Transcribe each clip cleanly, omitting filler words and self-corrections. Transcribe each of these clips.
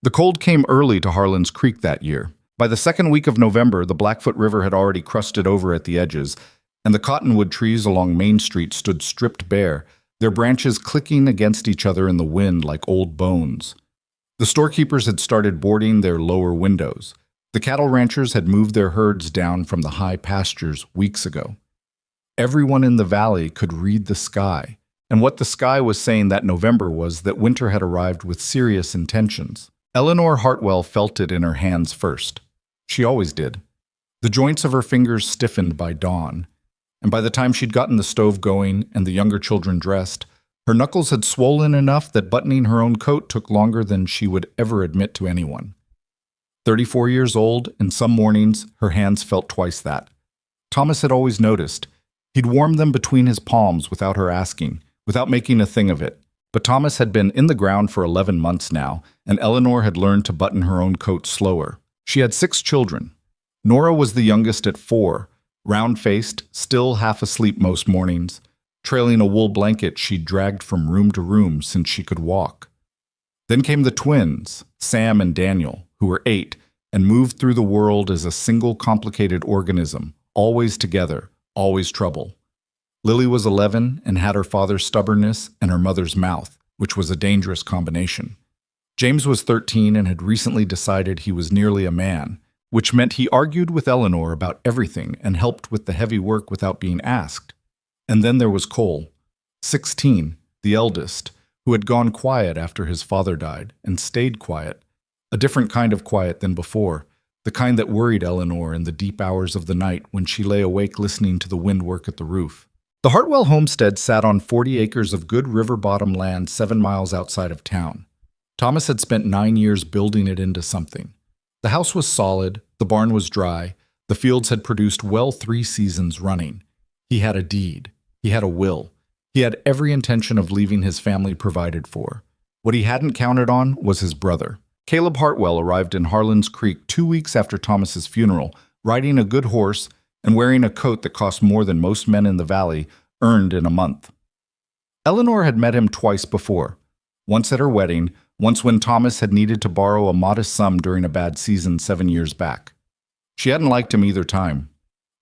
The cold came early to Harlan's Creek that year. By the second week of November, the Blackfoot River had already crusted over at the edges, and the cottonwood trees along Main Street stood stripped bare, their branches clicking against each other in the wind like old bones. The storekeepers had started boarding their lower windows. The cattle ranchers had moved their herds down from the high pastures weeks ago. Everyone in the valley could read the sky, and what the sky was saying that November was that winter had arrived with serious intentions. Eleanor Hartwell felt it in her hands first. She always did. The joints of her fingers stiffened by dawn, and by the time she'd gotten the stove going and the younger children dressed, her knuckles had swollen enough that buttoning her own coat took longer than she would ever admit to anyone. 34 years old, and some mornings her hands felt twice that. Thomas had always noticed. He'd warm them between his palms without her asking, without making a thing of it. But Thomas had been in the ground for 11 months now, and Eleanor had learned to button her own coat slower. She had 6 children. Nora was the youngest at 4, round-faced, still half asleep most mornings, trailing a wool blanket she'd dragged from room to room since she could walk. Then came the twins, Sam and Daniel, who were 8, and moved through the world as a single complicated organism, always together, always trouble. Lily was 11 and had her father's stubbornness and her mother's mouth, which was a dangerous combination. James was 13 and had recently decided he was nearly a man, which meant he argued with Eleanor about everything and helped with the heavy work without being asked. And then there was Cole, 16, the eldest, who had gone quiet after his father died and stayed quiet, a different kind of quiet than before, the kind that worried Eleanor in the deep hours of the night when she lay awake listening to the wind work at the roof. The Hartwell homestead sat on 40 acres of good river bottom land 7 miles outside of town. Thomas had spent 9 years building it into something. The house was solid, the barn was dry, the fields had produced well 3 seasons running. He had a deed. He had a will. He had every intention of leaving his family provided for. What he hadn't counted on was his brother. Caleb Hartwell arrived in Harlan's Creek 2 weeks after Thomas's funeral, riding a good horse and wearing a coat that cost more than most men in the valley earned in a month. Eleanor had met him twice before, once at her wedding, once when Thomas had needed to borrow a modest sum during a bad season 7 years back. She hadn't liked him either time.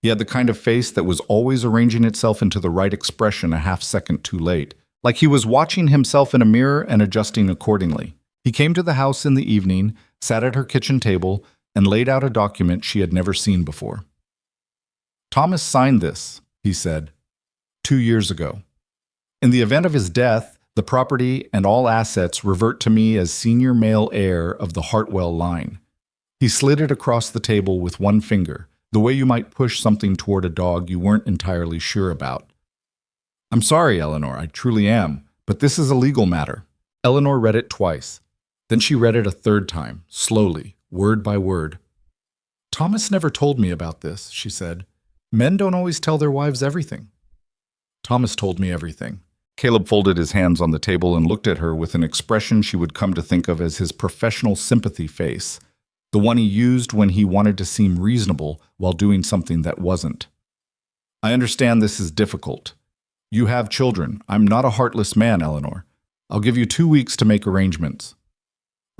He had the kind of face that was always arranging itself into the right expression a half-second too late, like he was watching himself in a mirror and adjusting accordingly. He came to the house in the evening, sat at her kitchen table, and laid out a document she had never seen before. "Thomas signed this," he said, 2 years ago. "In the event of his death, the property and all assets revert to me as senior male heir of the Hartwell line." He slid it across the table with one finger, the way you might push something toward a dog you weren't entirely sure about. "I'm sorry, Eleanor, I truly am, but this is a legal matter." Eleanor read it twice. Then she read it a third time, slowly, word by word. "Thomas never told me about this," she said. "Men don't always tell their wives everything." "Thomas told me everything." Caleb folded his hands on the table and looked at her with an expression she would come to think of as his professional sympathy face, the one he used when he wanted to seem reasonable while doing something that wasn't. "I understand this is difficult. You have children. I'm not a heartless man, Eleanor. I'll give you 2 weeks to make arrangements."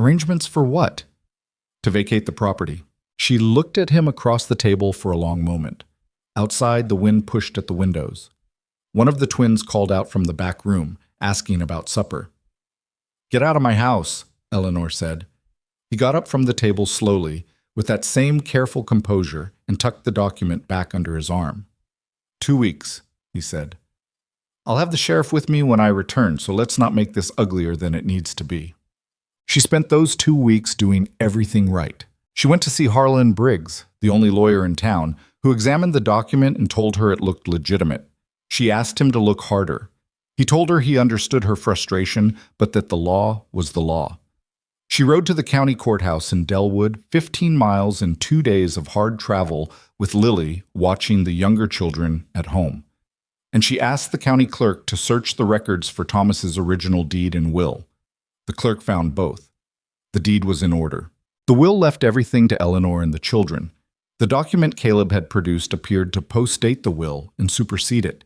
"Arrangements for what?" "To vacate the property." She looked at him across the table for a long moment. Outside, the wind pushed at the windows. One of the twins called out from the back room, asking about supper. "Get out of my house," Eleanor said. He got up from the table slowly, with that same careful composure, and tucked the document back under his arm. 2 weeks, he said. "I'll have the sheriff with me when I return, so let's not make this uglier than it needs to be." She spent those 2 weeks doing everything right. She went to see Harlan Briggs, the only lawyer in town, who examined the document and told her it looked legitimate. She asked him to look harder. He told her he understood her frustration, but that the law was the law. She rode to the county courthouse in Delwood, 15 miles in 2 days of hard travel, with Lily watching the younger children at home. And she asked the county clerk to search the records for Thomas's original deed and will. The clerk found both. The deed was in order. The will left everything to Eleanor and the children. The document Caleb had produced appeared to post-date the will and supersede it,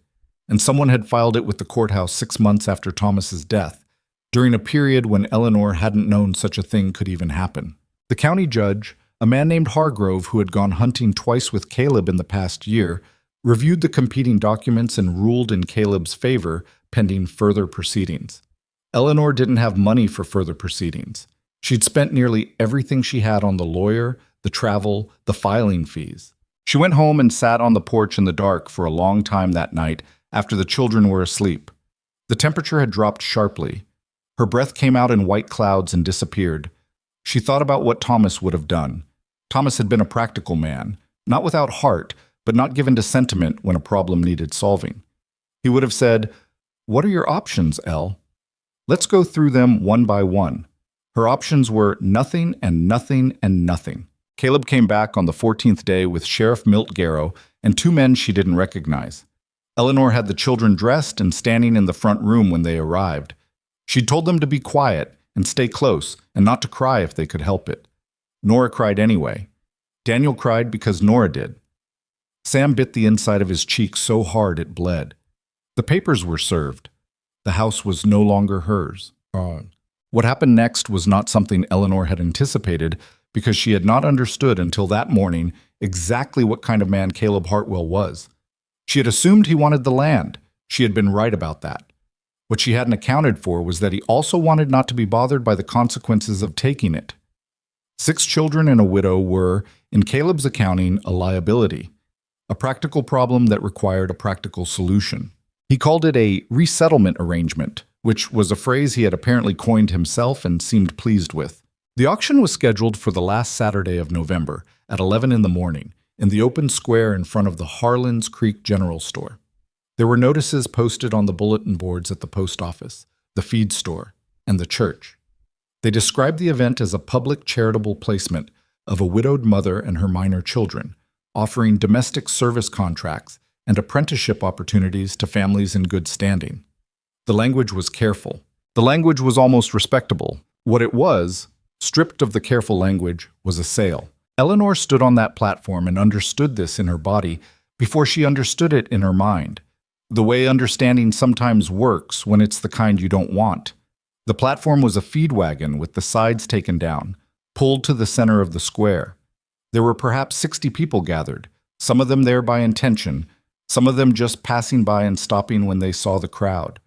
and someone had filed it with the courthouse 6 months after Thomas's death, during a period when Eleanor hadn't known such a thing could even happen. The county judge, a man named Hargrove who had gone hunting twice with Caleb in the past year, reviewed the competing documents and ruled in Caleb's favor pending further proceedings. Eleanor didn't have money for further proceedings. She'd spent nearly everything she had on the lawyer, the travel, the filing fees. She went home and sat on the porch in the dark for a long time that night after the children were asleep. The temperature had dropped sharply. Her breath came out in white clouds and disappeared. She thought about what Thomas would have done. Thomas had been a practical man, not without heart, but not given to sentiment when a problem needed solving. He would have said, "What are your options, Elle?" Let's go through them one by one. Her options were nothing and nothing and nothing. Caleb came back on the 14th day with Sheriff Milt Garrow and two men she didn't recognize. Eleanor had the children dressed and standing in the front room when they arrived. She'd told them to be quiet and stay close and not to cry if they could help it. Nora cried anyway. Daniel cried because Nora did. Sam bit the inside of his cheek so hard it bled. The papers were served. The house was no longer hers. What happened next was not something Eleanor had anticipated because she had not understood until that morning exactly what kind of man Caleb Hartwell was. She had assumed he wanted the land. She had been right about that. What she hadn't accounted for was that he also wanted not to be bothered by the consequences of taking it. 6 children and a widow were, in Caleb's accounting, a liability, a practical problem that required a practical solution. He called it a resettlement arrangement, which was a phrase he had apparently coined himself and seemed pleased with. The auction was scheduled for the last Saturday of November at 11 in the morning in the open square in front of the Harlan's Creek General Store. There were notices posted on the bulletin boards at the post office, the feed store, and the church. They described the event as a public charitable placement of a widowed mother and her minor children, offering domestic service contracts and apprenticeship opportunities to families in good standing. The language was careful. The language was almost respectable. What it was, stripped of the careful language, was a sale. Eleanor stood on that platform and understood this in her body before she understood it in her mind. The way understanding sometimes works when it's the kind you don't want. The platform was a feed wagon with the sides taken down, pulled to the center of the square. There were perhaps 60 people gathered, some of them there by intention, some of them just passing by and stopping when they saw the crowd.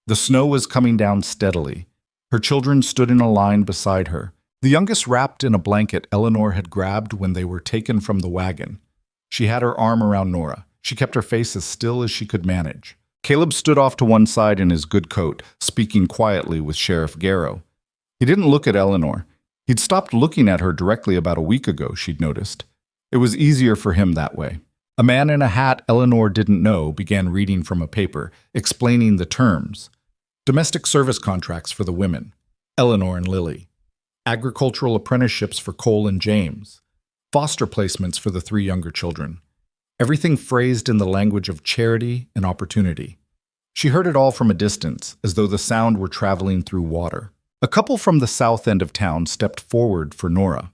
The snow was coming down steadily. Her children stood in a line beside her. The youngest wrapped in a blanket Eleanor had grabbed when they were taken from the wagon. She had her arm around Nora. She kept her face as still as she could manage. Caleb stood off to one side in his good coat, speaking quietly with Sheriff Garrow. He didn't look at Eleanor. He'd stopped looking at her directly about a week ago, she'd noticed. It was easier for him that way. A man in a hat Eleanor didn't know began reading from a paper, explaining the terms. Domestic service contracts for the women, Eleanor and Lily. Agricultural apprenticeships for Cole and James. Foster placements for the 3 younger children. Everything phrased in the language of charity and opportunity. She heard it all from a distance, as though the sound were traveling through water. A couple from the south end of town stepped forward for Nora.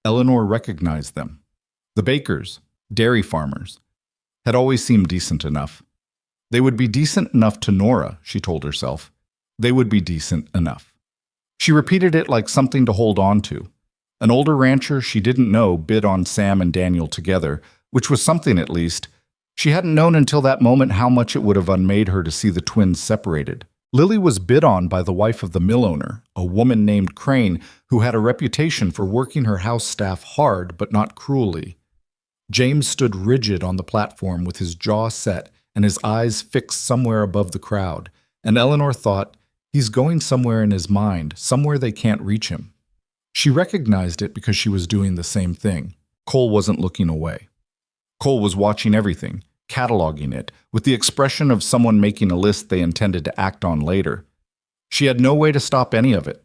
Eleanor recognized them. The Bakers, dairy farmers, had always seemed decent enough. They would be decent enough to Nora, she told herself. They would be decent enough. She repeated it like something to hold on to. An older rancher she didn't know bid on Sam and Daniel together, which was something at least. She hadn't known until that moment how much it would have unmade her to see the twins separated. Lily was bid on by the wife of the mill owner, a woman named Crane, who had a reputation for working her house staff hard but not cruelly. James stood rigid on the platform with his jaw set and his eyes fixed somewhere above the crowd, and Eleanor thought, he's going somewhere in his mind, somewhere they can't reach him. She recognized it because she was doing the same thing. Cole wasn't looking away. Cole was watching everything, cataloging it, with the expression of someone making a list they intended to act on later. She had no way to stop any of it.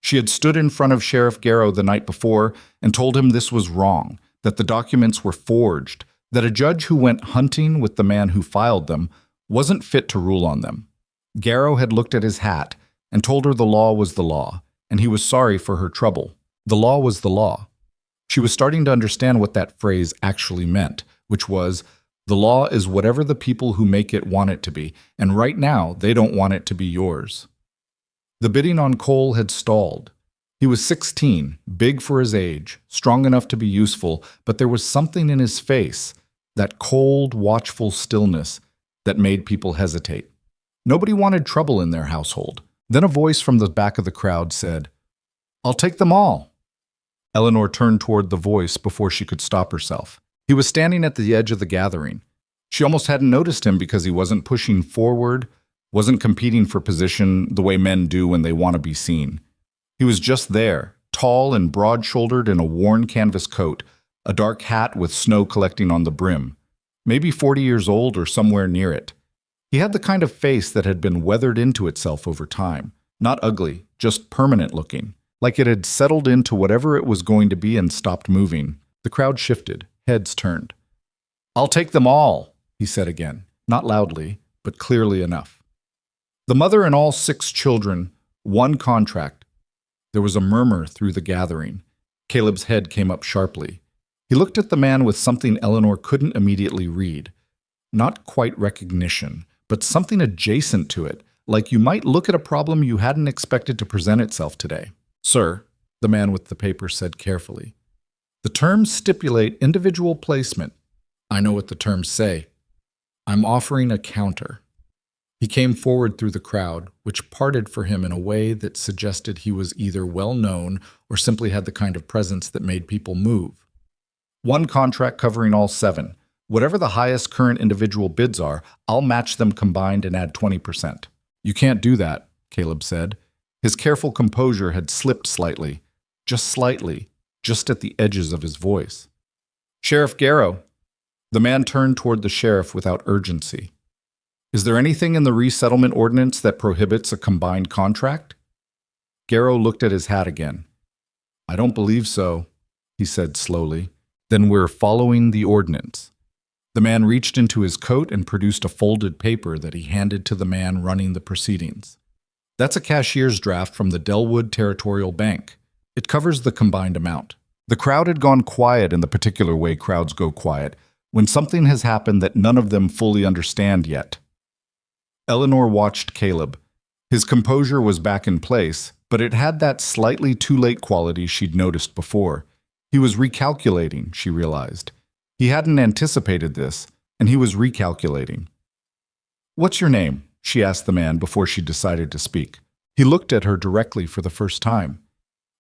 She had stood in front of Sheriff Garrow the night before and told him this was wrong, that the documents were forged, that a judge who went hunting with the man who filed them wasn't fit to rule on them. Garrow had looked at his hat and told her the law was the law, and he was sorry for her trouble. The law was the law. She was starting to understand what that phrase actually meant, which was, the law is whatever the people who make it want it to be, and right now they don't want it to be yours. The bidding on Cole had stalled. He was 16, big for his age, strong enough to be useful, but there was something in his face, that cold, watchful stillness, that made people hesitate. Nobody wanted trouble in their household. Then a voice from the back of the crowd said, "I'll take them all." Eleanor turned toward the voice before she could stop herself. He was standing at the edge of the gathering. She almost hadn't noticed him because he wasn't pushing forward, wasn't competing for position the way men do when they want to be seen. He was just there, tall and broad-shouldered in a worn canvas coat, a dark hat with snow collecting on the brim. Maybe 40 years old or somewhere near it. He had the kind of face that had been weathered into itself over time. Not ugly, just permanent looking. Like it had settled into whatever it was going to be and stopped moving. The crowd shifted, heads turned. "I'll take them all," he said again, not loudly, but clearly enough. The mother and all 6 children, 1 contract. There was a murmur through the gathering. Caleb's head came up sharply. He looked at the man with something Eleanor couldn't immediately read. Not quite recognition, but something adjacent to it, like you might look at a problem you hadn't expected to present itself today. "Sir," the man with the paper said carefully, "the terms stipulate individual placement." "I know what the terms say. I'm offering a counter." He came forward through the crowd, which parted for him in a way that suggested he was either well known or simply had the kind of presence that made people move. "1 contract covering all 7. Whatever the highest current individual bids are, I'll match them combined and add 20%. "You can't do that," Caleb said. His careful composure had slipped slightly, just at the edges of his voice. "Sheriff Garrow." The man turned toward the sheriff without urgency. "Is there anything in the resettlement ordinance that prohibits a combined contract?" Garrow looked at his hat again. "I don't believe so," he said slowly. "Then we're following the ordinance." The man reached into his coat and produced a folded paper that he handed to the man running the proceedings. "That's a cashier's draft from the Delwood Territorial Bank. It covers the combined amount." The crowd had gone quiet in the particular way crowds go quiet, when something has happened that none of them fully understand yet. Eleanor watched Caleb. His composure was back in place, but it had that slightly too late quality she'd noticed before. He was recalculating, she realized. He hadn't anticipated this, and he was recalculating. "What's your name?" she asked the man before she decided to speak. He looked at her directly for the first time.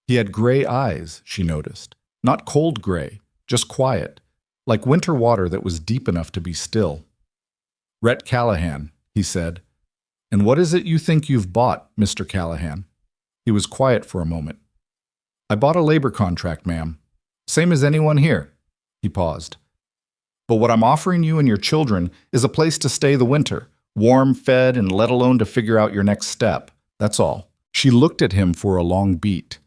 He had gray eyes, she noticed. Not cold gray, just quiet, like winter water that was deep enough to be still. "Rhett Callahan," he said. "And what is it you think you've bought, Mr. Callahan?" He was quiet for a moment. "I bought a labor contract, ma'am. Same as anyone here." He paused. "But what I'm offering you and your children is a place to stay the winter, warm, fed, and let alone to figure out your next step. That's all." She looked at him for a long beat.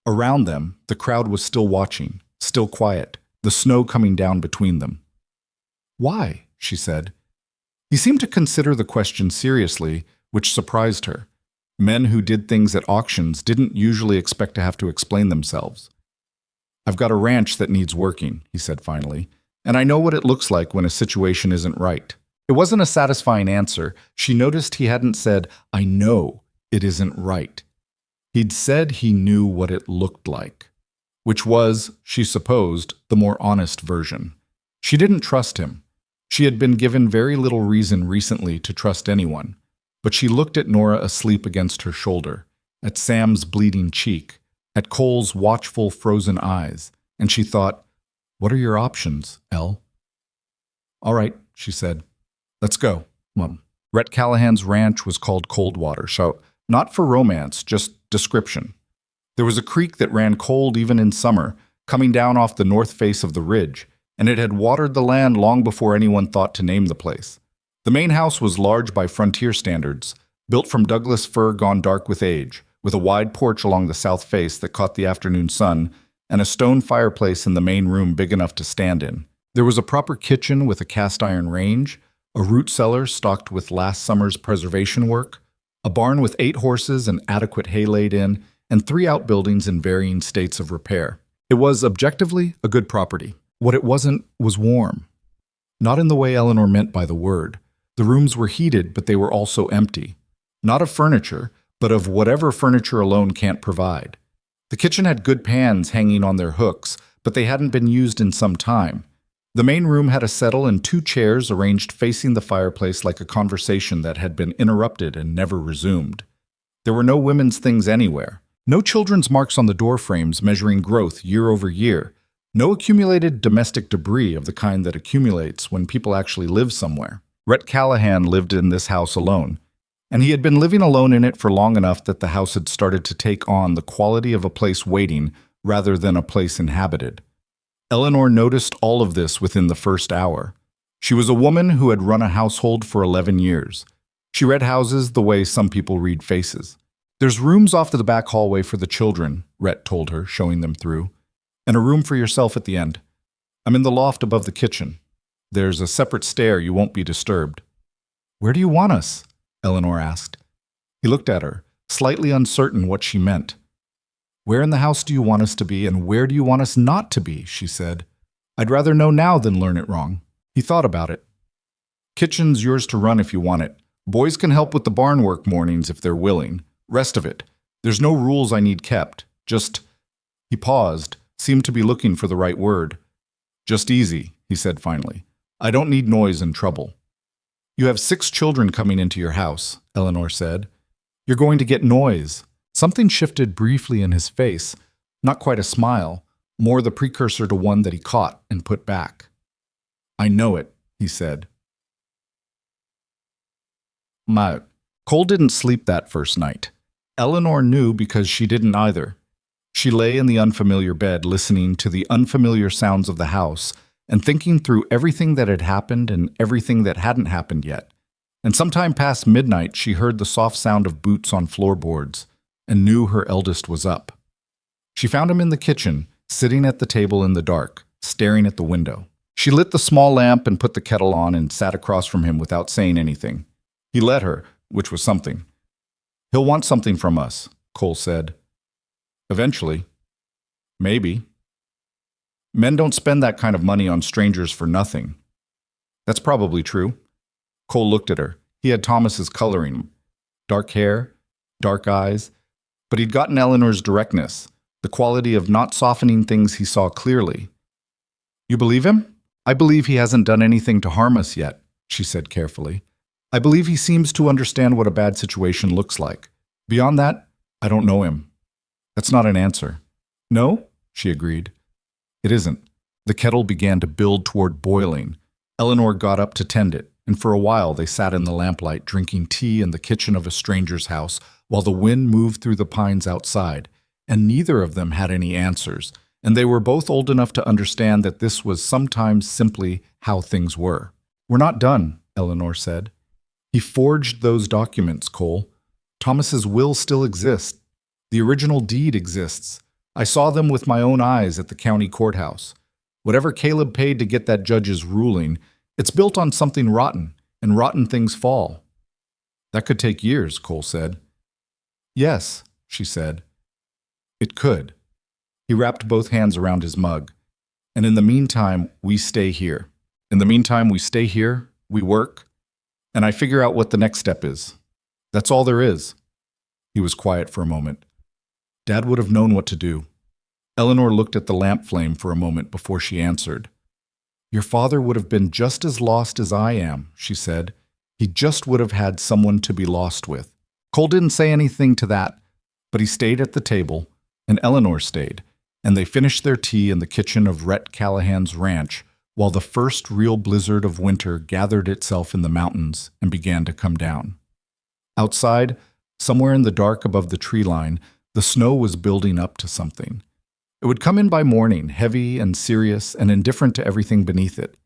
Around them, the crowd was still watching, still quiet, the snow coming down between them. "Why?" she said. He seemed to consider the question seriously, which surprised her. Men who did things at auctions didn't usually expect to have to explain themselves. "I've got a ranch that needs working," he said finally, "and I know what it looks like when a situation isn't right." It wasn't a satisfying answer. She noticed he hadn't said, "I know it isn't right." He'd said he knew what it looked like, which was, she supposed, the more honest version. She didn't trust him. She had been given very little reason recently to trust anyone, but she looked at Nora asleep against her shoulder, at Sam's bleeding cheek, at Cole's watchful, frozen eyes, and she thought, "What are your options, Elle?" "All right," she said. "Let's go." Rhett Callahan's ranch was called Coldwater, so not for romance, just description. There was a creek that ran cold even in summer, coming down off the north face of the ridge, and it had watered the land long before anyone thought to name the place. The main house was large by frontier standards, built from Douglas fir gone dark with age, with a wide porch along the south face that caught the afternoon sun, and a stone fireplace in the main room big enough to stand in. There was a proper kitchen with a cast-iron range, a root cellar stocked with last summer's preservation work, a barn with 8 horses and adequate hay laid in, and 3 outbuildings in varying states of repair. It was, objectively, a good property. What it wasn't was warm. Not in the way Eleanor meant by the word. The rooms were heated, but they were also empty. Not of furniture, but of whatever furniture alone can't provide. The kitchen had good pans hanging on their hooks, but they hadn't been used in some time. The main room had a settle and 2 chairs arranged facing the fireplace like a conversation that had been interrupted and never resumed. There were no women's things anywhere. No children's marks on the door frames measuring growth year over year. No accumulated domestic debris of the kind that accumulates when people actually live somewhere. Rhett Callahan lived in this house alone, and he had been living alone in it for long enough that the house had started to take on the quality of a place waiting rather than a place inhabited. Eleanor noticed all of this within the first hour. She was a woman who had run a household for 11 years. She read houses the way some people read faces. "There's rooms off to the back hallway for the children," Rhett told her, showing them through, "and a room for yourself at the end. I'm in the loft above the kitchen. There's a separate stair, you won't be disturbed." "Where do you want us?" Eleanor asked. He looked at her, slightly uncertain what she meant. "Where in the house do you want us to be, and where do you want us not to be?" she said. "I'd rather know now than learn it wrong." He thought about it. "Kitchen's yours to run if you want it. Boys can help with the barn work mornings if they're willing. Rest of it. There's no rules I need kept. Just—" He paused, seemed to be looking for the right word. "Just easy," he said finally. "I don't need noise and trouble." "You have 6 children coming into your house," Eleanor said. "You're going to get noise." Something shifted briefly in his face, not quite a smile, more the precursor to one that he caught and put back. "I know it," he said. Cole didn't sleep that first night. Eleanor knew because she didn't either. She lay in the unfamiliar bed listening to the unfamiliar sounds of the house and thinking through everything that had happened and everything that hadn't happened yet. And sometime past midnight, she heard the soft sound of boots on floorboards and knew her eldest was up. She found him in the kitchen, sitting at the table in the dark, staring at the window. She lit the small lamp and put the kettle on and sat across from him without saying anything. He let her, which was something. "He'll want something from us," Cole said. "Eventually. Maybe. Men don't spend that kind of money on strangers for nothing." "That's probably true." Cole looked at her. He had Thomas's coloring. Dark hair, dark eyes, but he'd gotten Eleanor's directness, the quality of not softening things he saw clearly. "You believe him?" "I believe he hasn't done anything to harm us yet," she said carefully. "I believe he seems to understand what a bad situation looks like. Beyond that, I don't know him." "That's not an answer." "No?" she agreed. "It isn't." The kettle began to build toward boiling. Eleanor got up to tend it, and for a while they sat in the lamplight drinking tea in the kitchen of a stranger's house while the wind moved through the pines outside, and neither of them had any answers, and they were both old enough to understand that this was sometimes simply how things were. "We're not done," Eleanor said. "He forged those documents, Cole. Thomas's will still exists. The original deed exists. I saw them with my own eyes at the county courthouse. Whatever Caleb paid to get that judge's ruling, it's built on something rotten, and rotten things fall." "That could take years," Cole said. "Yes," she said. "It could." He wrapped both hands around his mug. "And in the meantime, we stay here. In the meantime, we stay here, we work, and I figure out what the next step is. That's all there is." He was quiet for a moment. Dad would have known what to do. Eleanor looked at the lamp flame for a moment before she answered. "Your father would have been just as lost as I am," she said. "He just would have had someone to be lost with." Cole didn't say anything to that, but he stayed at the table, and Eleanor stayed, and they finished their tea in the kitchen of Rhett Callahan's ranch while the first real blizzard of winter gathered itself in the mountains and began to come down. Outside, somewhere in the dark above the tree line, the snow was building up to something. It would come in by morning, heavy and serious and indifferent to everything beneath it.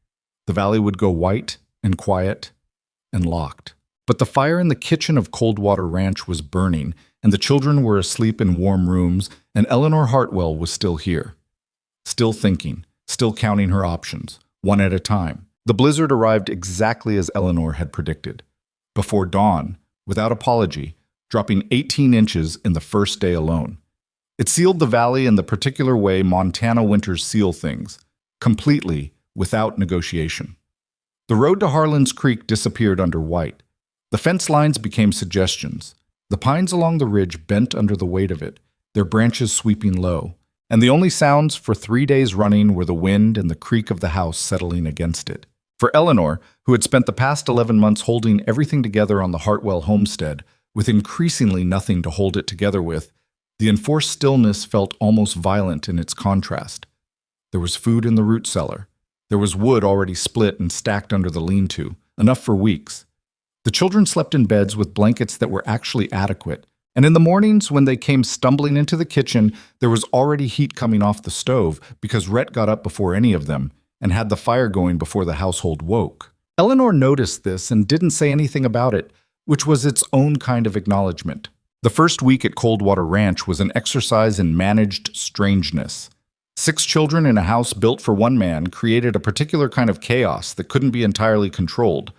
The valley would go white and quiet and locked. But the fire in the kitchen of Coldwater Ranch was burning, and the children were asleep in warm rooms, and Eleanor Hartwell was still here. Still thinking, still counting her options, one at a time. The blizzard arrived exactly as Eleanor had predicted. Before dawn, without apology, dropping 18 inches in the first day alone. It sealed the valley in the particular way Montana winters seal things, completely, without negotiation. The road to Harlan's Creek disappeared under white. The fence lines became suggestions. The pines along the ridge bent under the weight of it, their branches sweeping low, and the only sounds for 3 days running were the wind and the creak of the house settling against it. For Eleanor, who had spent the past 11 months holding everything together on the Hartwell homestead, with increasingly nothing to hold it together with, the enforced stillness felt almost violent in its contrast. There was food in the root cellar. There was wood already split and stacked under the lean-to, enough for weeks. The children slept in beds with blankets that were actually adequate, and in the mornings when they came stumbling into the kitchen, there was already heat coming off the stove because Rhett got up before any of them and had the fire going before the household woke. Eleanor noticed this and didn't say anything about it, which was its own kind of acknowledgement. The first week at Coldwater Ranch was an exercise in managed strangeness. 6 children in a house built for one man created a particular kind of chaos that couldn't be entirely controlled.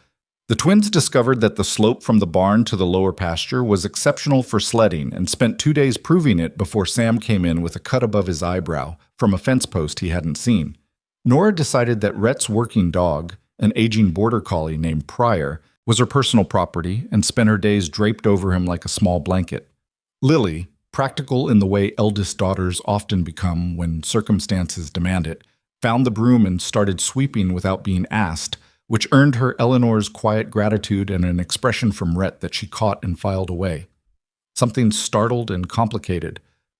The twins discovered that the slope from the barn to the lower pasture was exceptional for sledding and spent 2 days proving it before Sam came in with a cut above his eyebrow from a fence post he hadn't seen. Nora decided that Rhett's working dog, an aging border collie named Pryor, was her personal property and spent her days draped over him like a small blanket. Lily, practical in the way eldest daughters often become when circumstances demand it, found the broom and started sweeping without being asked, which earned her Eleanor's quiet gratitude and an expression from Rhett that she caught and filed away. Something startled and complicated,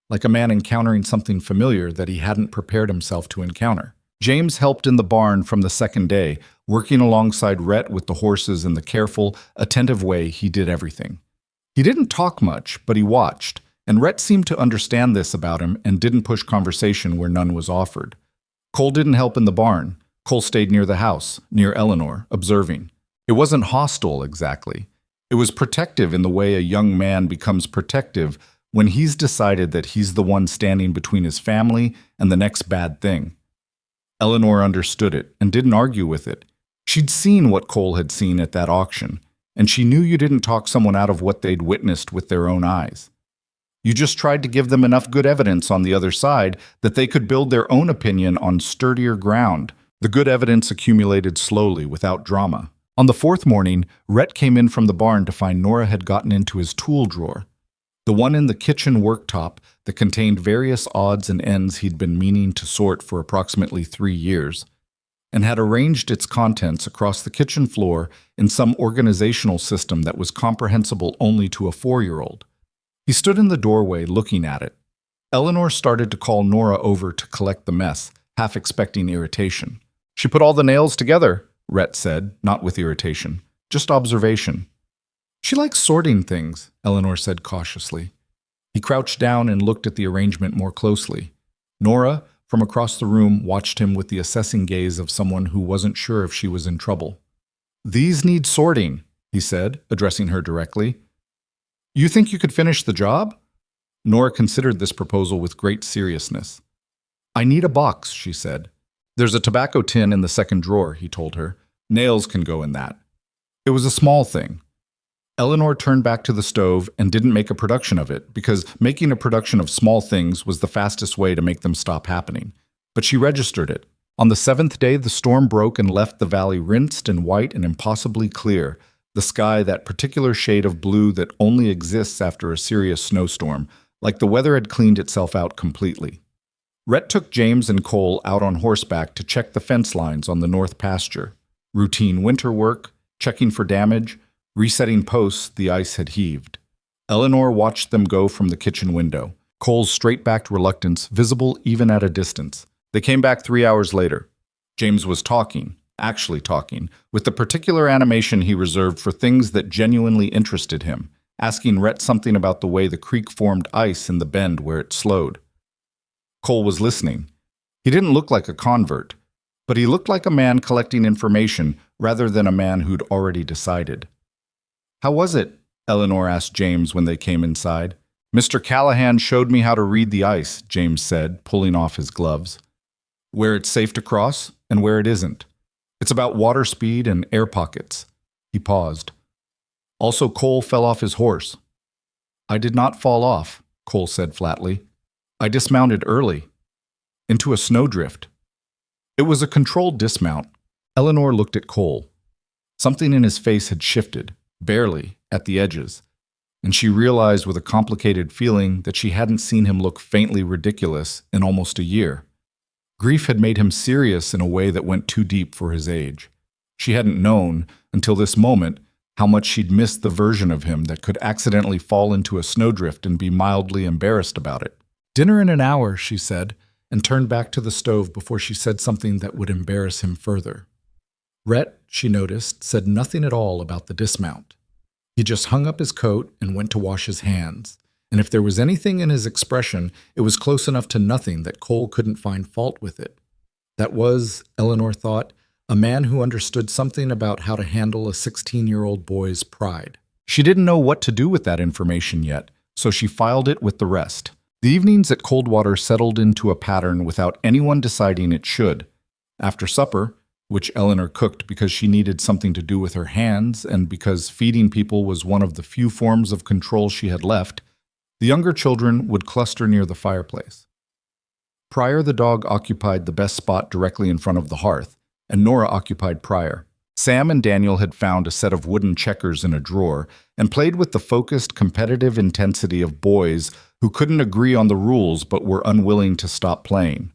like a man encountering something familiar that he hadn't prepared himself to encounter. James helped in the barn from the second day, working alongside Rhett with the horses in the careful, attentive way he did everything. He didn't talk much, but he watched, and Rhett seemed to understand this about him and didn't push conversation where none was offered. Cole didn't help in the barn. Cole stayed near the house, near Eleanor, observing. It wasn't hostile, exactly. It was protective in the way a young man becomes protective when he's decided that he's the one standing between his family and the next bad thing. Eleanor understood it and didn't argue with it. She'd seen what Cole had seen at that auction, and she knew you didn't talk someone out of what they'd witnessed with their own eyes. You just tried to give them enough good evidence on the other side that they could build their own opinion on sturdier ground. The good evidence accumulated slowly, without drama. On the 4th morning, Rhett came in from the barn to find Nora had gotten into his tool drawer, the one in the kitchen worktop that contained various odds and ends he'd been meaning to sort for approximately 3 years, and had arranged its contents across the kitchen floor in some organizational system that was comprehensible only to a 4-year-old. He stood in the doorway looking at it. Eleanor started to call Nora over to collect the mess, half expecting irritation. "She put all the nails together," Rhett said, not with irritation, just observation. "She likes sorting things," Eleanor said cautiously. He crouched down and looked at the arrangement more closely. Nora, from across the room, watched him with the assessing gaze of someone who wasn't sure if she was in trouble. "These need sorting," he said, addressing her directly. "You think you could finish the job?" Nora considered this proposal with great seriousness. "I need a box," she said. "There's a tobacco tin in the second drawer," he told her. "Nails can go in that." It was a small thing. Eleanor turned back to the stove and didn't make a production of it, because making a production of small things was the fastest way to make them stop happening. But she registered it. On the 7th day, the storm broke and left the valley rinsed and white and impossibly clear, the sky that particular shade of blue that only exists after a serious snowstorm, like the weather had cleaned itself out completely. Rhett took James and Cole out on horseback to check the fence lines on the north pasture. Routine winter work, checking for damage, resetting posts the ice had heaved. Eleanor watched them go from the kitchen window, Cole's straight-backed reluctance visible even at a distance. They came back 3 hours later. James was talking, actually talking, with the particular animation he reserved for things that genuinely interested him, asking Rhett something about the way the creek formed ice in the bend where it slowed. Cole was listening. He didn't look like a convert, but he looked like a man collecting information rather than a man who'd already decided. "How was it?" Eleanor asked James when they came inside. "Mr. Callahan showed me how to read the ice," James said, pulling off his gloves. "Where it's safe to cross and where it isn't. It's about water speed and air pockets." He paused. "Also, Cole fell off his horse." "I did not fall off," Cole said flatly. "I dismounted early. Into a snowdrift." It was a controlled dismount. Eleanor looked at Cole. Something in his face had shifted, barely, at the edges. and she realized with a complicated feeling that she hadn't seen him look faintly ridiculous in almost a year. Grief had made him serious in a way that went too deep for his age. She hadn't known, until this moment, how much she'd missed the version of him that could accidentally fall into a snowdrift and be mildly embarrassed about it. "Dinner in an hour," she said, and turned back to the stove before she said something that would embarrass him further. Rhett, she noticed, said nothing at all about the dismount. He just hung up his coat and went to wash his hands, and if there was anything in his expression, it was close enough to nothing that Cole couldn't find fault with it. That was, Eleanor thought, a man who understood something about how to handle a 16-year-old boy's pride. She didn't know what to do with that information yet, so she filed it with the rest. The evenings at Coldwater settled into a pattern without anyone deciding it should. After supper, which Eleanor cooked because she needed something to do with her hands and because feeding people was one of the few forms of control she had left, the younger children would cluster near the fireplace. Pryor the dog occupied the best spot directly in front of the hearth, and Nora occupied Pryor. Sam and Daniel had found a set of wooden checkers in a drawer and played with the focused, competitive intensity of boys who couldn't agree on the rules but were unwilling to stop playing.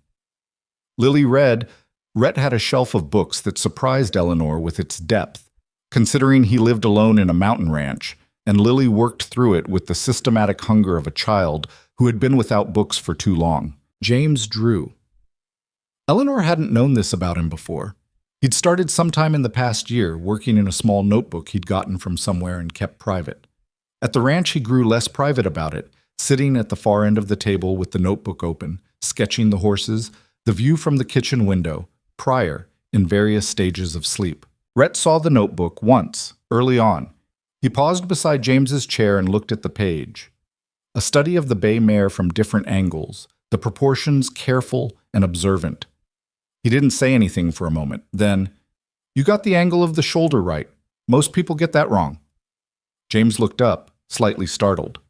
Lily read. Rhett had a shelf of books that surprised Eleanor with its depth, considering he lived alone in a mountain ranch, and Lily worked through it with the systematic hunger of a child who had been without books for too long. James drew. Eleanor hadn't known this about him before. He'd started sometime in the past year, working in a small notebook he'd gotten from somewhere and kept private. At the ranch, he grew less private about it, sitting at the far end of the table with the notebook open, sketching the horses, the view from the kitchen window, Pryor, in various stages of sleep. Rhett saw the notebook once, early on. He paused beside James's chair and looked at the page. A study of the bay mare from different angles, the proportions careful and observant. He didn't say anything for a moment. Then, "You got the angle of the shoulder right. Most people get that wrong." James looked up, slightly startled.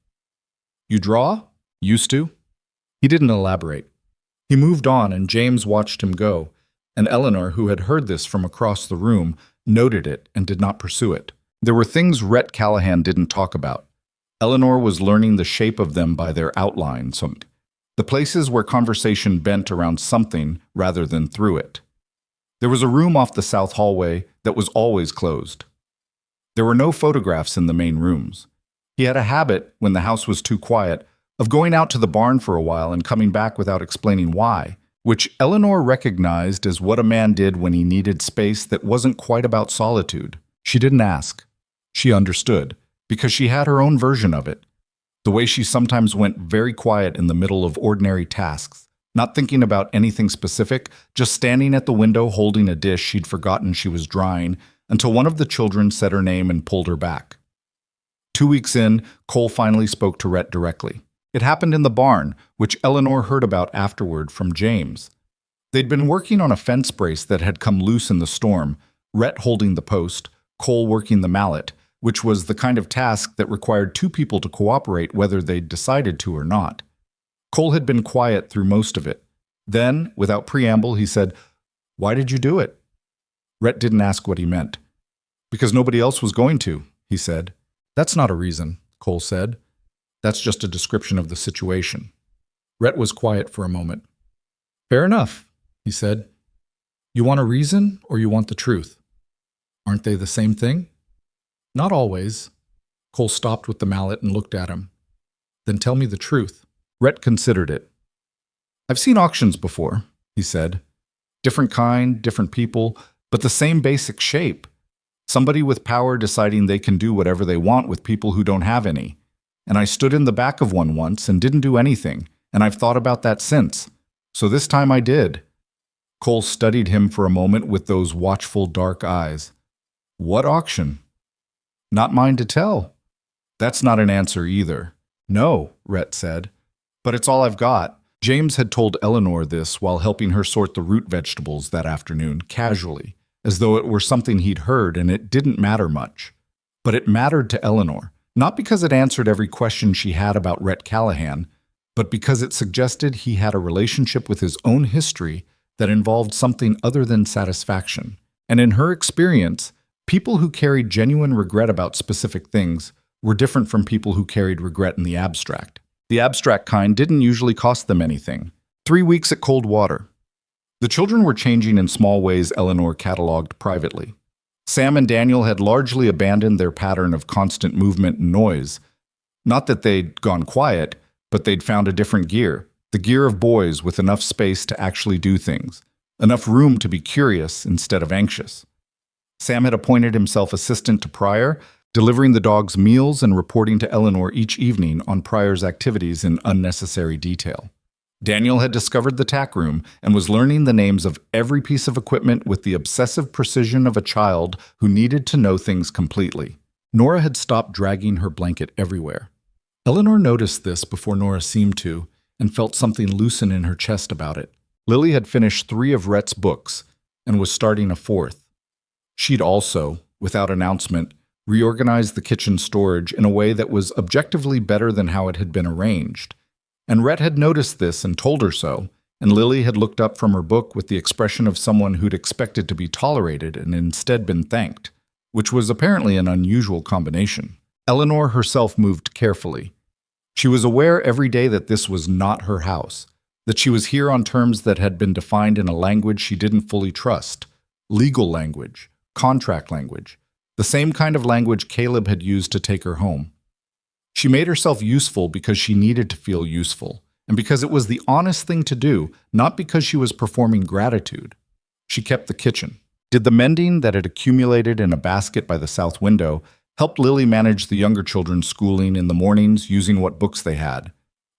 "You draw? Used to?" He didn't elaborate. He moved on, and James watched him go, and Eleanor, who had heard this from across the room, noted it and did not pursue it. There were things Rhett Callahan didn't talk about. Eleanor was learning the shape of them by their outlines, the places where conversation bent around something rather than through it. There was a room off the south hallway that was always closed. There were no photographs in the main rooms. He had a habit, when the house was too quiet, of going out to the barn for a while and coming back without explaining why, which Eleanor recognized as what a man did when he needed space that wasn't quite about solitude. She didn't ask. She understood, because she had her own version of it. The way she sometimes went very quiet in the middle of ordinary tasks, not thinking about anything specific, just standing at the window holding a dish she'd forgotten she was drying, until one of the children said her name and pulled her back. 2 weeks in, Cole finally spoke to Rhett directly. It happened in the barn, which Eleanor heard about afterward from James. They'd been working on a fence brace that had come loose in the storm, Rhett holding the post, Cole working the mallet, which was the kind of task that required two people to cooperate whether they'd decided to or not. Cole had been quiet through most of it. Then, without preamble, he said, "Why did you do it?" Rhett didn't ask what he meant. "Because nobody else was going to," he said. "That's not a reason," Cole said. "That's just a description of the situation." Rhett was quiet for a moment. "Fair enough," he said. "You want a reason or you want the truth? Aren't they the same thing?" "Not always." Cole stopped with the mallet and looked at him. "Then tell me the truth." Rhett considered it. "I've seen auctions before," he said. "Different kind, different people, but the same basic shape. Somebody with power deciding they can do whatever they want with people who don't have any. And I stood in the back of one once and didn't do anything, and I've thought about that since. So this time I did." Cole studied him for a moment with those watchful dark eyes. "What auction?" "Not mine to tell." "That's not an answer either." "No," Rhett said. "But it's all I've got." James had told Eleanor this while helping her sort the root vegetables that afternoon, casually, as though it were something he'd heard and it didn't matter much. But it mattered to Eleanor, not because it answered every question she had about Rhett Callahan, but because it suggested he had a relationship with his own history that involved something other than satisfaction. And in her experience, people who carried genuine regret about specific things were different from people who carried regret in the abstract. The abstract kind didn't usually cost them anything. 3 weeks at cold water. The children were changing in small ways Eleanor cataloged privately. Sam and Daniel had largely abandoned their pattern of constant movement and noise. Not that they'd gone quiet, but they'd found a different gear, the gear of boys with enough space to actually do things, enough room to be curious instead of anxious. Sam had appointed himself assistant to Pryor, delivering the dog's meals and reporting to Eleanor each evening on Pryor's activities in unnecessary detail. Daniel had discovered the tack room and was learning the names of every piece of equipment with the obsessive precision of a child who needed to know things completely. Nora had stopped dragging her blanket everywhere. Eleanor noticed this before Nora seemed to, and felt something loosen in her chest about it. Lily had finished 3 of Rhett's books and was starting a 4th. She'd also, without announcement, reorganized the kitchen storage in a way that was objectively better than how it had been arranged. And Rhett had noticed this and told her so, and Lily had looked up from her book with the expression of someone who'd expected to be tolerated and instead been thanked, which was apparently an unusual combination. Eleanor herself moved carefully. She was aware every day that this was not her house, that she was here on terms that had been defined in a language she didn't fully trust, legal language, contract language, the same kind of language Caleb had used to take her home. She made herself useful because she needed to feel useful, and because it was the honest thing to do, not because she was performing gratitude. She kept the kitchen, did the mending that had accumulated in a basket by the south window, helped Lily manage the younger children's schooling in the mornings using what books they had.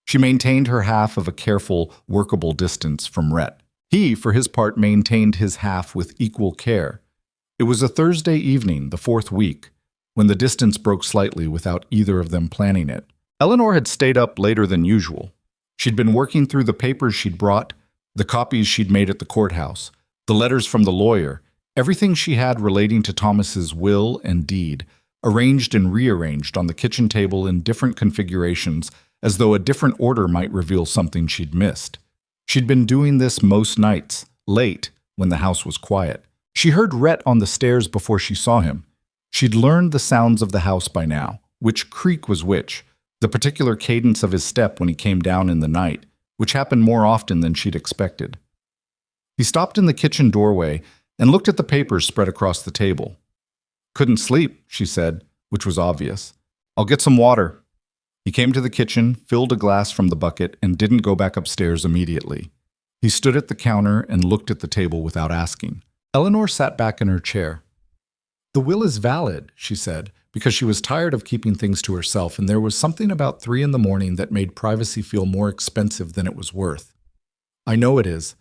She maintained her half of a careful, workable distance from Rhett. He, for his part, maintained his half with equal care. It was a Thursday evening, the 4th week, when the distance broke slightly without either of them planning it. Eleanor had stayed up later than usual. She'd been working through the papers she'd brought, the copies she'd made at the courthouse, the letters from the lawyer, everything she had relating to Thomas's will and deed, arranged and rearranged on the kitchen table in different configurations as though a different order might reveal something she'd missed. She'd been doing this most nights, late, when the house was quiet. She heard Rhett on the stairs before she saw him. She'd learned the sounds of the house by now, which creak was which, the particular cadence of his step when he came down in the night, which happened more often than she'd expected. He stopped in the kitchen doorway and looked at the papers spread across the table. "Couldn't sleep," she said, which was obvious. "I'll get some water." He came to the kitchen, filled a glass from the bucket, and didn't go back upstairs immediately. He stood at the counter and looked at the table without asking. Eleanor sat back in her chair. "The will is valid," she said, because she was tired of keeping things to herself, and there was something about 3 in the morning that made privacy feel more expensive than it was worth. "I know it is.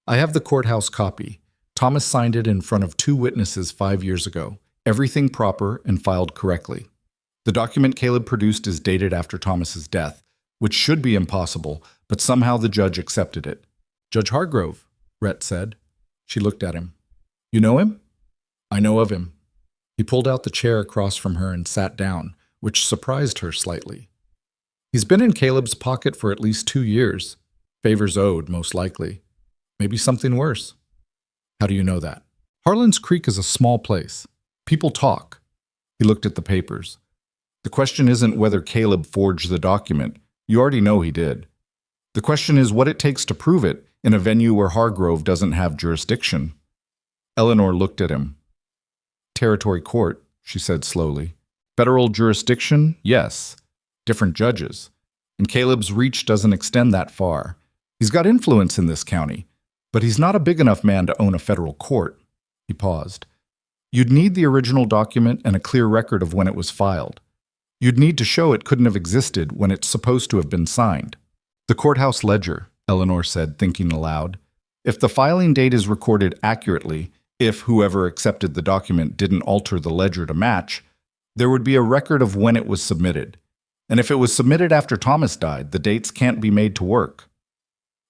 I have the courthouse copy. Thomas signed it in front of 2 witnesses 5 years ago. Everything proper and filed correctly. The document Caleb produced is dated after Thomas's death, which should be impossible, but somehow the judge accepted it." "Judge Hargrove," Rhett said. She looked at him. "You know him?" "I know of him." He pulled out the chair across from her and sat down, which surprised her slightly. "He's been in Caleb's pocket for at least 2 years. Favors owed, most likely. Maybe something worse." "How do you know that?" "Harlan's Creek is a small place. People talk." He looked at the papers. "The question isn't whether Caleb forged the document. You already know he did. The question is what it takes to prove it in a venue where Hargrove doesn't have jurisdiction." Eleanor looked at him. "Territory court," she said slowly. "Federal jurisdiction, yes. Different judges. And Caleb's reach doesn't extend that far. He's got influence in this county, but he's not a big enough man to own a federal court." He paused. "You'd need the original document and a clear record of when it was filed. You'd need to show it couldn't have existed when it's supposed to have been signed." "The courthouse ledger," Eleanor said, thinking aloud. "If the filing date is recorded accurately, if whoever accepted the document didn't alter the ledger to match, there would be a record of when it was submitted. And if it was submitted after Thomas died, the dates can't be made to work.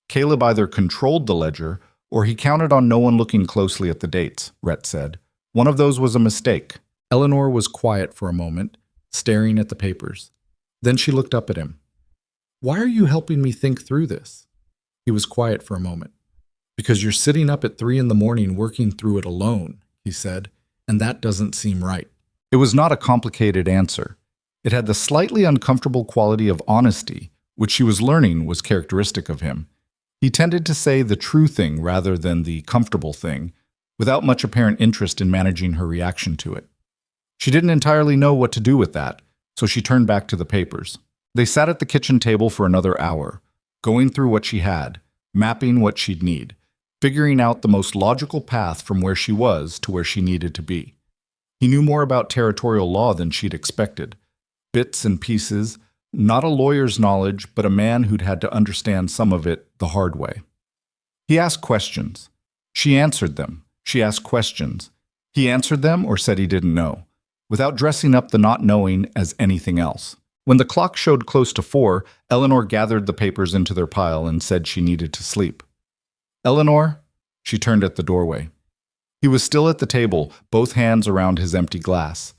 Caleb either controlled the ledger or he counted on no one looking closely at the dates," Rhett said. "One of those was a mistake." Eleanor was quiet for a moment, staring at the papers. Then she looked up at him. "Why are you helping me think through this?" He was quiet for a moment. "Because you're sitting up at 3 in the morning working through it alone," he said, "and that doesn't seem right." It was not a complicated answer. It had the slightly uncomfortable quality of honesty, which she was learning was characteristic of him. He tended to say the true thing rather than the comfortable thing, without much apparent interest in managing her reaction to it. She didn't entirely know what to do with that, so she turned back to the papers. They sat at the kitchen table for another hour, going through what she had, mapping what she'd need, figuring out the most logical path from where she was to where she needed to be. He knew more about territorial law than she'd expected. Bits and pieces, not a lawyer's knowledge, but a man who'd had to understand some of it the hard way. He asked questions. She answered them. She asked questions. He answered them or said he didn't know, without dressing up the not knowing as anything else. When the clock showed close to 4, Eleanor gathered the papers into their pile and said she needed to sleep. "Eleanor?" She turned at the doorway. He was still at the table, both hands around his empty glass.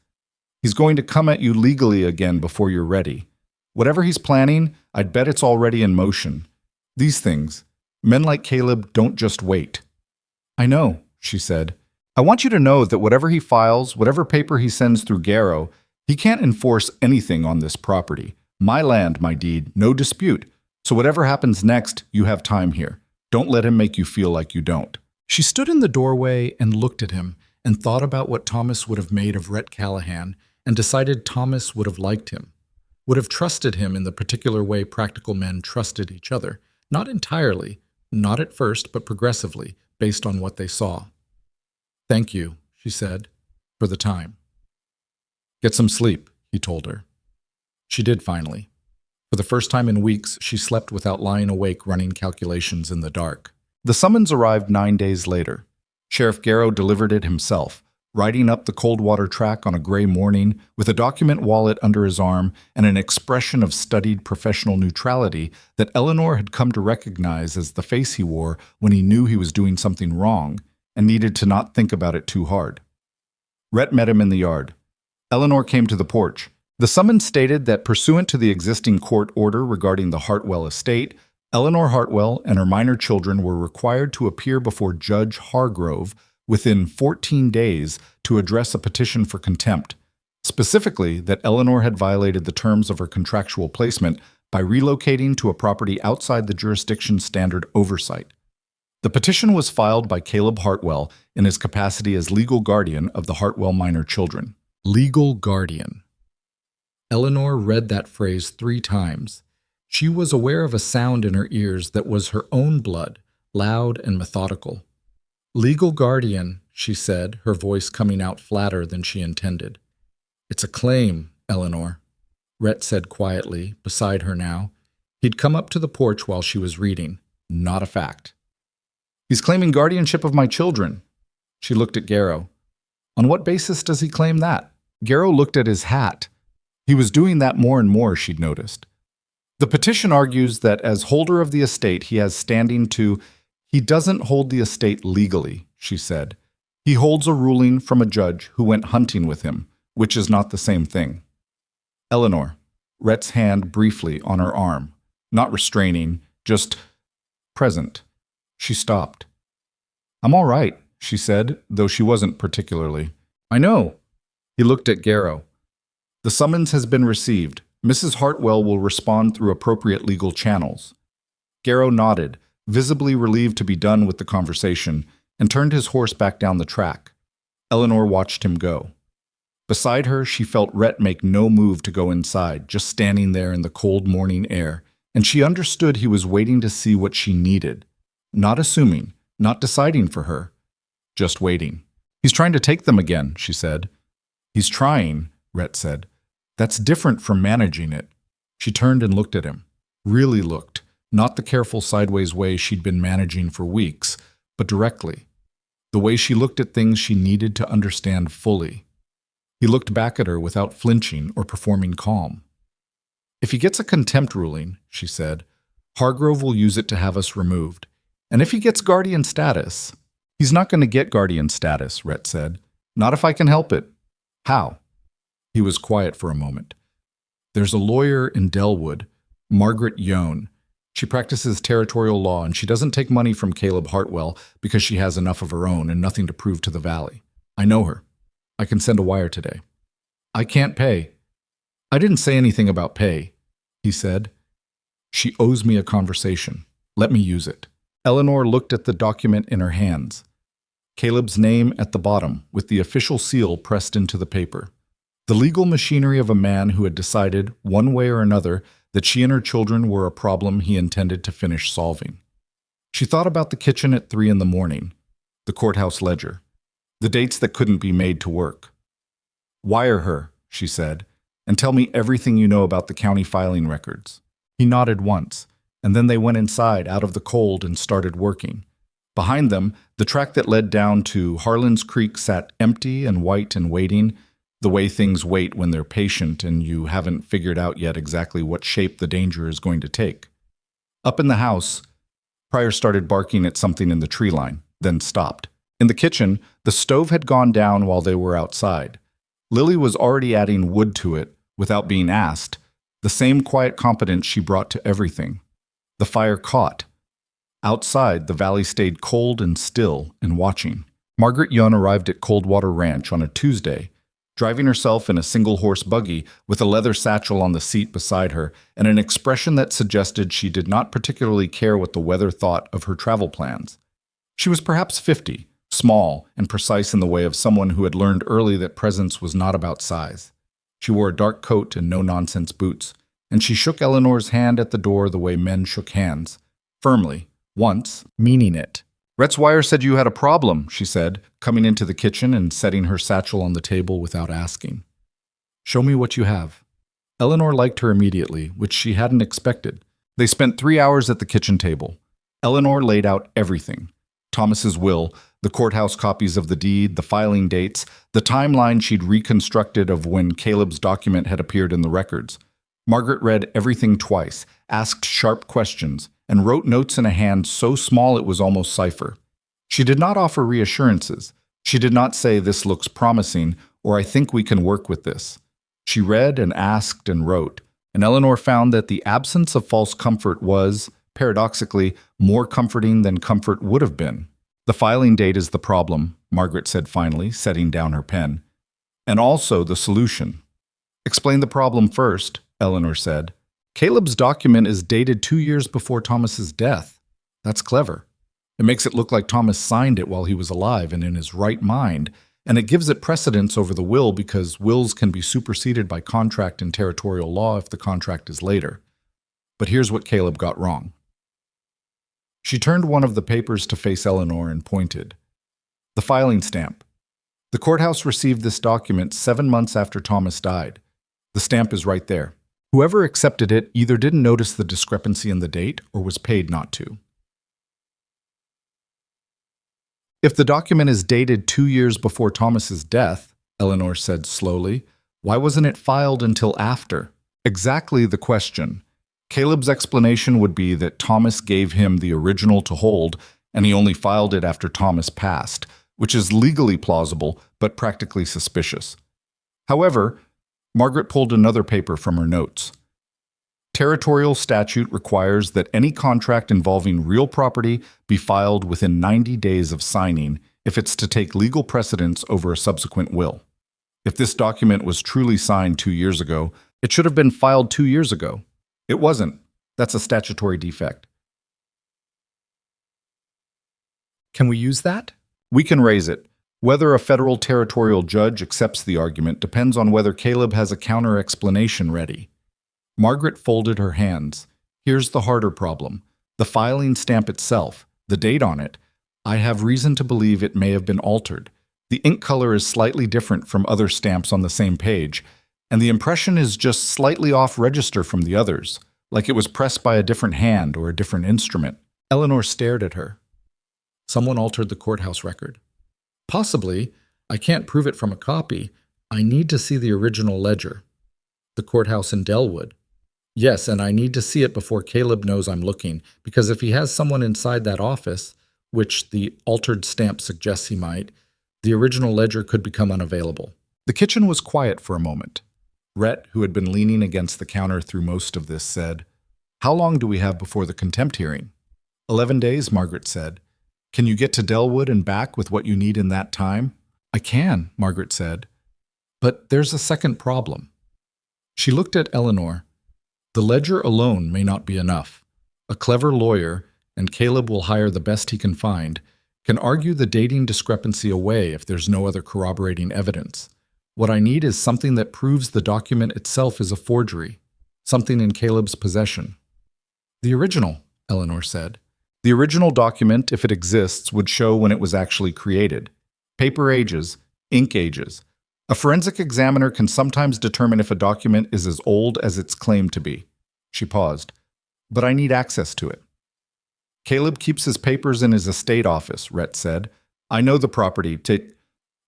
"He's going to come at you legally again before you're ready. Whatever he's planning, I'd bet it's already in motion. These things, men like Caleb don't just wait." "I know," she said. "I want you to know that whatever he files, whatever paper he sends through Garrow, he can't enforce anything on this property. My land, my deed, no dispute. So whatever happens next, you have time here. Don't let him make you feel like you don't." She stood in the doorway and looked at him and thought about what Thomas would have made of Rhett Callahan and decided Thomas would have liked him, would have trusted him in the particular way practical men trusted each other. Not entirely, not at first, but progressively, based on what they saw. "Thank you," she said, "for the time." "Get some sleep," he told her. She did finally. For the first time in weeks, she slept without lying awake running calculations in the dark. The summons arrived 9 days later. Sheriff Garrow delivered it himself, riding up the Coldwater track on a gray morning with a document wallet under his arm and an expression of studied professional neutrality that Eleanor had come to recognize as the face he wore when he knew he was doing something wrong and needed to not think about it too hard. Rhett met him in the yard. Eleanor came to the porch. The summons stated that pursuant to the existing court order regarding the Hartwell estate, Eleanor Hartwell and her minor children were required to appear before Judge Hargrove within 14 days to address a petition for contempt, specifically that Eleanor had violated the terms of her contractual placement by relocating to a property outside the jurisdiction's standard oversight. The petition was filed by Caleb Hartwell in his capacity as legal guardian of the Hartwell minor children. Legal guardian. Eleanor read that phrase 3 times. She was aware of a sound in her ears that was her own blood, loud and methodical. "Legal guardian," she said, her voice coming out flatter than she intended. "It's a claim, Eleanor," Rhett said quietly, beside her now. He'd come up to the porch while she was reading. "Not a fact." "He's claiming guardianship of my children." She looked at Garrow. "On what basis does he claim that?" Garrow looked at his hat. He was doing that more and more, she'd noticed. "The petition argues that as holder of the estate, he has standing to—" "He doesn't hold the estate legally," she said. "He holds a ruling from a judge who went hunting with him, which is not the same thing." "Eleanor," Rhett's hand briefly on her arm, not restraining, just present. She stopped. "I'm all right," she said, though she wasn't particularly. "I know." He looked at Garrow. "The summons has been received. Mrs. Hartwell will respond through appropriate legal channels." Garrow nodded, visibly relieved to be done with the conversation, and turned his horse back down the track. Eleanor watched him go. Beside her, she felt Rhett make no move to go inside, just standing there in the cold morning air, and she understood he was waiting to see what she needed. Not assuming, not deciding for her, just waiting. "He's trying to take them again," she said. "He's trying," Rhett said. "That's different from managing it." She turned and looked at him. Really looked, not the careful sideways way she'd been managing for weeks, but directly. The way she looked at things she needed to understand fully. He looked back at her without flinching or performing calm. "If he gets a contempt ruling," she said, "Hargrove will use it to have us removed. And if he gets guardian status—" "He's not going to get guardian status," Rhett said. "Not if I can help it." "How?" He was quiet for a moment. "There's a lawyer in Delwood, Margaret Yone. She practices territorial law, and she doesn't take money from Caleb Hartwell because she has enough of her own and nothing to prove to the Valley. I know her. I can send a wire today." "I can't pay." I didn't say anything about pay, he said. She owes me a conversation. Let me use it. Eleanor looked at the document in her hands. Caleb's name at the bottom, with the official seal pressed into the paper. The legal machinery of a man who had decided, one way or another, that she and her children were a problem he intended to finish solving. She thought about the kitchen at 3 a.m, the courthouse ledger, the dates that couldn't be made to work. Wire her, she said, and tell me everything you know about the county filing records. He nodded once, and then they went inside out of the cold and started working. Behind them, the track that led down to Harlan's Creek sat empty and white and waiting, the way things wait when they're patient and you haven't figured out yet exactly what shape the danger is going to take. Up in the house, Pryor started barking at something in the tree line, then stopped. In the kitchen, the stove had gone down while they were outside. Lily was already adding wood to it, without being asked, the same quiet competence she brought to everything. The fire caught. Outside, the valley stayed cold and still and watching. Margaret Yun arrived at Coldwater Ranch on a Tuesday, driving herself in a single-horse buggy with a leather satchel on the seat beside her and an expression that suggested she did not particularly care what the weather thought of her travel plans. She was perhaps 50, small and precise in the way of someone who had learned early that presence was not about size. She wore a dark coat and no-nonsense boots, and she shook Eleanor's hand at the door the way men shook hands, firmly, once, meaning it. Rhett's wire said you had a problem, she said, coming into the kitchen and setting her satchel on the table without asking. Show me what you have. Eleanor liked her immediately, which she hadn't expected. They spent 3 hours at the kitchen table. Eleanor laid out everything. Thomas's will, the courthouse copies of the deed, the filing dates, the timeline she'd reconstructed of when Caleb's document had appeared in the records. Margaret read everything twice, asked sharp questions, and wrote notes in a hand so small it was almost cipher. She did not offer reassurances. She did not say, "This looks promising," or "I think we can work with this." She read and asked and wrote, and Eleanor found that the absence of false comfort was, paradoxically, more comforting than comfort would have been. The filing date is the problem, Margaret said finally, setting down her pen. And also the solution. Explain the problem first, Eleanor said. Caleb's document is dated 2 years before Thomas's death. That's clever. It makes it look like Thomas signed it while he was alive and in his right mind, and it gives it precedence over the will because wills can be superseded by contract and territorial law if the contract is later. But here's what Caleb got wrong. She turned one of the papers to face Eleanor and pointed. The filing stamp. The courthouse received this document 7 months after Thomas died. The stamp is right there. Whoever accepted it either didn't notice the discrepancy in the date or was paid not to. If the document is dated 2 years before Thomas's death, Eleanor said slowly, why wasn't it filed until after? Exactly the question. Caleb's explanation would be that Thomas gave him the original to hold, and he only filed it after Thomas passed, which is legally plausible but practically suspicious. However, Margaret pulled another paper from her notes. Territorial statute requires that any contract involving real property be filed within 90 days of signing if it's to take legal precedence over a subsequent will. If this document was truly signed 2 years ago, it should have been filed 2 years ago. It wasn't. That's a statutory defect. Can we use that? We can raise it. Whether a federal territorial judge accepts the argument depends on whether Caleb has a counter-explanation ready. Margaret folded her hands. Here's the harder problem. The filing stamp itself, the date on it, I have reason to believe it may have been altered. The ink color is slightly different from other stamps on the same page, and the impression is just slightly off register from the others, like it was pressed by a different hand or a different instrument. Eleanor stared at her. Someone altered the courthouse record. Possibly. I can't prove it from a copy. I need to see the original ledger. The courthouse in Delwood. Yes, and I need to see it before Caleb knows I'm looking, because if he has someone inside that office, which the altered stamp suggests he might, the original ledger could become unavailable. The kitchen was quiet for a moment. Rhett, who had been leaning against the counter through most of this, said, How long do we have before the contempt hearing? 11 days, Margaret said. Can you get to Delwood and back with what you need in that time? I can, Margaret said. But there's a second problem. She looked at Eleanor. The ledger alone may not be enough. A clever lawyer, and Caleb will hire the best he can find, can argue the dating discrepancy away if there's no other corroborating evidence. What I need is something that proves the document itself is a forgery, something in Caleb's possession. The original, Eleanor said. The original document, if it exists, would show when it was actually created. Paper ages, ink ages. A forensic examiner can sometimes determine if a document is as old as it's claimed to be. She paused. But I need access to it. Caleb keeps his papers in his estate office, Rhett said. I know the property.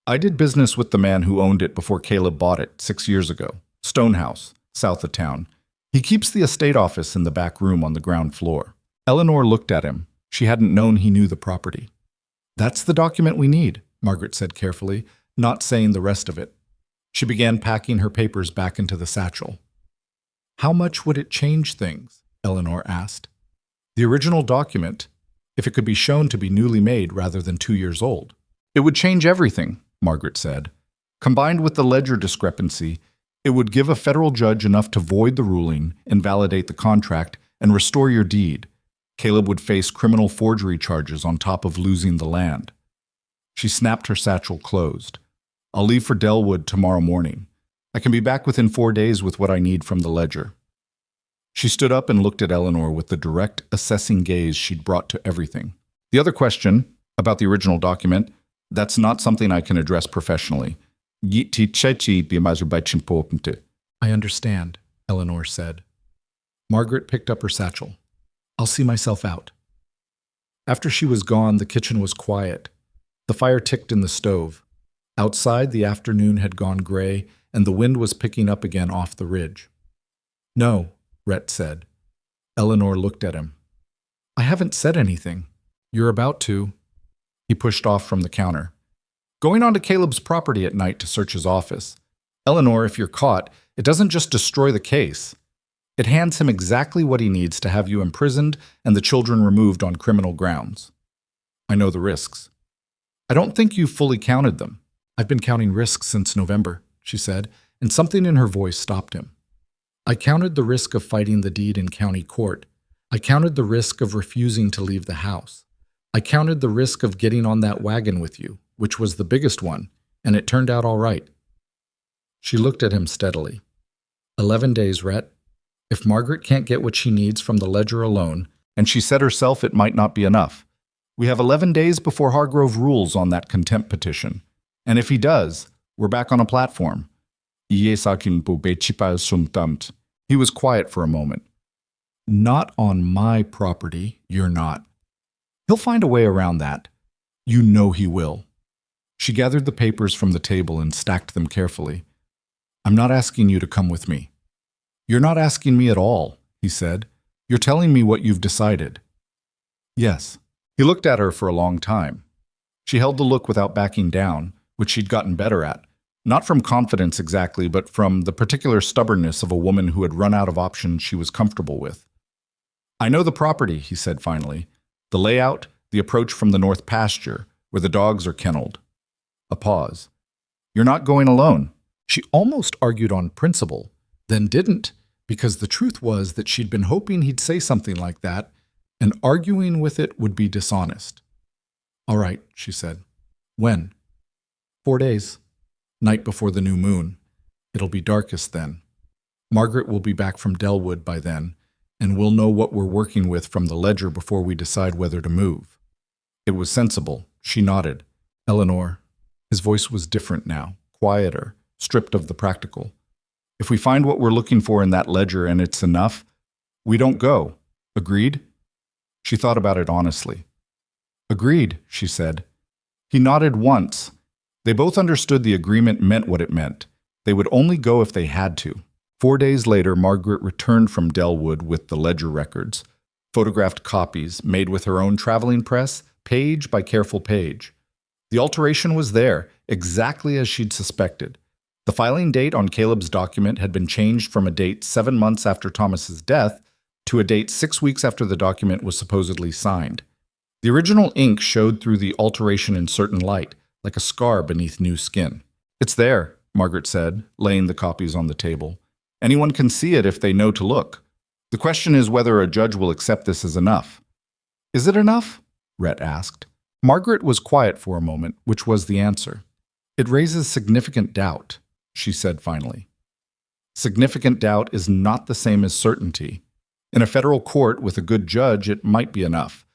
I did business with the man who owned it before Caleb bought it 6 years ago. Stonehouse, south of town. He keeps the estate office in the back room on the ground floor. Eleanor looked at him. She hadn't known he knew the property. That's the document we need, Margaret said carefully, not saying the rest of it. She began packing her papers back into the satchel. How much would it change things? Eleanor asked. The original document, if it could be shown to be newly made rather than 2 years old. It would change everything, Margaret said. Combined with the ledger discrepancy, it would give a federal judge enough to void the ruling, invalidate the contract, and restore your deed. Caleb would face criminal forgery charges on top of losing the land. She snapped her satchel closed. I'll leave for Delwood tomorrow morning. I can be back within 4 days with what I need from the ledger. She stood up and looked at Eleanor with the direct, assessing gaze she'd brought to everything. The other question, about the original document, that's not something I can address professionally. I understand, Eleanor said. Margaret picked up her satchel. I'll see myself out. After she was gone, the kitchen was quiet. The fire ticked in the stove. Outside, the afternoon had gone gray, and the wind was picking up again off the ridge. No, Rhett said. Eleanor looked at him. I haven't said anything. You're about to. He pushed off from the counter. Going onto Caleb's property at night to search his office. Eleanor, if you're caught, it doesn't just destroy the case. It hands him exactly what he needs to have you imprisoned and the children removed on criminal grounds. I know the risks. I don't think you've fully counted them. I've been counting risks since November, she said, and something in her voice stopped him. I counted the risk of fighting the deed in county court. I counted the risk of refusing to leave the house. I counted the risk of getting on that wagon with you, which was the biggest one, and it turned out all right. She looked at him steadily. 11 days, Rhett. If Margaret can't get what she needs from the ledger alone, and she said herself it might not be enough, we have 11 days before Hargrove rules on that contempt petition. And if he does, we're back on a platform. He was quiet for a moment. Not on my property, you're not. He'll find a way around that. You know he will. She gathered the papers from the table and stacked them carefully. I'm not asking you to come with me. You're not asking me at all, he said. You're telling me what you've decided. Yes. He looked at her for a long time. She held the look without backing down, which she'd gotten better at. Not from confidence exactly, but from the particular stubbornness of a woman who had run out of options she was comfortable with. I know the property, he said finally. The layout, the approach from the north pasture, where the dogs are kenneled. A pause. You're not going alone. She almost argued on principle, then didn't, because the truth was that she'd been hoping he'd say something like that, and arguing with it would be dishonest. All right, she said. When? 4 days. Night before the new moon. It'll be darkest then. Margaret will be back from Delwood by then, and we'll know what we're working with from the ledger before we decide whether to move. It was sensible. She nodded. Eleanor. His voice was different now, quieter, stripped of the practical. If we find what we're looking for in that ledger and it's enough, we don't go. Agreed? She thought about it honestly. Agreed, she said. He nodded once. They both understood the agreement meant what it meant. They would only go if they had to. 4 days later, Margaret returned from Delwood with the ledger records, photographed copies made with her own traveling press, page by careful page. The alteration was there, exactly as she'd suspected. The filing date on Caleb's document had been changed from a date 7 months after Thomas's death to a date 6 weeks after the document was supposedly signed. The original ink showed through the alteration in certain light, like a scar beneath new skin. It's there, Margaret said, laying the copies on the table. Anyone can see it if they know to look. The question is whether a judge will accept this as enough. Is it enough? Rhett asked. Margaret was quiet for a moment, which was the answer. It raises significant doubt, she said finally. Significant doubt is not the same as certainty. In a federal court with a good judge, it might be enough.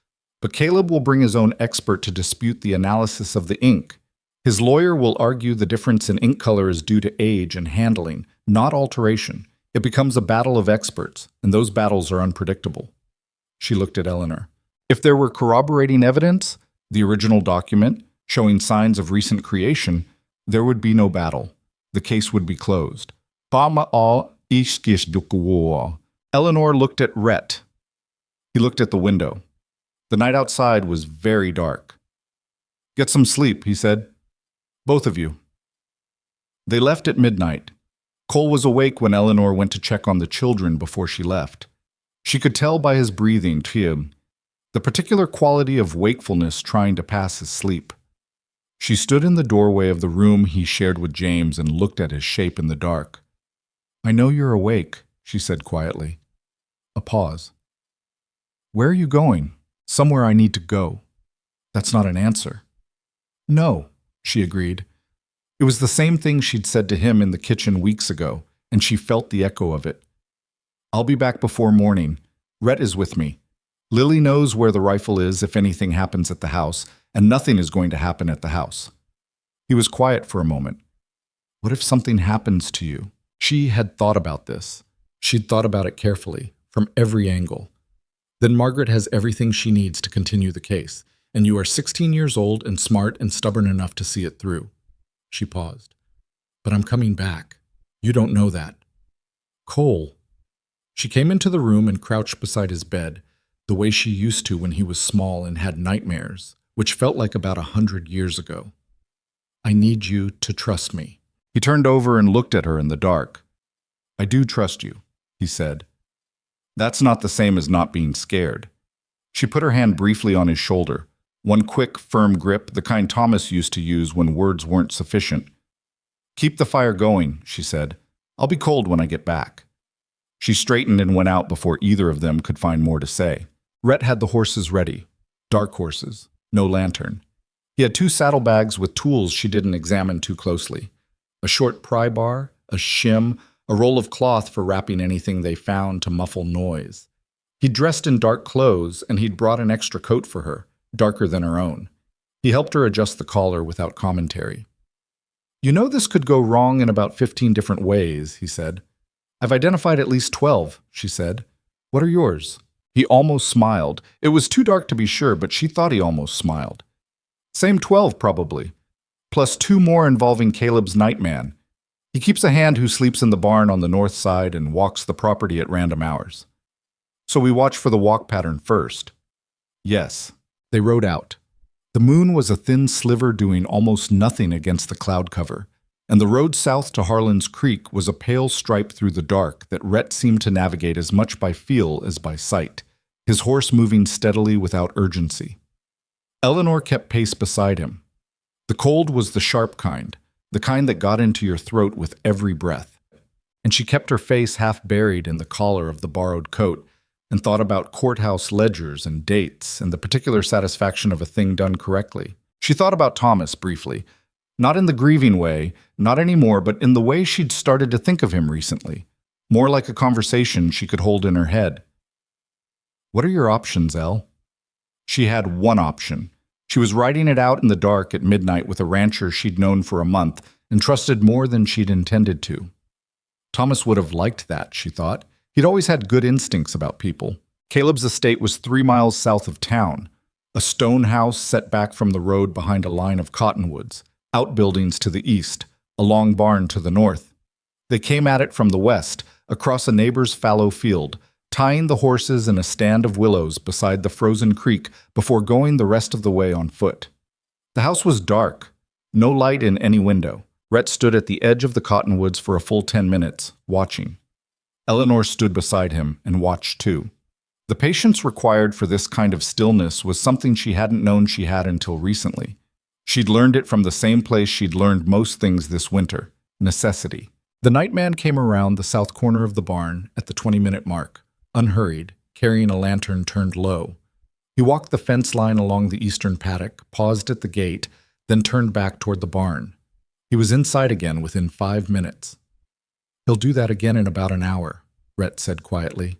But Caleb will bring his own expert to dispute the analysis of the ink. His lawyer will argue the difference in ink color is due to age and handling, not alteration. It becomes a battle of experts, and those battles are unpredictable. She looked at Eleanor. If there were corroborating evidence, the original document, showing signs of recent creation, there would be no battle. The case would be closed. Eleanor looked at Rhett. He looked at the window. The night outside was very dark. Get some sleep, he said. Both of you. They left at midnight. Cole was awake when Eleanor went to check on the children before she left. She could tell by his breathing, too, the particular quality of wakefulness trying to pass as sleep. She stood in the doorway of the room he shared with James and looked at his shape in the dark. I know you're awake, she said quietly. A pause. Where are you going? Somewhere I need to go. That's not an answer. No, she agreed. It was the same thing she'd said to him in the kitchen weeks ago, and she felt the echo of it. I'll be back before morning. Rhett is with me. Lily knows where the rifle is if anything happens at the house, and nothing is going to happen at the house. He was quiet for a moment. What if something happens to you? She had thought about this. She'd thought about it carefully, from every angle. Then Margaret has everything she needs to continue the case, and you are 16 years old and smart and stubborn enough to see it through. She paused. But I'm coming back. You don't know that. Cole. She came into the room and crouched beside his bed, the way she used to when he was small and had nightmares, which felt like about 100 years ago. I need you to trust me. He turned over and looked at her in the dark. I do trust you, he said. That's not the same as not being scared. She put her hand briefly on his shoulder, one quick, firm grip, the kind Thomas used to use when words weren't sufficient. Keep the fire going, she said. I'll be cold when I get back. She straightened and went out before either of them could find more to say. Rhett had the horses ready. Dark horses, no lantern. He had 2 saddlebags with tools she didn't examine too closely. A short pry bar, a shim, a roll of cloth for wrapping anything they found to muffle noise. He'd dressed in dark clothes, and he'd brought an extra coat for her, darker than her own. He helped her adjust the collar without commentary. You know this could go wrong in about 15 different ways, he said. I've identified at least 12, she said. What are yours? He almost smiled. It was too dark to be sure, but she thought he almost smiled. Same 12, probably. Plus 2 more involving Caleb's nightman. He keeps a hand who sleeps in the barn on the north side and walks the property at random hours. So we watch for the walk pattern first. Yes. They rode out. The moon was a thin sliver doing almost nothing against the cloud cover, and the road south to Harlan's Creek was a pale stripe through the dark that Rhett seemed to navigate as much by feel as by sight, his horse moving steadily without urgency. Eleanor kept pace beside him. The cold was the sharp kind, the kind that got into your throat with every breath, and she kept her face half buried in the collar of the borrowed coat and thought about courthouse ledgers and dates and the particular satisfaction of a thing done correctly. She thought about Thomas briefly, not in the grieving way, not anymore, but in the way she'd started to think of him recently, more like a conversation she could hold in her head. What are your options, Elle? She had one option. She was riding it out in the dark at midnight with a rancher she'd known for a month and trusted more than she'd intended to. Thomas would have liked that, she thought. He'd always had good instincts about people. Caleb's estate was 3 miles south of town, a stone house set back from the road behind a line of cottonwoods, outbuildings to the east, a long barn to the north. They came at it from the west, across a neighbor's fallow field, tying the horses in a stand of willows beside the frozen creek before going the rest of the way on foot. The house was dark, no light in any window. Rhett stood at the edge of the cottonwoods for a full 10 minutes, watching. Eleanor stood beside him and watched too. The patience required for this kind of stillness was something she hadn't known she had until recently. She'd learned it from the same place she'd learned most things this winter, necessity. The nightman came around the south corner of the barn at the 20-minute mark, unhurried, carrying a lantern turned low. He walked the fence line along the eastern paddock, paused at the gate, then turned back toward the barn. He was inside again within 5 minutes. "He'll do that again in about an hour," Rhett said quietly.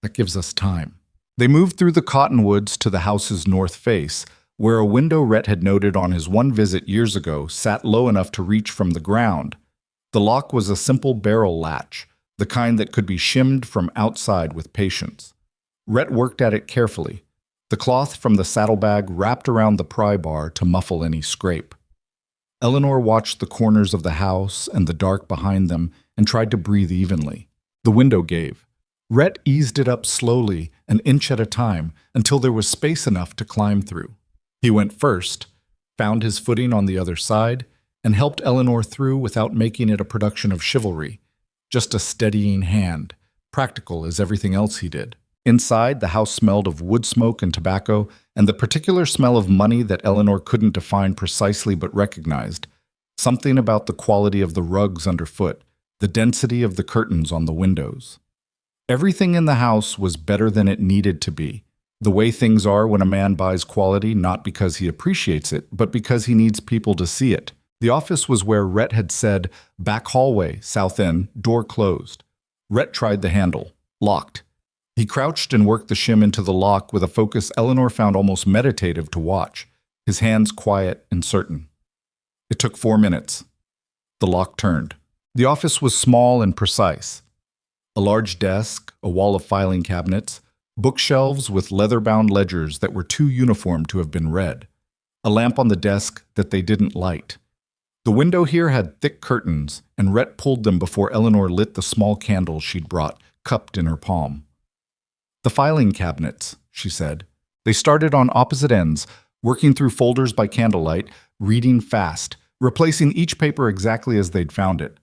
"That gives us time." They moved through the cottonwoods to the house's north face, where a window Rhett had noted on his one visit years ago sat low enough to reach from the ground. The lock was a simple barrel latch, the kind that could be shimmed from outside with patience. Rhett worked at it carefully, the cloth from the saddlebag wrapped around the pry bar to muffle any scrape. Eleanor watched the corners of the house and the dark behind them and tried to breathe evenly. The window gave. Rhett eased it up slowly, an inch at a time, until there was space enough to climb through. He went first, found his footing on the other side, and helped Eleanor through without making it a production of chivalry, just a steadying hand, practical as everything else he did. Inside, the house smelled of wood smoke and tobacco, and the particular smell of money that Eleanor couldn't define precisely but recognized. Something about the quality of the rugs underfoot, the density of the curtains on the windows. Everything in the house was better than it needed to be. The way things are when a man buys quality, not because he appreciates it, but because he needs people to see it. The office was where Rhett had said, "Back hallway, south end, door closed." Rhett tried the handle. Locked. He crouched and worked the shim into the lock with a focus Eleanor found almost meditative to watch, his hands quiet and certain. It took 4 minutes. The lock turned. The office was small and precise. A large desk, a wall of filing cabinets, bookshelves with leather-bound ledgers that were too uniform to have been read, a lamp on the desk that they didn't light. The window here had thick curtains, and Rhett pulled them before Eleanor lit the small candle she'd brought, cupped in her palm. "The filing cabinets," she said. They started on opposite ends, working through folders by candlelight, reading fast, replacing each paper exactly as they'd found it.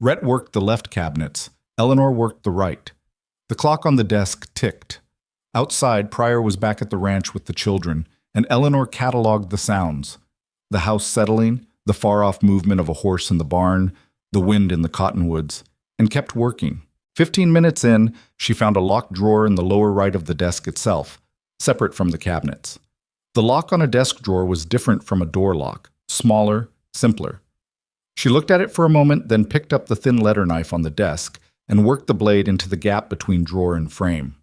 Rhett worked the left cabinets. Eleanor worked the right. The clock on the desk ticked. Outside, Pryor was back at the ranch with the children, and Eleanor cataloged the sounds. The house settling, the far-off movement of a horse in the barn, the wind in the cottonwoods, and kept working. 15 minutes in, she found a locked drawer in the lower right of the desk itself, separate from the cabinets. The lock on a desk drawer was different from a door lock, smaller, simpler. She looked at it for a moment, then picked up the thin letter knife on the desk and worked the blade into the gap between drawer and frame.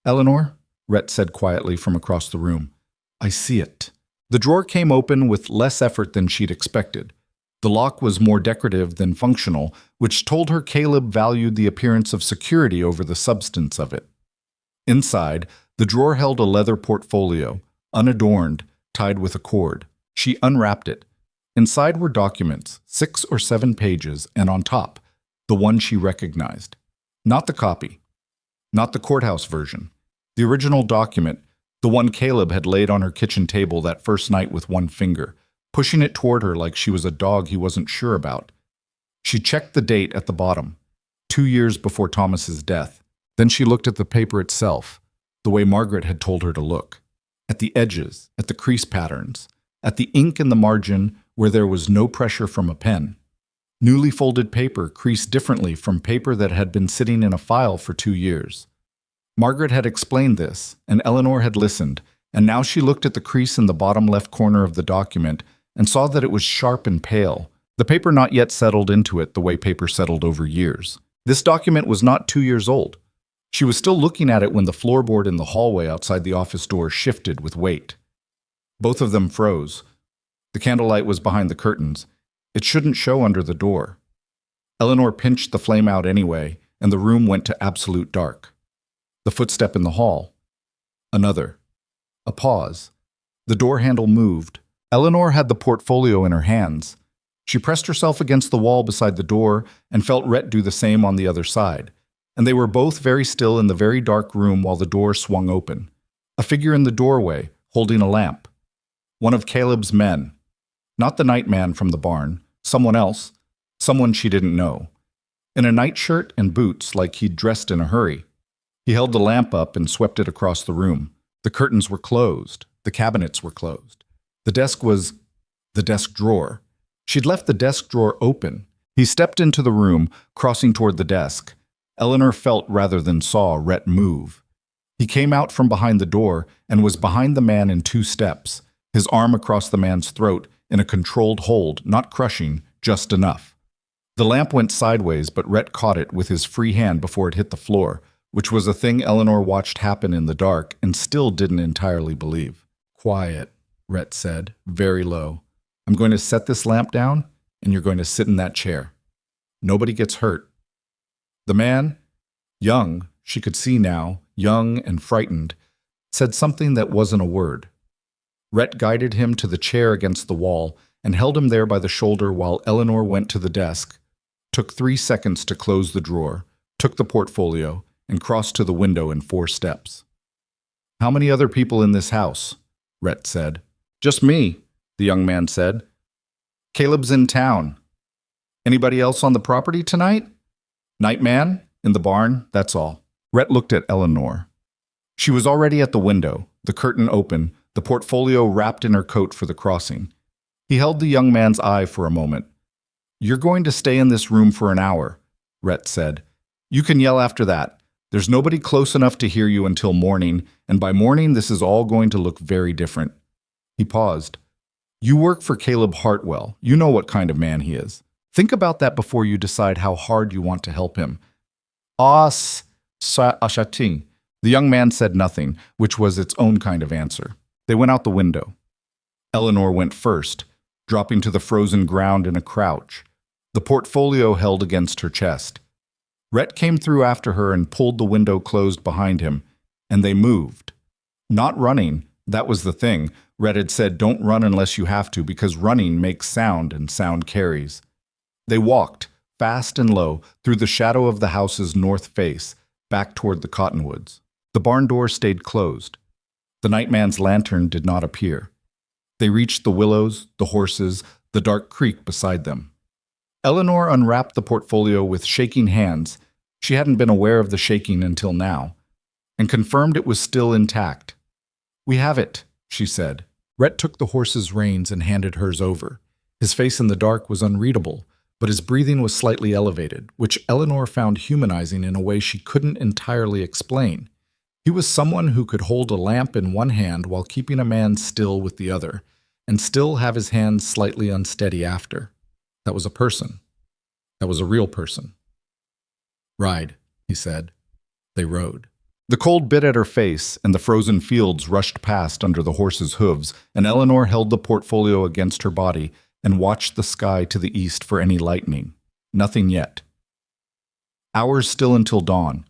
"Eleanor," Rhett said quietly from across the room, "I see it." The drawer came open with less effort than she'd expected. The lock was more decorative than functional, which told her Caleb valued the appearance of security over the substance of it. Inside, the drawer held a leather portfolio, unadorned, tied with a cord. She unwrapped it. Inside were documents, 6 or 7 pages, and on top, the one she recognized. Not the copy. Not the courthouse version. The original document, the one Caleb had laid on her kitchen table that first night with one finger, pushing it toward her like she was a dog he wasn't sure about. She checked the date at the bottom, 2 years before Thomas's death. Then she looked at the paper itself, the way Margaret had told her to look. At the edges, at the crease patterns, at the ink in the margin where there was no pressure from a pen. Newly folded paper creased differently from paper that had been sitting in a file for 2 years. Margaret had explained this, and Eleanor had listened, and now she looked at the crease in the bottom left corner of the document and saw that it was sharp and pale, the paper not yet settled into it the way paper settled over years. This document was not 2 years old. She was still looking at it when the floorboard in the hallway outside the office door shifted with weight. Both of them froze. The candlelight was behind the curtains. It shouldn't show under the door. Eleanor pinched the flame out anyway, and the room went to absolute dark. The footstep in the hall. Another. A pause. The door handle moved. Eleanor had the portfolio in her hands. She pressed herself against the wall beside the door and felt Rhett do the same on the other side. And they were both very still in the very dark room while the door swung open. A figure in the doorway, holding a lamp. One of Caleb's men. Not the nightman from the barn. Someone else. Someone she didn't know. In a nightshirt and boots like he'd dressed in a hurry. He held the lamp up and swept it across the room. The curtains were closed. The cabinets were closed. The desk was the desk drawer. She'd left the desk drawer open. He stepped into the room, crossing toward the desk. Eleanor felt rather than saw Rhett move. He came out from behind the door and was behind the man in 2 steps, his arm across the man's throat in a controlled hold, not crushing, just enough. The lamp went sideways, but Rhett caught it with his free hand before it hit the floor, which was a thing Eleanor watched happen in the dark and still didn't entirely believe. "Quiet," Rhett said, very low. "I'm going to set this lamp down, and you're going to sit in that chair. Nobody gets hurt." The man, young, she could see now, young and frightened, said something that wasn't a word. Rhett guided him to the chair against the wall and held him there by the shoulder while Eleanor went to the desk, took 3 seconds to close the drawer, took the portfolio, and crossed to the window in 4 steps. "How many other people in this house?" Rhett said. "Just me," the young man said. "Caleb's in town. Anybody else on the property tonight?" "Nightman? In the barn, that's all." Rhett looked at Eleanor. She was already at the window, the curtain open, the portfolio wrapped in her coat for the crossing. He held the young man's eye for a moment. "You're going to stay in this room for an hour," Rhett said. "You can yell after that. There's nobody close enough to hear you until morning, and by morning this is all going to look very different." He paused. "You work for Caleb Hartwell. You know what kind of man he is. Think about that before you decide how hard you want to help him." Ashating. The young man said nothing, which was its own kind of answer. They went out the window. Eleanor went first, dropping to the frozen ground in a crouch, the portfolio held against her chest. Rhett came through after her and pulled the window closed behind him, and they moved. Not running, that was the thing. Rhett had said don't run unless you have to because running makes sound and sound carries. They walked, fast and low, through the shadow of the house's north face, back toward the cottonwoods. The barn door stayed closed. The nightman's lantern did not appear. They reached the willows, the horses, the dark creek beside them. Eleanor unwrapped the portfolio with shaking hands. She hadn't been aware of the shaking until now, and confirmed it was still intact. "We have it," she said. Rhett took the horse's reins and handed hers over. His face in the dark was unreadable, but his breathing was slightly elevated, which Eleanor found humanizing in a way she couldn't entirely explain. He was someone who could hold a lamp in one hand while keeping a man still with the other, and still have his hands slightly unsteady after. That was a person. That was a real person. "Ride," he said. They rode. The cold bit at her face, and the frozen fields rushed past under the horse's hooves, and Eleanor held the portfolio against her body and watched the sky to the east for any lightning. Nothing yet. Hours still until dawn.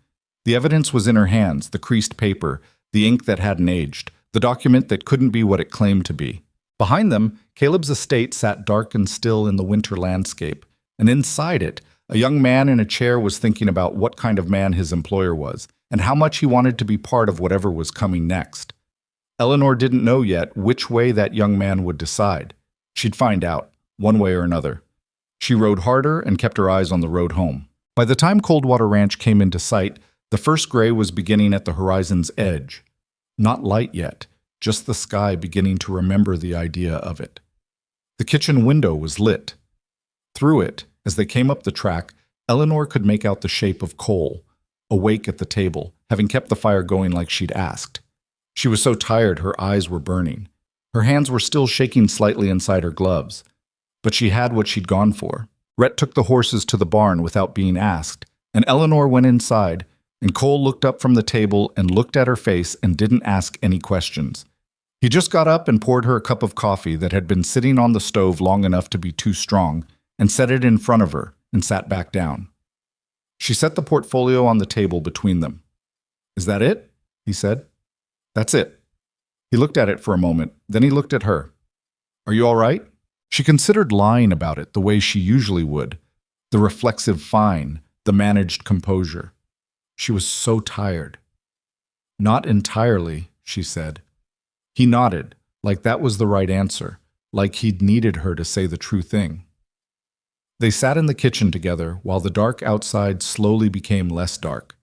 The evidence was in her hands, the creased paper, the ink that hadn't aged, the document that couldn't be what it claimed to be. Behind them, Caleb's estate sat dark and still in the winter landscape, and inside it, a young man in a chair was thinking about what kind of man his employer was, and how much he wanted to be part of whatever was coming next. Eleanor didn't know yet which way that young man would decide. She'd find out, one way or another. She rode harder and kept her eyes on the road home. By the time Coldwater Ranch came into sight, the first gray was beginning at the horizon's edge. Not light yet, just the sky beginning to remember the idea of it. The kitchen window was lit. Through it, as they came up the track, Eleanor could make out the shape of Cole, awake at the table, having kept the fire going like she'd asked. She was so tired her eyes were burning. Her hands were still shaking slightly inside her gloves. But she had what she'd gone for. Rhett took the horses to the barn without being asked, and Eleanor went inside, and Cole looked up from the table and looked at her face and didn't ask any questions. He just got up and poured her a cup of coffee that had been sitting on the stove long enough to be too strong, and set it in front of her and sat back down. She set the portfolio on the table between them. "Is that it?" he said. "That's it." He looked at it for a moment, then he looked at her. "Are you all right?" She considered lying about it the way she usually would, the reflexive fine, the managed composure. She was so tired. "Not entirely," she said. He nodded, like that was the right answer, like he'd needed her to say the true thing. They sat in the kitchen together while the dark outside slowly became less dark,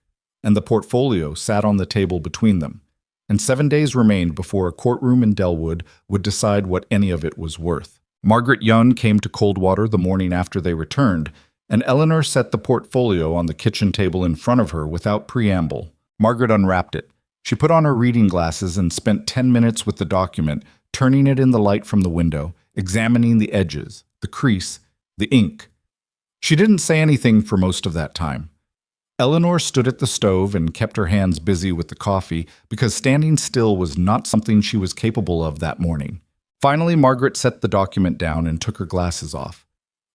and the portfolio sat on the table between them, and 7 days remained before a courtroom in Delwood would decide what any of it was worth. Margaret Yunn came to Coldwater the morning after they returned, and Eleanor set the portfolio on the kitchen table in front of her without preamble. Margaret unwrapped it. She put on her reading glasses and spent 10 minutes with the document, turning it in the light from the window, examining the edges, the crease, the ink. She didn't say anything for most of that time. Eleanor stood at the stove and kept her hands busy with the coffee because standing still was not something she was capable of that morning. Finally, Margaret set the document down and took her glasses off.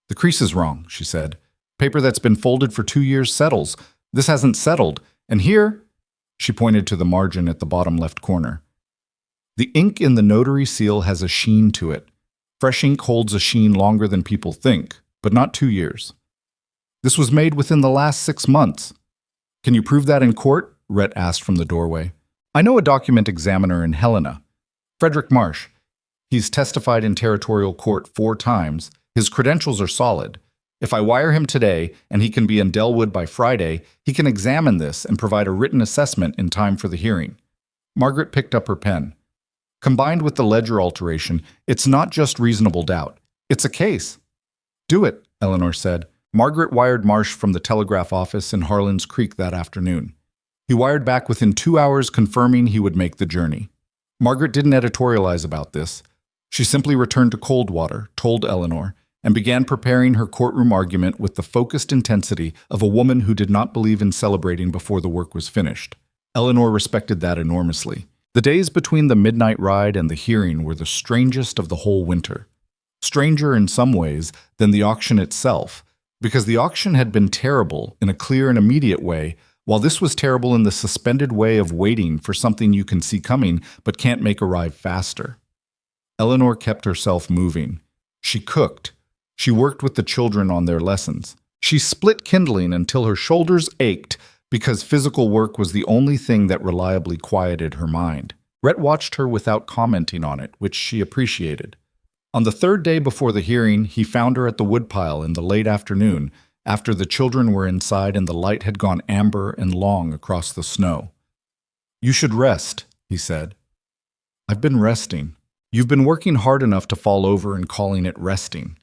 "The crease is wrong," she said. "Paper that's been folded for 2 years settles. This hasn't settled. And here," she pointed to the margin at the bottom left corner. "The ink in the notary seal has a sheen to it. Fresh ink holds a sheen longer than people think, but not 2 years. This was made within the last 6 months. Can you prove that in court?" Rhett asked from the doorway. "I know a document examiner in Helena. Frederick Marsh. He's testified in territorial court 4 times. His credentials are solid. If I wire him today and he can be in Delwood by Friday, he can examine this and provide a written assessment in time for the hearing." Margaret picked up her pen. "Combined with the ledger alteration, it's not just reasonable doubt. It's a case." "Do it," Eleanor said. Margaret wired Marsh from the telegraph office in Harlan's Creek that afternoon. He wired back within 2 hours confirming he would make the journey. Margaret didn't editorialize about this. She simply returned to Coldwater, told Eleanor, and began preparing her courtroom argument with the focused intensity of a woman who did not believe in celebrating before the work was finished. Eleanor respected that enormously. The days between the midnight ride and the hearing were the strangest of the whole winter. Stranger in some ways than the auction itself, because the auction had been terrible in a clear and immediate way, while this was terrible in the suspended way of waiting for something you can see coming but can't make arrive faster. Eleanor kept herself moving. She cooked. She worked with the children on their lessons. She split kindling until her shoulders ached because physical work was the only thing that reliably quieted her mind. Rhett watched her without commenting on it, which she appreciated. On the 3rd day before the hearing, he found her at the woodpile in the late afternoon, after the children were inside and the light had gone amber and long across the snow. "You should rest," he said. "I've been resting. You've been working hard enough to fall over and calling it resting."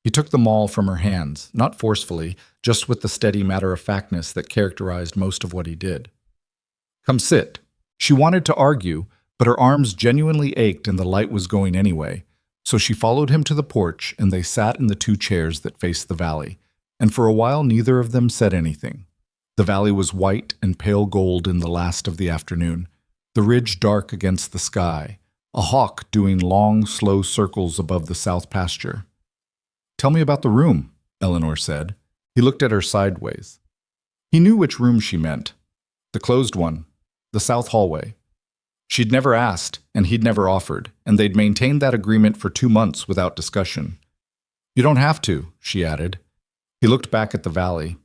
He took the maul from her hands, not forcefully, just with the steady matter-of-factness that characterized most of what he did. "Come sit." She wanted to argue, but her arms genuinely ached and the light was going anyway. So she followed him to the porch, and they sat in the 2 chairs that faced the valley. And for a while neither of them said anything. The valley was white and pale gold in the last of the afternoon, the ridge dark against the sky, a hawk doing long, slow circles above the south pasture. "Tell me about the room," Eleanor said. He looked at her sideways. He knew which room she meant. The closed one, the south hallway. She'd never asked, and he'd never offered, and they'd maintained that agreement for 2 months without discussion. "You don't have to," she added. He looked back at the valley.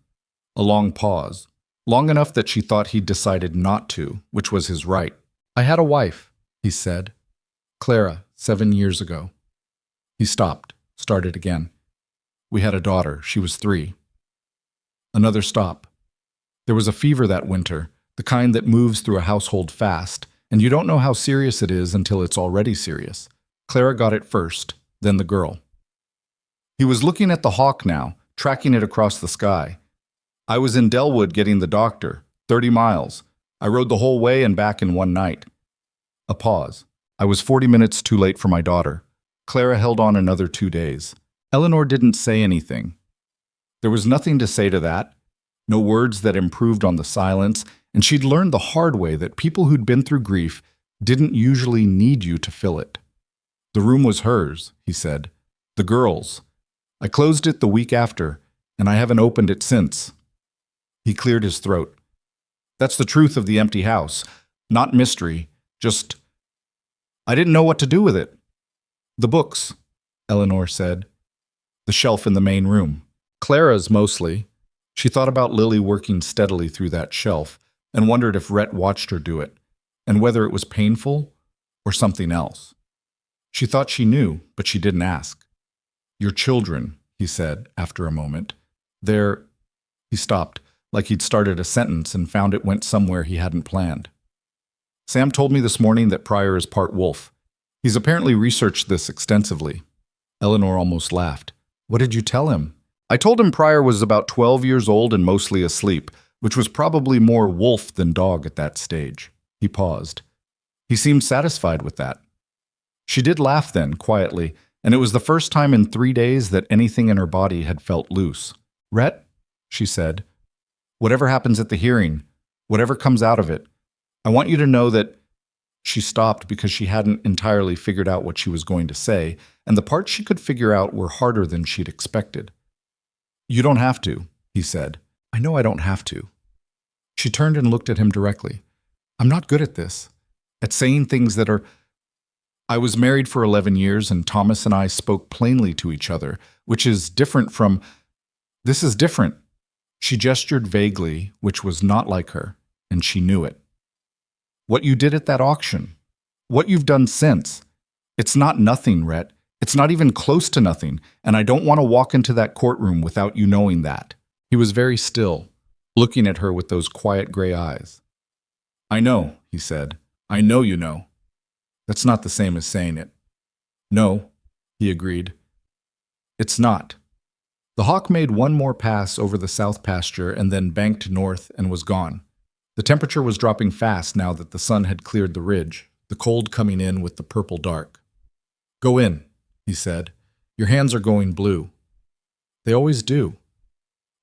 A long pause, long enough that she thought he'd decided not to, which was his right. "I had a wife," he said. "Clara, 7 years ago." He stopped, started again. "We had a daughter. She was 3. Another stop. "There was a fever that winter, the kind that moves through a household fast, and you don't know how serious it is until it's already serious. Clara got it first, then the girl." He was looking at the hawk now, tracking it across the sky. "I was in Delwood getting the doctor, 30 miles. I rode the whole way and back in 1 night." A pause. "I was 40 minutes too late for my daughter. Clara held on another 2 days. Eleanor didn't say anything. There was nothing to say to that, no words that improved on the silence, and she'd learned the hard way that people who'd been through grief didn't usually need you to fill it. "The room was hers," he said. "The girl's. I closed it the week after, and I haven't opened it since." He cleared his throat. "That's the truth of the empty house. Not mystery, just I didn't know what to do with it." "The books," Eleanor said. "The shelf in the main room. Clara's mostly." She thought about Lily working steadily through that shelf and wondered if Rhett watched her do it, and whether it was painful or something else. She thought she knew, but she didn't ask. "Your children," he said after a moment. "They're—" He stopped, like he'd started a sentence and found it went somewhere he hadn't planned. "Sam told me this morning that Pryor is part wolf. He's apparently researched this extensively." Eleanor almost laughed. "What did you tell him?" I told him Pryor was about 12 years old and mostly asleep, which was probably more wolf than dog at that stage. He paused. He seemed satisfied with that. She did laugh then, quietly, and it was the first time in 3 days that anything in her body had felt loose. "Rhett," she said, "whatever happens at the hearing, whatever comes out of it, I want you to know that—" She stopped because she hadn't entirely figured out what she was going to say, and the parts she could figure out were harder than she'd expected. "You don't have to," he said. "I know I don't have to." She turned and looked at him directly. "I'm not good at this, at saying things that are— I was married for 11 years, and Thomas and I spoke plainly to each other, which is different from— This is different." She gestured vaguely, which was not like her, and she knew it. "What you did at that auction, what you've done since, it's not nothing, Rhett. It's not even close to nothing, and I don't want to walk into that courtroom without you knowing that." He was very still, looking at her with those quiet gray eyes. "I know," he said. "I know you know." "That's not the same as saying it." "No," he agreed. "It's not." The hawk made one more pass over the south pasture and then banked north and was gone. The temperature was dropping fast now that the sun had cleared the ridge, the cold coming in with the purple dark. "Go in," he said. "Your hands are going blue." "They always do."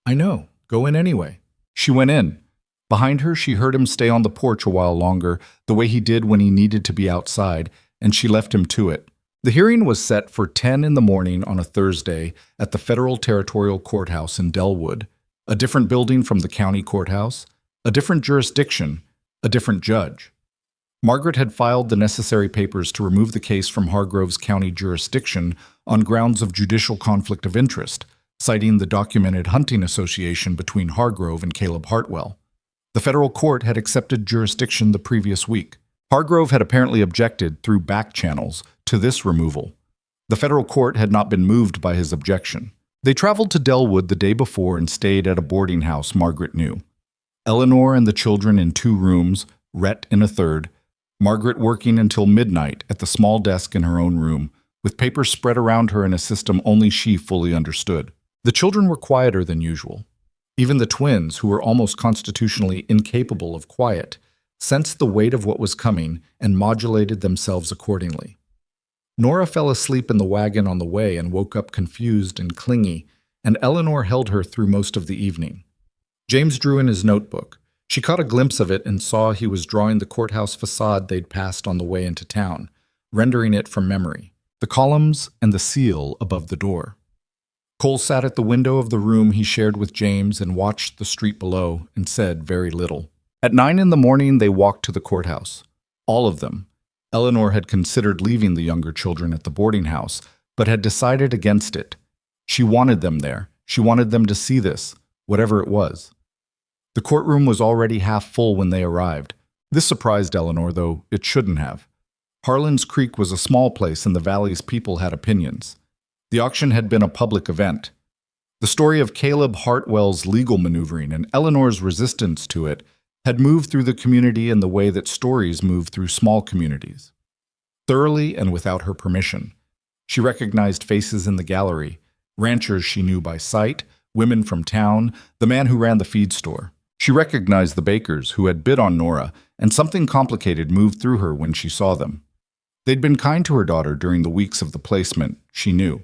"I know. Go in anyway." She went in. Behind her, she heard him stay on the porch a while longer, the way he did when he needed to be outside, and she left him to it. The hearing was set for 10 in the morning on a Thursday at the Federal Territorial Courthouse in Dellwood, a different building from the county courthouse, a different jurisdiction, a different judge. Margaret had filed the necessary papers to remove the case from Hargrove's county jurisdiction on grounds of judicial conflict of interest, citing the documented hunting association between Hargrove and Caleb Hartwell. The federal court had accepted jurisdiction the previous week. Hargrove had apparently objected through back channels to this removal. The federal court had not been moved by his objection. They traveled to Dellwood the day before and stayed at a boarding house Margaret knew. Eleanor and the children in 2 rooms, Rhett in a third, Margaret working until midnight at the small desk in her own room, with papers spread around her in a system only she fully understood. The children were quieter than usual. Even the twins, who were almost constitutionally incapable of quiet, sensed the weight of what was coming and modulated themselves accordingly. Nora fell asleep in the wagon on the way and woke up confused and clingy, and Eleanor held her through most of the evening. James drew in his notebook. She caught a glimpse of it and saw he was drawing the courthouse facade they'd passed on the way into town, rendering it from memory, the columns and the seal above the door. Cole sat at the window of the room he shared with James and watched the street below and said very little. At 9 in the morning, they walked to the courthouse. All of them. Eleanor had considered leaving the younger children at the boarding house, but had decided against it. She wanted them there. She wanted them to see this, whatever it was. The courtroom was already half full when they arrived. This surprised Eleanor, though it shouldn't have. Harlan's Creek was a small place and the valley's people had opinions. The auction had been a public event. The story of Caleb Hartwell's legal maneuvering and Eleanor's resistance to it had moved through the community in the way that stories move through small communities. Thoroughly and without her permission. She recognized faces in the gallery, ranchers she knew by sight, women from town, the man who ran the feed store. She recognized the bakers who had bid on Nora, and something complicated moved through her when she saw them. They'd been kind to her daughter during the weeks of the placement, she knew.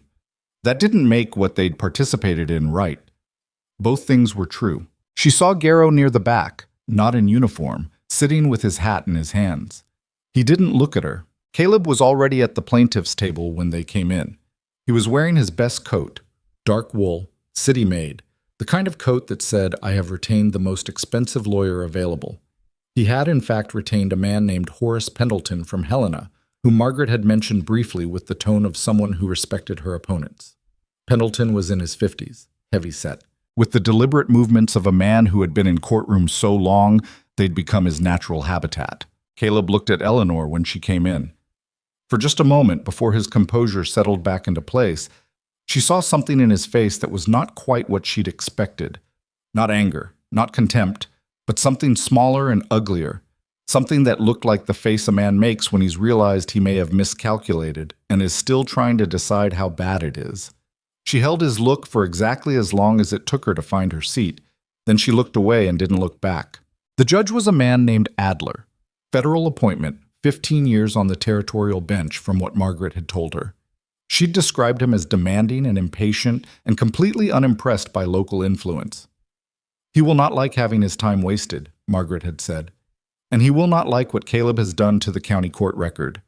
That didn't make what they'd participated in right. Both things were true. She saw Garrow near the back, not in uniform, sitting with his hat in his hands. He didn't look at her. Caleb was already at the plaintiff's table when they came in. He was wearing his best coat, dark wool, city-made, the kind of coat that said, "I have retained the most expensive lawyer available." He had in fact retained a man named Horace Pendleton from Helena, whom Margaret had mentioned briefly with the tone of someone who respected her opponents. Pendleton was in his 50s, heavy-set, with the deliberate movements of a man who had been in courtrooms so long they'd become his natural habitat. Caleb looked at Eleanor when she came in. For just a moment before his composure settled back into place, she saw something in his face that was not quite what she'd expected. Not anger, not contempt, but something smaller and uglier. Something that looked like the face a man makes when he's realized he may have miscalculated and is still trying to decide how bad it is. She held his look for exactly as long as it took her to find her seat. Then she looked away and didn't look back. The judge was a man named Adler. Federal appointment, 15 years on the territorial bench from what Margaret had told her. She'd described him as demanding and impatient and completely unimpressed by local influence. He will not like having his time wasted, Margaret had said. And he will not like what Caleb has done to the county court record.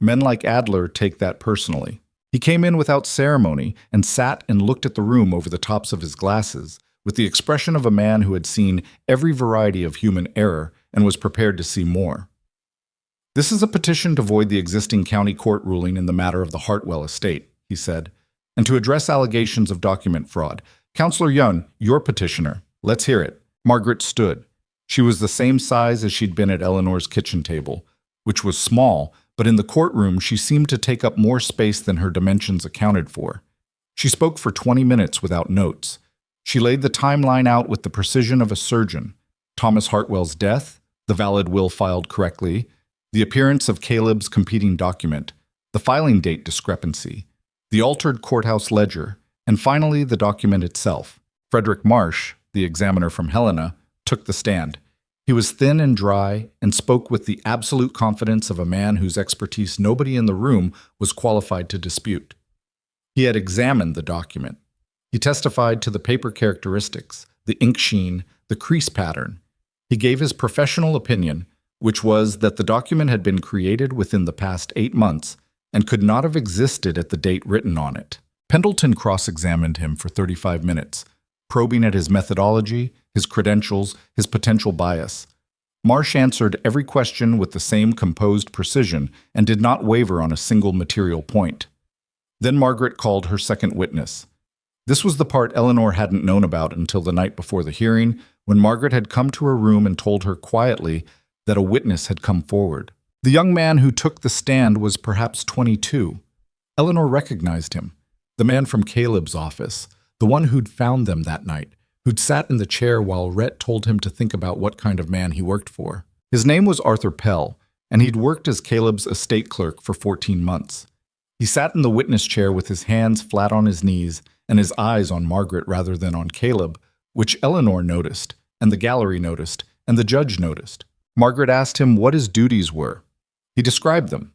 Men like Adler take that personally. He came in without ceremony and sat and looked at the room over the tops of his glasses, with the expression of a man who had seen every variety of human error and was prepared to see more. This is a petition to void the existing county court ruling in the matter of the Hartwell estate, he said, and to address allegations of document fraud. Counselor Young, your petitioner. Let's hear it. Margaret stood. She was the same size as she'd been at Eleanor's kitchen table, which was small, but in the courtroom she seemed to take up more space than her dimensions accounted for. She spoke for 20 minutes without notes. She laid the timeline out with the precision of a surgeon. Thomas Hartwell's death, the valid will filed correctly, the appearance of Caleb's competing document, the filing date discrepancy, the altered courthouse ledger, and finally the document itself. Frederick Marsh, the examiner from Helena, took the stand. He was thin and dry and spoke with the absolute confidence of a man whose expertise nobody in the room was qualified to dispute. He had examined the document. He testified to the paper characteristics, the ink sheen, the crease pattern. He gave his professional opinion, which was that the document had been created within the past 8 months and could not have existed at the date written on it. Pendleton cross-examined him for 35 minutes, probing at his methodology, his credentials, his potential bias. Marsh answered every question with the same composed precision and did not waver on a single material point. Then Margaret called her second witness. This was the part Eleanor hadn't known about until the night before the hearing, when Margaret had come to her room and told her quietly that a witness had come forward. The young man who took the stand was perhaps 22. Eleanor recognized him, the man from Caleb's office, the one who'd found them that night, who'd sat in the chair while Rhett told him to think about what kind of man he worked for. His name was Arthur Pell, and he'd worked as Caleb's estate clerk for 14 months. He sat in the witness chair with his hands flat on his knees and his eyes on Margaret rather than on Caleb, which Eleanor noticed, and the gallery noticed, and the judge noticed. Margaret asked him what his duties were. He described them.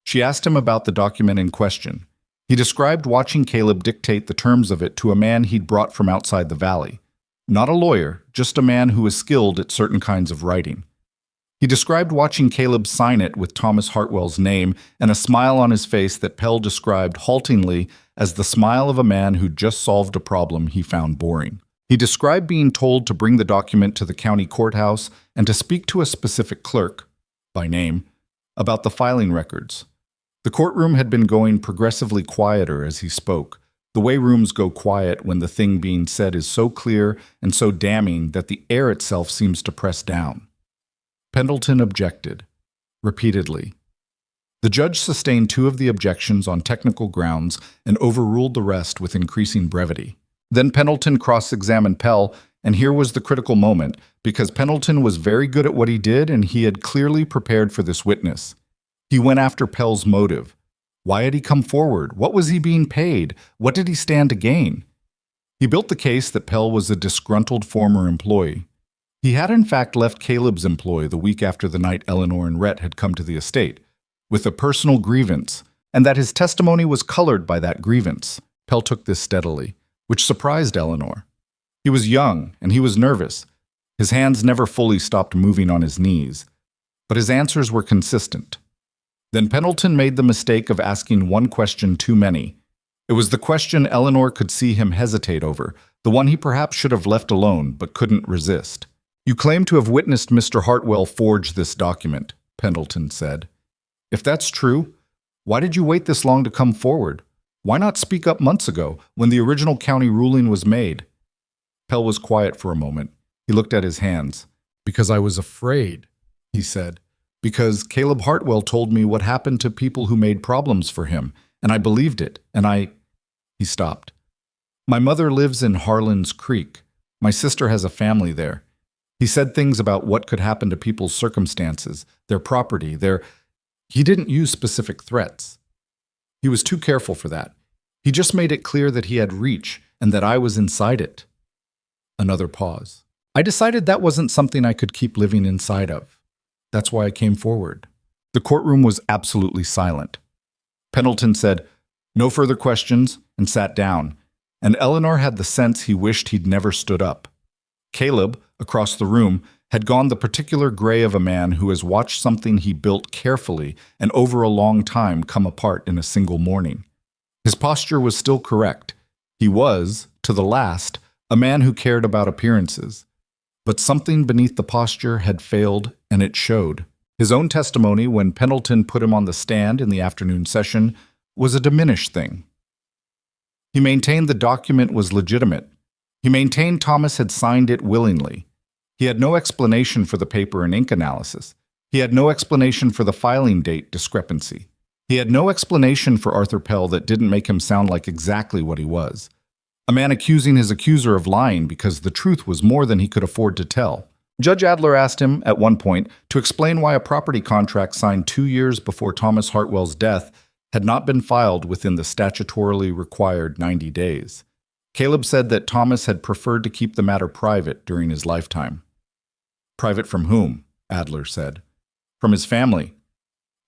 She asked him about the document in question. He described watching Caleb dictate the terms of it to a man he'd brought from outside the valley. Not a lawyer, just a man who was skilled at certain kinds of writing. He described watching Caleb sign it with Thomas Hartwell's name and a smile on his face that Pell described haltingly as the smile of a man who'd just solved a problem he found boring. He described being told to bring the document to the county courthouse and to speak to a specific clerk, by name, about the filing records. The courtroom had been going progressively quieter as he spoke, the way rooms go quiet when the thing being said is so clear and so damning that the air itself seems to press down. Pendleton objected, repeatedly. The judge sustained 2 of the objections on technical grounds and overruled the rest with increasing brevity. Then Pendleton cross-examined Pell, and here was the critical moment, because Pendleton was very good at what he did and he had clearly prepared for this witness. He went after Pell's motive. Why had he come forward? What was he being paid? What did he stand to gain? He built the case that Pell was a disgruntled former employee. He had in fact left Caleb's employ the week after the night Eleanor and Rhett had come to the estate, with a personal grievance, and that his testimony was colored by that grievance. Pell took this steadily, which surprised Eleanor. He was young, and he was nervous. His hands never fully stopped moving on his knees, but his answers were consistent. Then Pendleton made the mistake of asking one question too many. It was the question Eleanor could see him hesitate over, the one he perhaps should have left alone but couldn't resist. "You claim to have witnessed Mr. Hartwell forge this document," Pendleton said. "If that's true, why did you wait this long to come forward? Why not speak up months ago, when the original county ruling was made?" Pell was quiet for a moment. He looked at his hands. "Because I was afraid," he said. "Because Caleb Hartwell told me what happened to people who made problems for him, and I believed it, and I—" He stopped. "My mother lives in Harlan's Creek. My sister has a family there." He said things about what could happen to people's circumstances, their property, He didn't use specific threats. He was too careful for that. He just made it clear that he had reach and that I was inside it. Another pause. I decided that wasn't something I could keep living inside of. That's why I came forward. The courtroom was absolutely silent. Pendleton said, "No further questions," and sat down, and Eleanor had the sense he wished he'd never stood up. Caleb, across the room, had gone the particular gray of a man who has watched something he built carefully and over a long time come apart in a single morning. His posture was still correct. He was, to the last, a man who cared about appearances. But something beneath the posture had failed, and it showed. His own testimony, when Pendleton put him on the stand in the afternoon session, was a diminished thing. He maintained the document was legitimate. He maintained Thomas had signed it willingly. He had no explanation for the paper and ink analysis. He had no explanation for the filing date discrepancy. He had no explanation for Arthur Pell that didn't make him sound like exactly what he was. A man accusing his accuser of lying because the truth was more than he could afford to tell. Judge Adler asked him, at one point, to explain why a property contract signed 2 years before Thomas Hartwell's death had not been filed within the statutorily required 90 days. Caleb said that Thomas had preferred to keep the matter private during his lifetime. Private from whom? Adler said. From his family.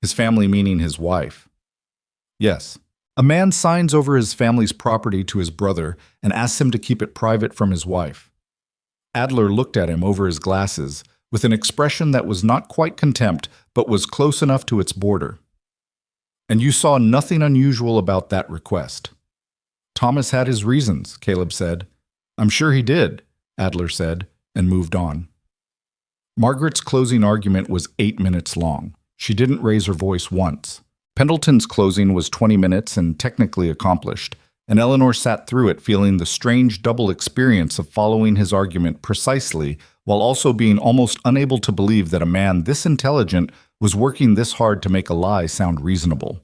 His family meaning his wife. Yes. A man signs over his family's property to his brother and asks him to keep it private from his wife. Adler looked at him over his glasses with an expression that was not quite contempt, but was close enough to its border. And you saw nothing unusual about that request. Thomas had his reasons, Caleb said. I'm sure he did, Adler said, and moved on. Margaret's closing argument was 8 minutes long. She didn't raise her voice once. Pendleton's closing was 20 minutes and technically accomplished, and Eleanor sat through it feeling the strange double experience of following his argument precisely while also being almost unable to believe that a man this intelligent was working this hard to make a lie sound reasonable.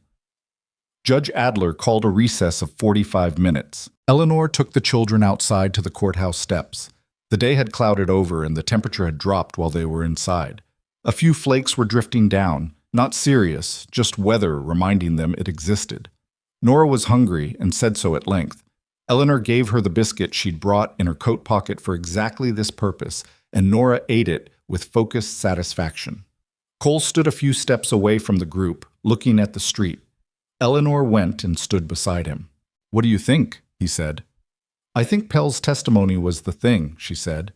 Judge Adler called a recess of 45 minutes. Eleanor took the children outside to the courthouse steps. The day had clouded over and the temperature had dropped while they were inside. A few flakes were drifting down, not serious, just weather reminding them it existed. Nora was hungry and said so at length. Eleanor gave her the biscuit she'd brought in her coat pocket for exactly this purpose, and Nora ate it with focused satisfaction. Cole stood a few steps away from the group, looking at the street. Eleanor went and stood beside him. What do you think? He said. I think Pell's testimony was the thing, she said.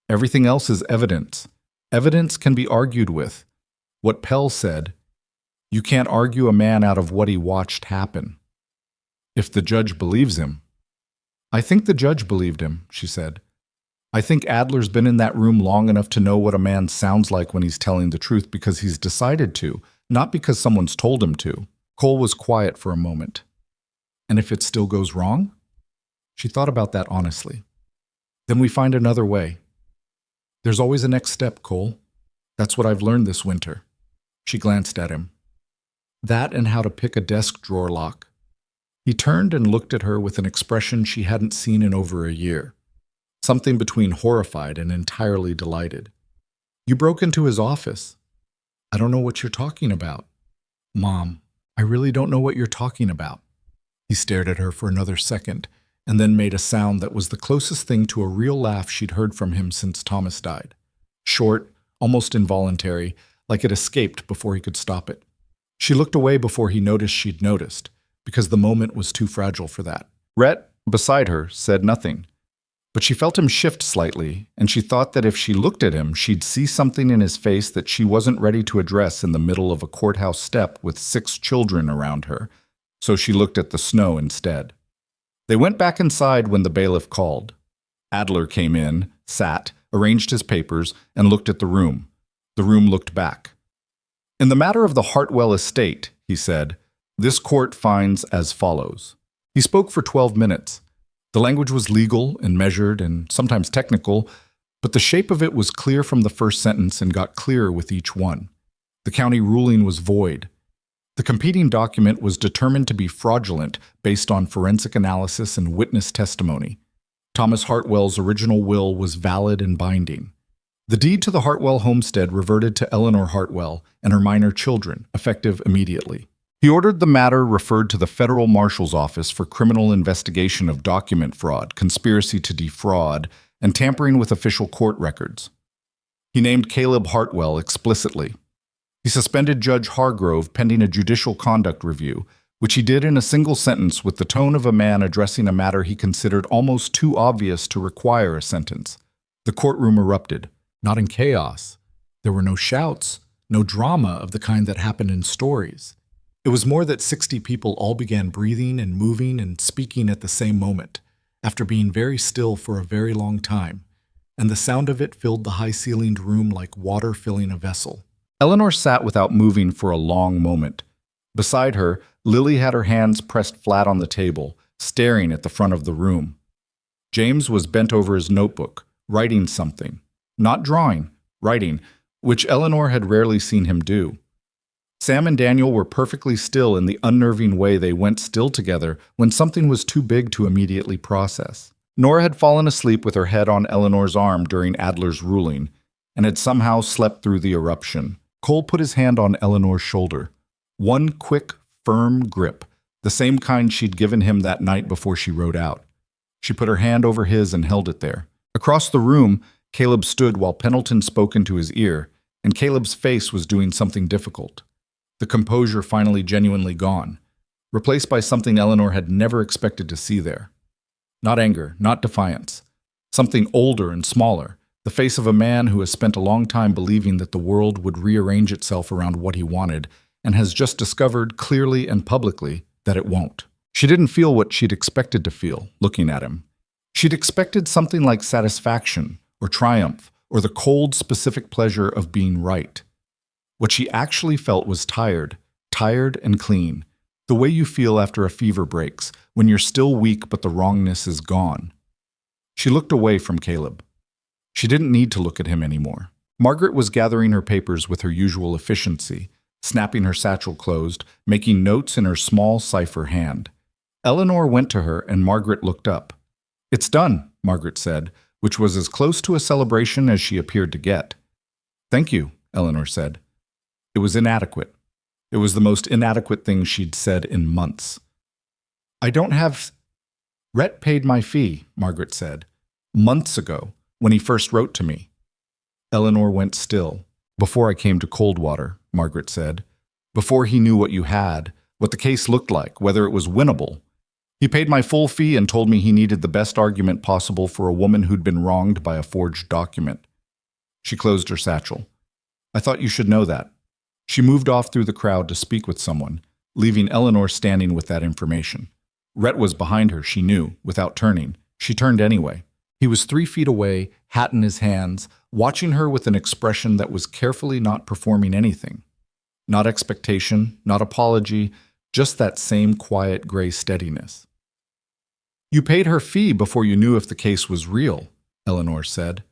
Everything else is evidence. Evidence can be argued with. What Pell said, you can't argue a man out of what he watched happen. If the judge believes him. I think the judge believed him, she said. I think Adler's been in that room long enough to know what a man sounds like when he's telling the truth because he's decided to, not because someone's told him to. Cole was quiet for a moment. And if it still goes wrong? She thought about that honestly. Then we find another way. There's always a next step, Cole. That's what I've learned this winter. She glanced at him. That and how to pick a desk drawer lock. He turned and looked at her with an expression she hadn't seen in over a year. Something between horrified and entirely delighted. You broke into his office. I don't know what you're talking about. Mom, I really don't know what you're talking about. He stared at her for another second, and then made a sound that was the closest thing to a real laugh she'd heard from him since Thomas died. Short, almost involuntary, like it escaped before he could stop it. She looked away before he noticed she'd noticed, because the moment was too fragile for that. Rhett, beside her, said nothing. But she felt him shift slightly, and she thought that if she looked at him, she'd see something in his face that she wasn't ready to address in the middle of a courthouse step with 6 children around her, so she looked at the snow instead. They went back inside when the bailiff called. Adler came in, sat, arranged his papers, and looked at the room. The room looked back. In the matter of the Hartwell estate, he said, this court finds as follows. He spoke for 12 minutes. The language was legal and measured and sometimes technical, but the shape of it was clear from the first sentence and got clearer with each one. The county ruling was void. The competing document was determined to be fraudulent based on forensic analysis and witness testimony. Thomas Hartwell's original will was valid and binding. The deed to the Hartwell homestead reverted to Eleanor Hartwell and her minor children, effective immediately. He ordered the matter referred to the Federal Marshal's Office for criminal investigation of document fraud, conspiracy to defraud, and tampering with official court records. He named Caleb Hartwell explicitly. He suspended Judge Hargrove pending a judicial conduct review, which he did in a single sentence with the tone of a man addressing a matter he considered almost too obvious to require a sentence. The courtroom erupted, not in chaos. There were no shouts, no drama of the kind that happened in stories. It was more that 60 people all began breathing and moving and speaking at the same moment, after being very still for a very long time, and the sound of it filled the high-ceilinged room like water filling a vessel. Eleanor sat without moving for a long moment. Beside her, Lily had her hands pressed flat on the table, staring at the front of the room. James was bent over his notebook, writing something. Not drawing, writing, which Eleanor had rarely seen him do. Sam and Daniel were perfectly still in the unnerving way they went still together when something was too big to immediately process. Nora had fallen asleep with her head on Eleanor's arm during Adler's ruling, and had somehow slept through the eruption. Cole put his hand on Eleanor's shoulder. One quick, firm grip, the same kind she'd given him that night before she rode out. She put her hand over his and held it there. Across the room, Caleb stood while Pendleton spoke into his ear, and Caleb's face was doing something difficult. The composure finally genuinely gone, replaced by something Eleanor had never expected to see there. Not anger, not defiance. Something older and smaller, the face of a man who has spent a long time believing that the world would rearrange itself around what he wanted, and has just discovered clearly and publicly that it won't. She didn't feel what she'd expected to feel, looking at him. She'd expected something like satisfaction, or triumph, or the cold, specific pleasure of being right. What she actually felt was tired and clean, the way you feel after a fever breaks, when you're still weak but the wrongness is gone. She looked away from Caleb. She didn't need to look at him anymore. Margaret was gathering her papers with her usual efficiency, snapping her satchel closed, making notes in her small cipher hand. Eleanor went to her and Margaret looked up. "It's done," Margaret said, which was as close to a celebration as she appeared to get. "Thank you," Eleanor said. It was inadequate. It was the most inadequate thing she'd said in months. "I don't have—" "Rhett paid my fee," Margaret said. "Months ago, when he first wrote to me." Eleanor went still. "Before I came to Coldwater," Margaret said. "Before he knew what you had, what the case looked like, whether it was winnable. He paid my full fee and told me he needed the best argument possible for a woman who'd been wronged by a forged document." She closed her satchel. "I thought you should know that." She moved off through the crowd to speak with someone, leaving Eleanor standing with that information. Rhett was behind her, she knew, without turning. She turned anyway. He was 3 feet away, hat in his hands, watching her with an expression that was carefully not performing anything. Not expectation, not apology, just that same quiet gray steadiness. "You paid her fee before you knew if the case was real," Eleanor said.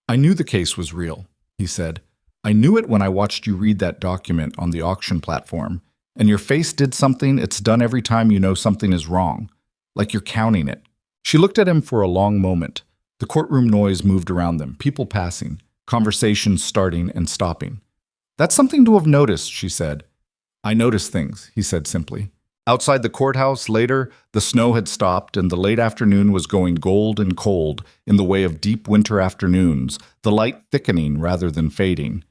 "I knew the case was real," he said. "I knew it when I watched you read that document on the auction platform, and your face did something it's done every time you know something is wrong, like you're counting it." She looked at him for a long moment. The courtroom noise moved around them, people passing, conversations starting and stopping. "That's something to have noticed," she said. "I notice things," he said simply. Outside the courthouse later, the snow had stopped and the late afternoon was going gold and cold in the way of deep winter afternoons, the light thickening rather than fading.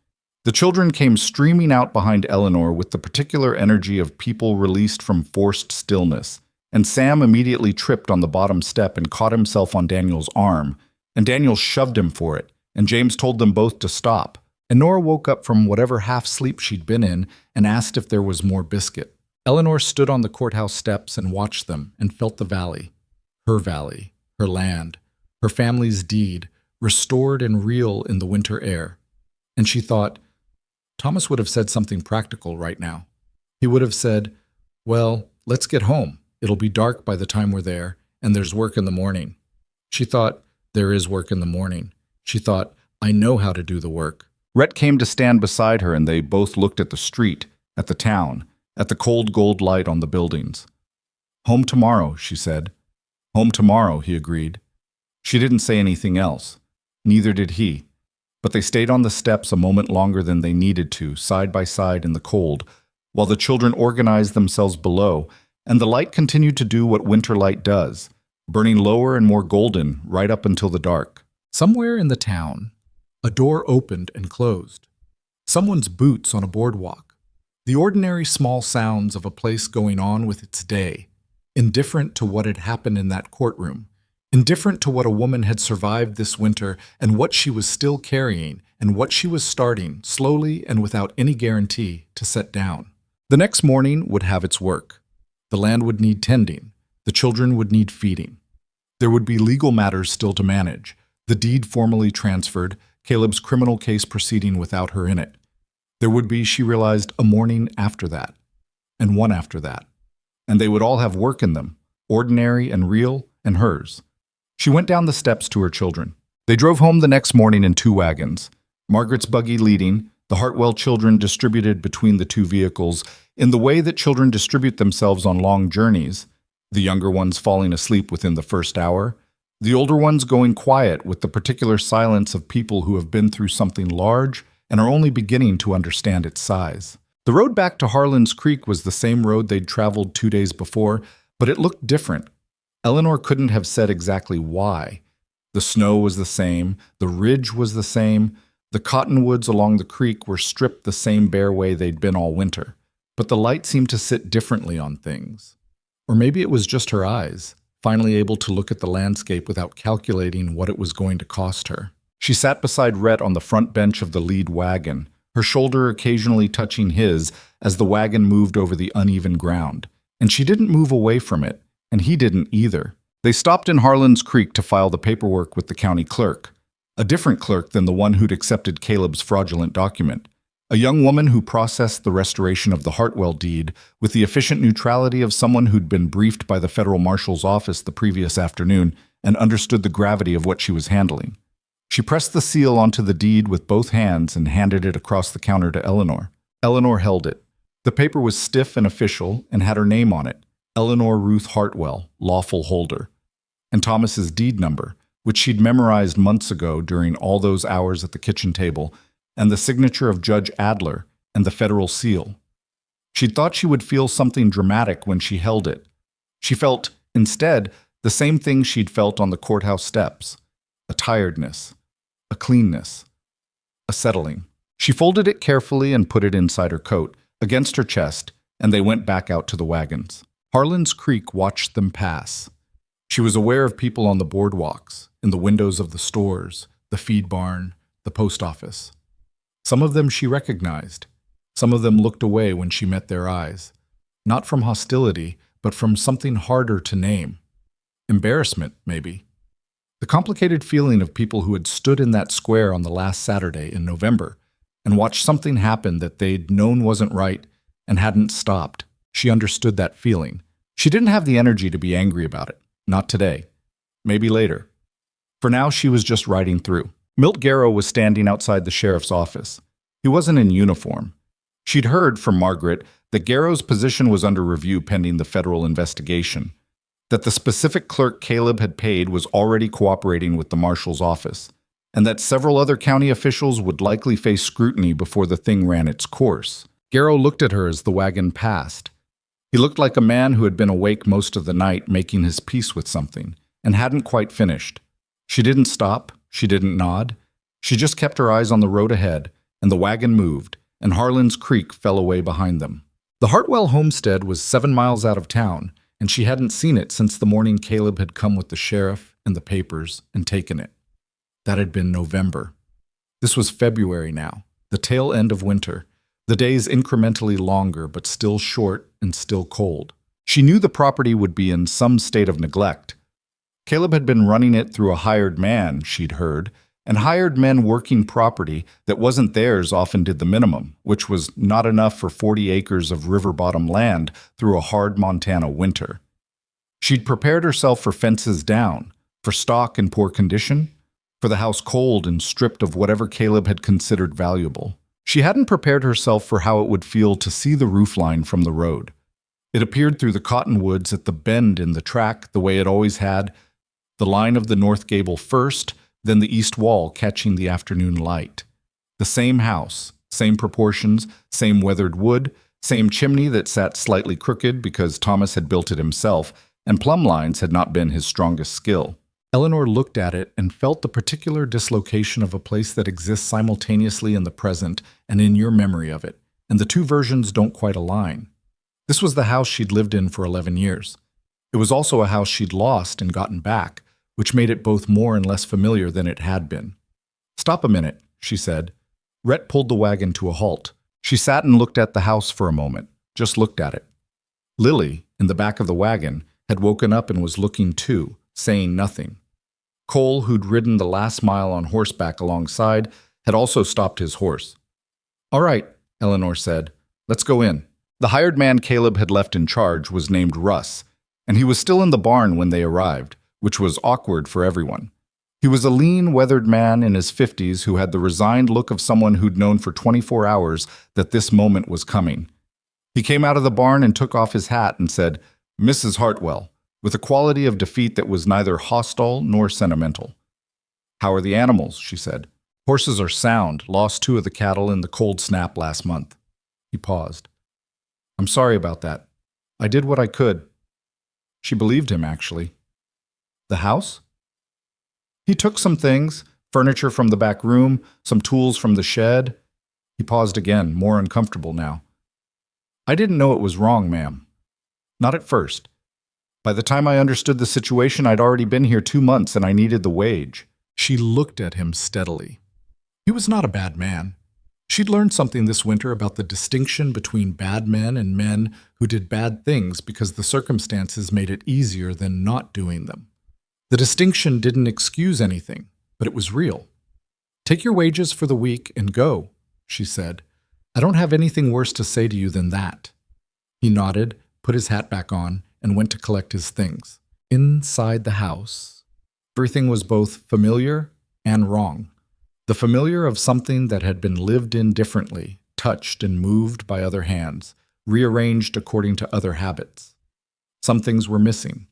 The children came streaming out behind Eleanor with the particular energy of people released from forced stillness, and Sam immediately tripped on the bottom step and caught himself on Daniel's arm, and Daniel shoved him for it, and James told them both to stop. And Nora woke up from whatever half-sleep she'd been in and asked if there was more biscuit. Eleanor stood on the courthouse steps and watched them and felt the valley, her land, her family's deed, restored and real in the winter air. And she thought, Thomas would have said something practical right now. He would have said, "Well, let's get home. It'll be dark by the time we're there, and there's work in the morning." She thought, there is work in the morning. She thought, I know how to do the work. Rhett came to stand beside her, and they both looked at the street, at the town, at the cold gold light on the buildings. "Home tomorrow," she said. "Home tomorrow," he agreed. She didn't say anything else. Neither did he. But they stayed on the steps a moment longer than they needed to, side by side in the cold, while the children organized themselves below, and the light continued to do what winter light does, burning lower and more golden right up until the dark. Somewhere in the town, a door opened and closed. Someone's boots on a boardwalk. The ordinary small sounds of a place going on with its day, indifferent to what had happened in that courtroom, indifferent to what a woman had survived this winter and what she was still carrying and what she was starting, slowly and without any guarantee, to set down. The next morning would have its work. The land would need tending. The children would need feeding. There would be legal matters still to manage. The deed formally transferred, Caleb's criminal case proceeding without her in it. There would be, she realized, a morning after that, and one after that. And they would all have work in them, ordinary and real, and hers. She went down the steps to her children. They drove home the next morning in 2 wagons, Margaret's buggy leading, the Hartwell children distributed between the 2 vehicles in the way that children distribute themselves on long journeys, the younger ones falling asleep within the first hour, the older ones going quiet with the particular silence of people who have been through something large and are only beginning to understand its size. The road back to Harlan's Creek was the same road they'd traveled 2 days before, but it looked different. Eleanor couldn't have said exactly why. The snow was the same, the ridge was the same, the cottonwoods along the creek were stripped the same bare way they'd been all winter, but the light seemed to sit differently on things. Or maybe it was just her eyes, finally able to look at the landscape without calculating what it was going to cost her. She sat beside Rhett on the front bench of the lead wagon, her shoulder occasionally touching his as the wagon moved over the uneven ground, and she didn't move away from it, and he didn't either. They stopped in Harlan's Creek to file the paperwork with the county clerk, a different clerk than the one who'd accepted Caleb's fraudulent document, a young woman who processed the restoration of the Hartwell deed with the efficient neutrality of someone who'd been briefed by the federal marshal's office the previous afternoon and understood the gravity of what she was handling. She pressed the seal onto the deed with both hands and handed it across the counter to Eleanor. Eleanor held it. The paper was stiff and official and had her name on it, Eleanor Ruth Hartwell, lawful holder, and Thomas's deed number, which she'd memorized months ago during all those hours at the kitchen table, and the signature of Judge Adler and the federal seal. She'd thought she would feel something dramatic when she held it. She felt, instead, the same thing she'd felt on the courthouse steps, a tiredness, a cleanness, a settling. She folded it carefully and put it inside her coat, against her chest, and they went back out to the wagons. Harlan's Creek watched them pass. She was aware of people on the boardwalks, in the windows of the stores, the feed barn, the post office. Some of them she recognized. Some of them looked away when she met their eyes, not from hostility, but from something harder to name. Embarrassment, maybe. The complicated feeling of people who had stood in that square on the last Saturday in November and watched something happen that they'd known wasn't right and hadn't stopped. She understood that feeling. She didn't have the energy to be angry about it. Not today. Maybe later. For now, she was just riding through. Milt Garrow was standing outside the sheriff's office. He wasn't in uniform. She'd heard from Margaret that Garrow's position was under review pending the federal investigation, that the specific clerk Caleb had paid was already cooperating with the marshal's office, and that several other county officials would likely face scrutiny before the thing ran its course. Garrow looked at her as the wagon passed. He looked like a man who had been awake most of the night making his peace with something, and hadn't quite finished. She didn't stop, she didn't nod. She just kept her eyes on the road ahead, and the wagon moved, and Harlan's Creek fell away behind them. The Hartwell homestead was 7 miles out of town, and she hadn't seen it since the morning Caleb had come with the sheriff and the papers and taken it. That had been November. This was February now, the tail end of winter, the days incrementally longer but still short and still cold. She knew the property would be in some state of neglect. Caleb had been running it through a hired man, she'd heard, and hired men working property that wasn't theirs often did the minimum, which was not enough for 40 acres of river-bottom land through a hard Montana winter. She'd prepared herself for fences down, for stock in poor condition, for the house cold and stripped of whatever Caleb had considered valuable. She hadn't prepared herself for how it would feel to see the roofline from the road. It appeared through the cottonwoods at the bend in the track the way it always had, the line of the north gable first, then the east wall catching the afternoon light. The same house, same proportions, same weathered wood, Same chimney that sat slightly crooked because Thomas had built it himself, and plumb lines had not been his strongest skill. Eleanor looked at it and felt the particular dislocation of a place that exists simultaneously in the present and in your memory of it, and the two versions don't quite align. This was the house she'd lived in for 11 years. It was also a house she'd lost and gotten back, which made it both more and less familiar than it had been. "Stop a minute," she said. Rhett pulled the wagon to a halt. She sat and looked at the house for a moment, just looked at it. Lily, in the back of the wagon, had woken up and was looking too, saying nothing. Cole, who'd ridden the last mile on horseback alongside, had also stopped his horse. "All right," Eleanor said. "Let's go in." The hired man Caleb had left in charge was named Russ, and he was still in the barn when they arrived, which was awkward for everyone. He was a lean, weathered man in his 50s who had the resigned look of someone who'd known for 24 hours that this moment was coming. He came out of the barn and took off his hat and said, "Mrs. Hartwell," with a quality of defeat that was neither hostile nor sentimental. "How are the animals?" she said. "Horses are sound, lost 2 of the cattle in the cold snap last month." He paused. "I'm sorry about that. I did what I could." She believed him, actually. "The house?" He took some things, furniture from the back room, some tools from the shed. He paused again, more uncomfortable now. "I didn't know it was wrong, ma'am. Not at first. By the time I understood the situation, I'd already been here 2 months and I needed the wage." She looked at him steadily. He was not a bad man. She'd learned something this winter about the distinction between bad men and men who did bad things because the circumstances made it easier than not doing them. The distinction didn't excuse anything, but it was real. "Take your wages for the week and go," she said. "I don't have anything worse to say to you than that." He nodded, put his hat back on, and went to collect his things. Inside the house, everything was both familiar and wrong. The familiar of something that had been lived in differently, touched and moved by other hands, rearranged according to other habits. Some things were missing.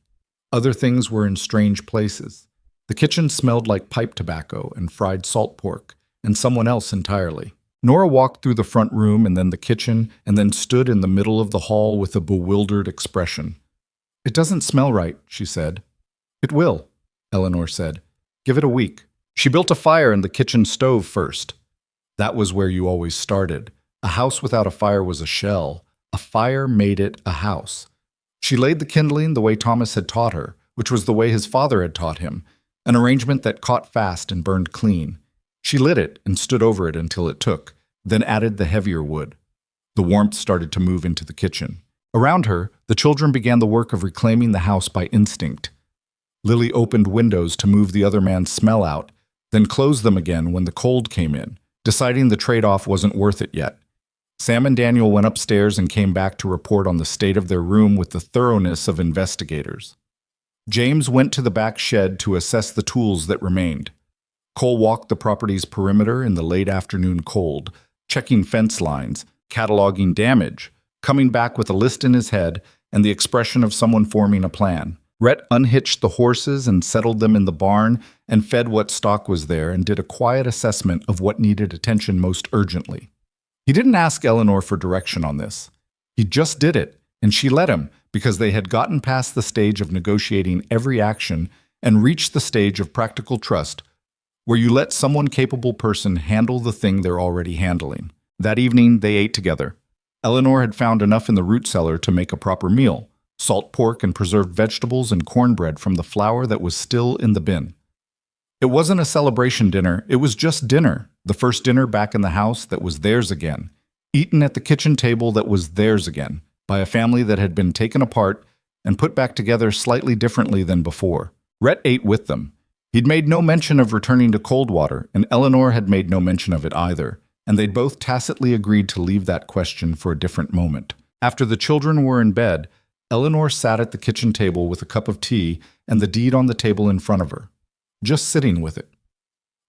Other things were in strange places. The kitchen smelled like pipe tobacco and fried salt pork, and someone else entirely. Nora walked through the front room and then the kitchen, and then stood in the middle of the hall with a bewildered expression. "It doesn't smell right," she said. "It will," Eleanor said. "Give it a week." She built a fire in the kitchen stove first. That was where you always started. A house without a fire was a shell. A fire made it a house. She laid the kindling the way Thomas had taught her, which was the way his father had taught him, an arrangement that caught fast and burned clean. She lit it and stood over it until it took, then added the heavier wood. The warmth started to move into the kitchen. Around her, the children began the work of reclaiming the house by instinct. Lily opened windows to move the other man's smell out, then closed them again when the cold came in, deciding the trade-off wasn't worth it yet. Sam and Daniel went upstairs and came back to report on the state of their room with the thoroughness of investigators. James went to the back shed to assess the tools that remained. Cole walked the property's perimeter in the late afternoon cold, checking fence lines, cataloging damage, coming back with a list in his head and the expression of someone forming a plan. Rhett unhitched the horses and settled them in the barn and fed what stock was there and did a quiet assessment of what needed attention most urgently. He didn't ask Eleanor for direction on this. He just did it, and she let him because they had gotten past the stage of negotiating every action and reached the stage of practical trust, where you let someone capable person handle the thing they're already handling. That evening, they ate together. Eleanor had found enough in the root cellar to make a proper meal, salt pork and preserved vegetables and cornbread from the flour that was still in the bin. It wasn't a celebration dinner, it was just dinner, the first dinner back in the house that was theirs again, eaten at the kitchen table that was theirs again, by a family that had been taken apart and put back together slightly differently than before. Rhett ate with them. He'd made no mention of returning to Coldwater, and Eleanor had made no mention of it either, and they'd both tacitly agreed to leave that question for a different moment. After the children were in bed, Eleanor sat at the kitchen table with a cup of tea and the deed on the table in front of her, just sitting with it.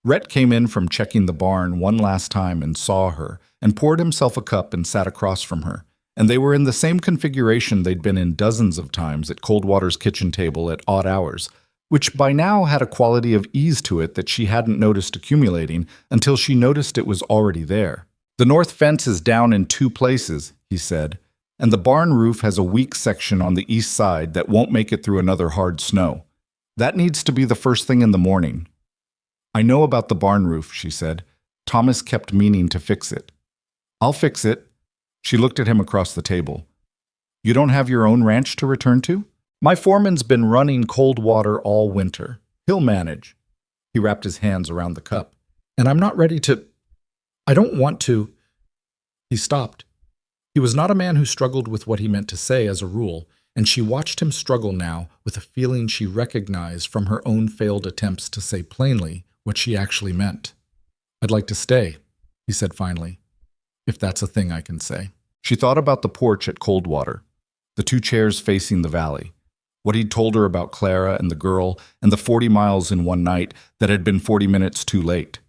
Rhett came in from checking the barn one last time and saw her, and poured himself a cup and sat across from her, and they were in the same configuration they'd been in dozens of times at Coldwater's kitchen table at odd hours, which by now had a quality of ease to it that she hadn't noticed accumulating until she noticed it was already there. The north fence is down in 2 places, he said, and the barn roof has a weak section on the east side that won't make it through another hard snow. That needs to be the first thing in the morning. I know about the barn roof, she said. Thomas kept meaning to fix it. I'll fix it. She looked at him across the table. You don't have your own ranch to return to? My foreman's been running cold water all winter. He'll manage. He wrapped his hands around the cup. And I'm not ready to... I don't want to... He stopped. He was not a man who struggled with what he meant to say as a rule, and she watched him struggle now with a feeling she recognized from her own failed attempts to say plainly what she actually meant. I'd like to stay, he said finally, if that's a thing I can say. She thought about the porch at Coldwater, the 2 chairs facing the valley, what he'd told her about Clara and the girl, and the 40 miles in one night that had been 40 minutes too late.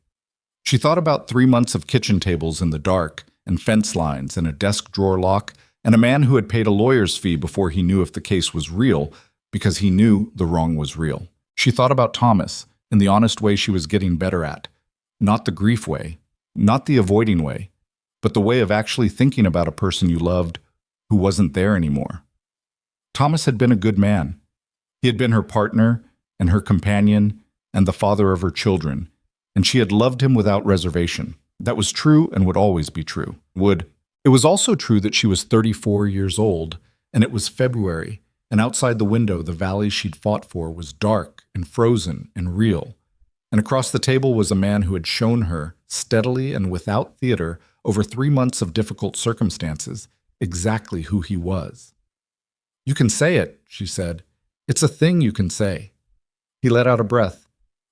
She thought about 3 months of kitchen tables in the dark, and fence lines, and a desk drawer lock, and a man who had paid a lawyer's fee before he knew if the case was real, because he knew the wrong was real. She thought about Thomas, in the honest way she was getting better at. Not the grief way, not the avoiding way, but the way of actually thinking about a person you loved who wasn't there anymore. Thomas had been a good man. He had been her partner, and her companion, and the father of her children, and she had loved him without reservation. That was true and would always be true. It was also true that she was 34 years old, and it was February, and outside the window the valley she'd fought for was dark and frozen and real. And across the table was a man who had shown her, steadily and without theater, over 3 months of difficult circumstances, exactly who he was. You can say it, she said. It's a thing you can say. He let out a breath.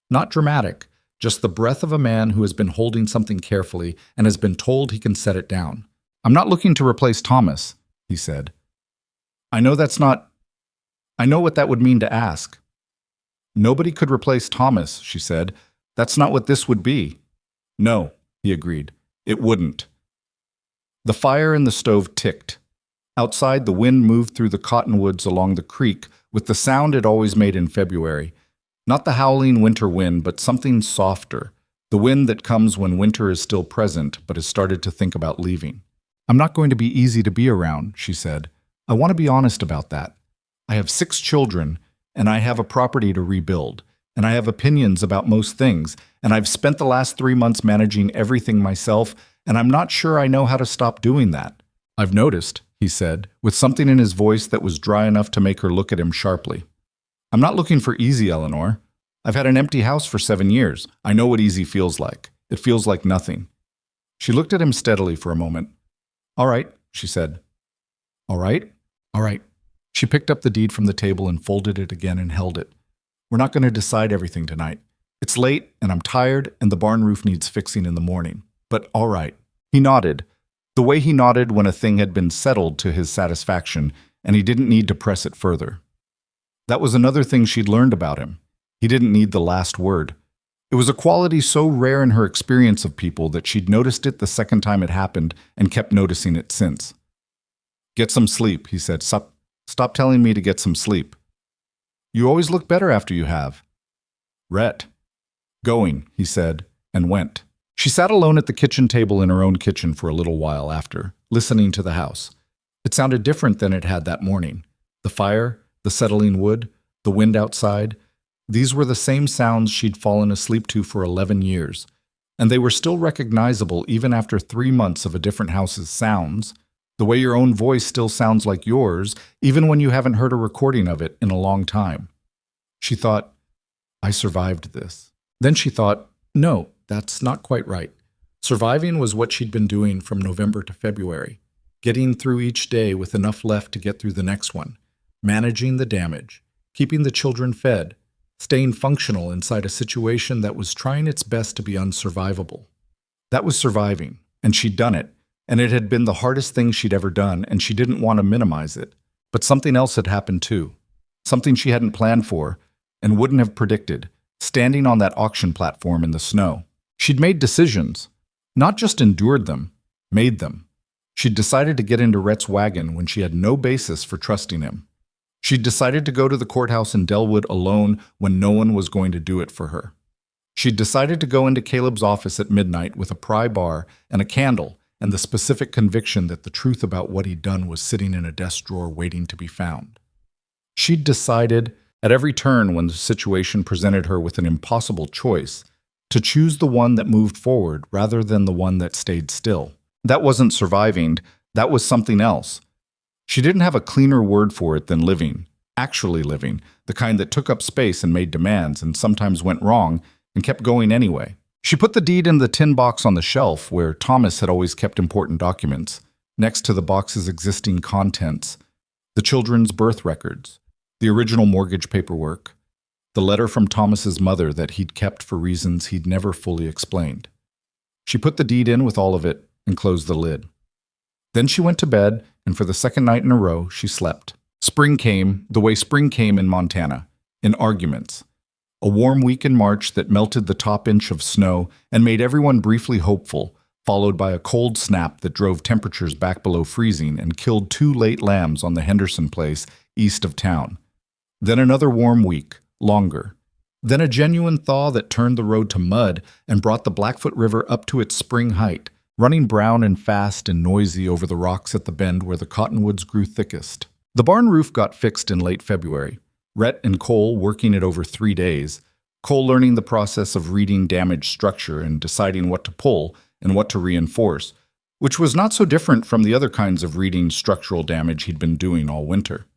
Not dramatic, just the breath of a man who has been holding something carefully and has been told he can set it down. I'm not looking to replace Thomas, he said. I know what that would mean to ask. Nobody could replace Thomas, she said. That's not what this would be. No, he agreed. It wouldn't. The fire in the stove ticked. Outside, the wind moved through the cottonwoods along the creek with the sound it always made in February. Not the howling winter wind, but something softer. The wind that comes when winter is still present, but has started to think about leaving. I'm not going to be easy to be around, she said. I want to be honest about that. I have 6 children, and I have a property to rebuild, and I have opinions about most things, and I've spent the last 3 months managing everything myself, and I'm not sure I know how to stop doing that. I've noticed, he said, with something in his voice that was dry enough to make her look at him sharply. I'm not looking for easy, Eleanor. I've had an empty house for 7 years. I know what easy feels like. It feels like nothing. She looked at him steadily for a moment. All right, she said. All right? All right. She picked up the deed from the table and folded it again and held it. We're not going to decide everything tonight. It's late, and I'm tired, and the barn roof needs fixing in the morning. But all right. He nodded, the way he nodded when a thing had been settled to his satisfaction, and he didn't need to press it further. That was another thing she'd learned about him. He didn't need the last word. It was a quality so rare in her experience of people that she'd noticed it the second time it happened and kept noticing it since. Get some sleep, he said. Stop telling me to get some sleep. You always look better after you have. Rhett. Going, he said, and went. She sat alone at the kitchen table in her own kitchen for a little while after, listening to the house. It sounded different than it had that morning. The fire, the settling wood, the wind outside, these were the same sounds she'd fallen asleep to for 11 years, and they were still recognizable even after 3 months of a different house's sounds, the way your own voice still sounds like yours, even when you haven't heard a recording of it in a long time. She thought, I survived this. Then she thought, no, that's not quite right. Surviving was what she'd been doing from November to February, getting through each day with enough left to get through the next one, managing the damage, keeping the children fed, staying functional inside a situation that was trying its best to be unsurvivable. That was surviving, and she'd done it, and it had been the hardest thing she'd ever done, and she didn't want to minimize it. But something else had happened too, something she hadn't planned for and wouldn't have predicted, standing on that auction platform in the snow. She'd made decisions, not just endured them, made them. She'd decided to get into Rhett's wagon when she had no basis for trusting him. She'd decided to go to the courthouse in Delwood alone when no one was going to do it for her. She'd decided to go into Caleb's office at midnight with a pry bar and a candle and the specific conviction that the truth about what he'd done was sitting in a desk drawer waiting to be found. She'd decided, at every turn when the situation presented her with an impossible choice, to choose the one that moved forward rather than the one that stayed still. That wasn't surviving, that was something else. She didn't have a cleaner word for it than living, actually living, the kind that took up space and made demands and sometimes went wrong and kept going anyway. She put the deed in the tin box on the shelf where Thomas had always kept important documents, next to the box's existing contents, the children's birth records, the original mortgage paperwork, the letter from Thomas's mother that he'd kept for reasons he'd never fully explained. She put the deed in with all of it and closed the lid. Then she went to bed, and for the second night in a row, she slept. Spring came, the way spring came in Montana, in arguments. A warm week in March that melted the top inch of snow and made everyone briefly hopeful, followed by a cold snap that drove temperatures back below freezing and killed 2 late lambs on the Henderson place east of town. Then another warm week, longer. Then a genuine thaw that turned the road to mud and brought the Blackfoot River up to its spring height, running brown and fast and noisy over the rocks at the bend where the cottonwoods grew thickest. The barn roof got fixed in late February. Rhett and Cole working it over 3 days, Cole learning the process of reading damaged structure and deciding what to pull and what to reinforce, which was not so different from the other kinds of reading structural damage he'd been doing all winter.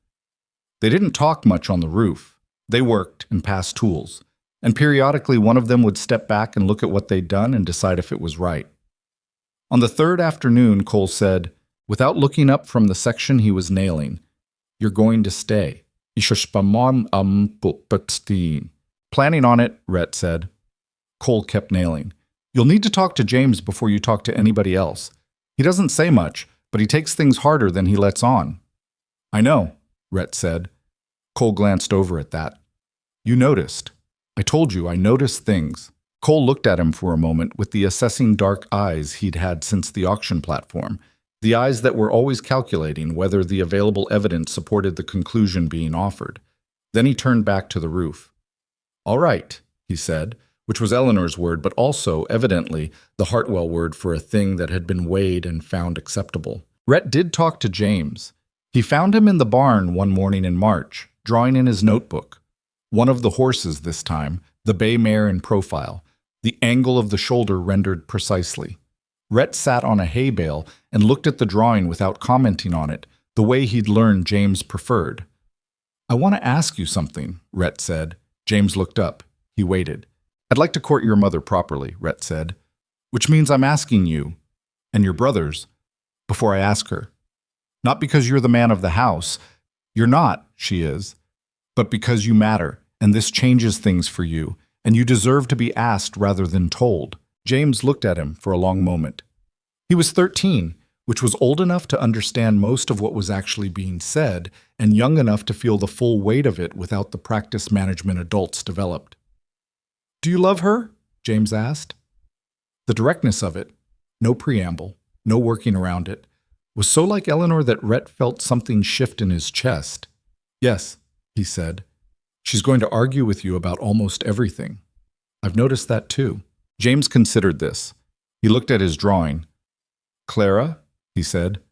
They didn't talk much on the roof. They worked and passed tools, and periodically one of them would step back and look at what they'd done and decide if it was right. On the 3rd afternoon, Cole said, without looking up from the section he was nailing, "You're going to stay." Planning on it, Rhett said. Cole kept nailing. "You'll need to talk to James before you talk to anybody else. He doesn't say much, but he takes things harder than he lets on." "I know," Rhett said. Cole glanced over at that. "You noticed. I told you I noticed things." Cole looked at him for a moment with the assessing dark eyes he'd had since the auction platform, the eyes that were always calculating whether the available evidence supported the conclusion being offered. Then he turned back to the roof. "All right," he said, which was Eleanor's word, but also, evidently, the Hartwell word for a thing that had been weighed and found acceptable. Rhett did talk to James. He found him in the barn one morning in March, drawing in his notebook. One of the horses this time, the bay mare in profile, the angle of the shoulder rendered precisely. Rhett sat on a hay bale and looked at the drawing without commenting on it, the way he'd learned James preferred. "I want to ask you something," Rhett said. James looked up. He waited. "I'd like to court your mother properly," Rhett said. "Which means I'm asking you, and your brothers, before I ask her. Not because you're the man of the house. You're not, she is. But because you matter, and this changes things for you, and you deserve to be asked rather than told." James looked at him for a long moment. He was 13, which was old enough to understand most of what was actually being said, and young enough to feel the full weight of it without the practice management adults developed. "Do you love her?" James asked. The directness of it, no preamble, no working around it, was so like Eleanor that Rhett felt something shift in his chest. "Yes," he said. "She's going to argue with you about almost everything. I've noticed that too." James considered this. He looked at his drawing. "Clara," he said.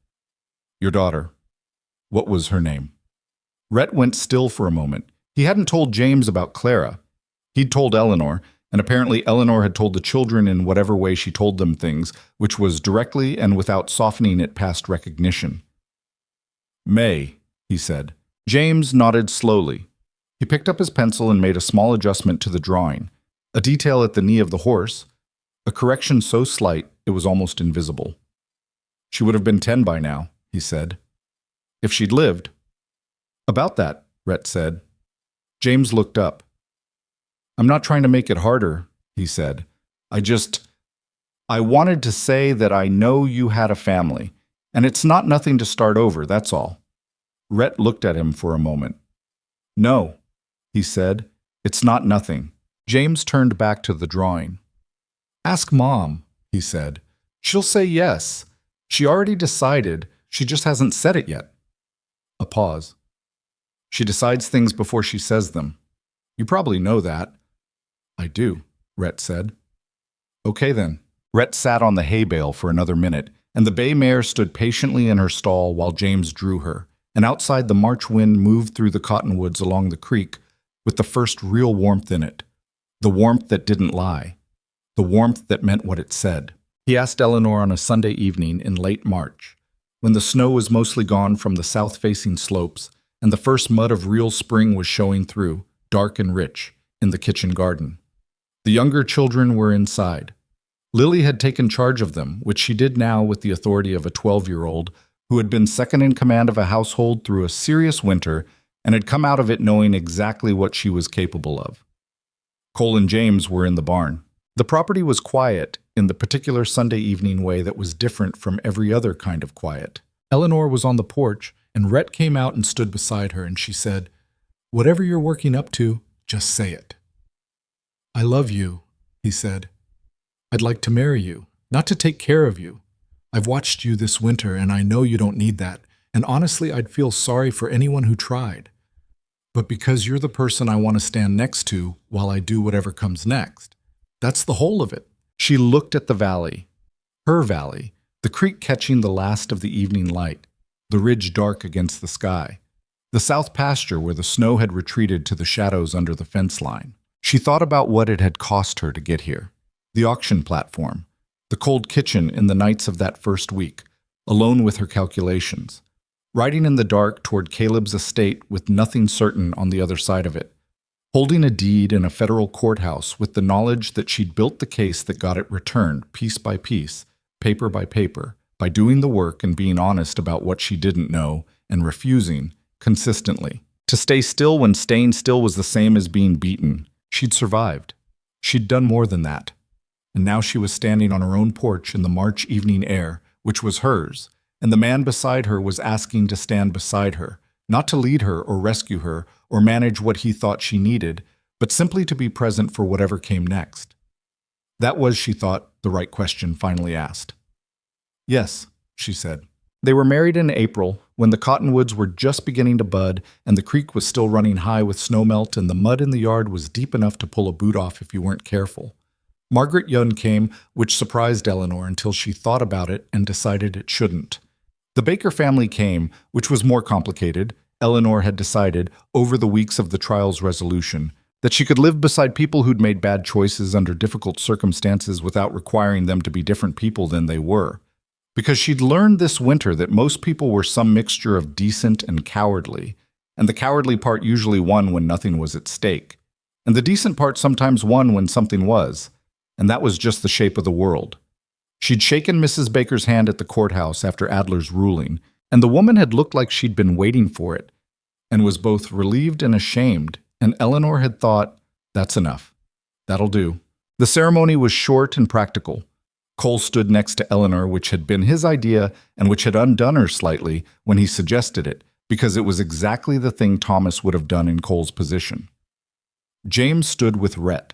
"Your daughter. What was her name?" Rhett went still for a moment. He hadn't told James about Clara. He'd told Eleanor, and apparently Eleanor had told the children in whatever way she told them things, which was directly and without softening it past recognition. "May," he said. James nodded slowly. He picked up his pencil and made a small adjustment to the drawing. A detail at the knee of the horse, a correction so slight it was almost invisible. "She would have been 10 by now," he said. "If she'd lived." "About that," Rhett said. James looked up. "I'm not trying to make it harder," he said. I wanted to say that I know you had a family, and it's not nothing to start over, that's all." Rhett looked at him for a moment. "No," he said, "it's not nothing." James turned back to the drawing. "Ask Mom," he said. "She'll say yes. She already decided, she just hasn't said it yet." A pause. "She decides things before she says them. You probably know that." "I do," Rhett said. "Okay then." Rhett sat on the hay bale for another minute, and the bay mare stood patiently in her stall while James drew her, and outside the March wind moved through the cottonwoods along the creek with the first real warmth in it, the warmth that didn't lie, the warmth that meant what it said. He asked Eleanor on a Sunday evening in late March, when the snow was mostly gone from the south-facing slopes and the first mud of real spring was showing through, dark and rich, in the kitchen garden. The younger children were inside. Lily had taken charge of them, which she did now with the authority of a 12-year-old who had been second in command of a household through a serious winter and had come out of it knowing exactly what she was capable of. Cole and James were in the barn. The property was quiet in the particular Sunday evening way that was different from every other kind of quiet. Eleanor was on the porch, and Rhett came out and stood beside her, and she said, "Whatever you're working up to, just say it." "I love you," he said. "I'd like to marry you, not to take care of you. I've watched you this winter, and I know you don't need that, and honestly, I'd feel sorry for anyone who tried. But because you're the person I want to stand next to while I do whatever comes next. That's the whole of it." She looked at the valley, her valley, the creek catching the last of the evening light, the ridge dark against the sky, the south pasture where the snow had retreated to the shadows under the fence line. She thought about what it had cost her to get here, the auction platform, the cold kitchen in the nights of that first week, alone with her calculations, riding in the dark toward Caleb's estate with nothing certain on the other side of it, holding a deed in a federal courthouse with the knowledge that she'd built the case that got it returned piece by piece, paper by paper, by doing the work and being honest about what she didn't know and refusing, consistently. To stay still when staying still was the same as being beaten. She'd survived. She'd done more than that. And now she was standing on her own porch in the March evening air, which was hers, and the man beside her was asking to stand beside her, not to lead her or rescue her or manage what he thought she needed, but simply to be present for whatever came next. That was, she thought, the right question finally asked. "Yes," she said. They were married in April, when the cottonwoods were just beginning to bud and the creek was still running high with snowmelt and the mud in the yard was deep enough to pull a boot off if you weren't careful. Margaret Yun came, which surprised Eleanor until she thought about it and decided it shouldn't. The Baker family came, which was more complicated. Eleanor had decided, over the weeks of the trial's resolution, that she could live beside people who'd made bad choices under difficult circumstances without requiring them to be different people than they were. Because she'd learned this winter that most people were some mixture of decent and cowardly, and the cowardly part usually won when nothing was at stake, and the decent part sometimes won when something was, and that was just the shape of the world. She'd shaken Mrs. Baker's hand at the courthouse after Adler's ruling, and the woman had looked like she'd been waiting for it, and was both relieved and ashamed, and Eleanor had thought, "That's enough. That'll do." The ceremony was short and practical. Cole stood next to Eleanor, which had been his idea and which had undone her slightly when he suggested it, because it was exactly the thing Thomas would have done in Cole's position. James stood with Rhett.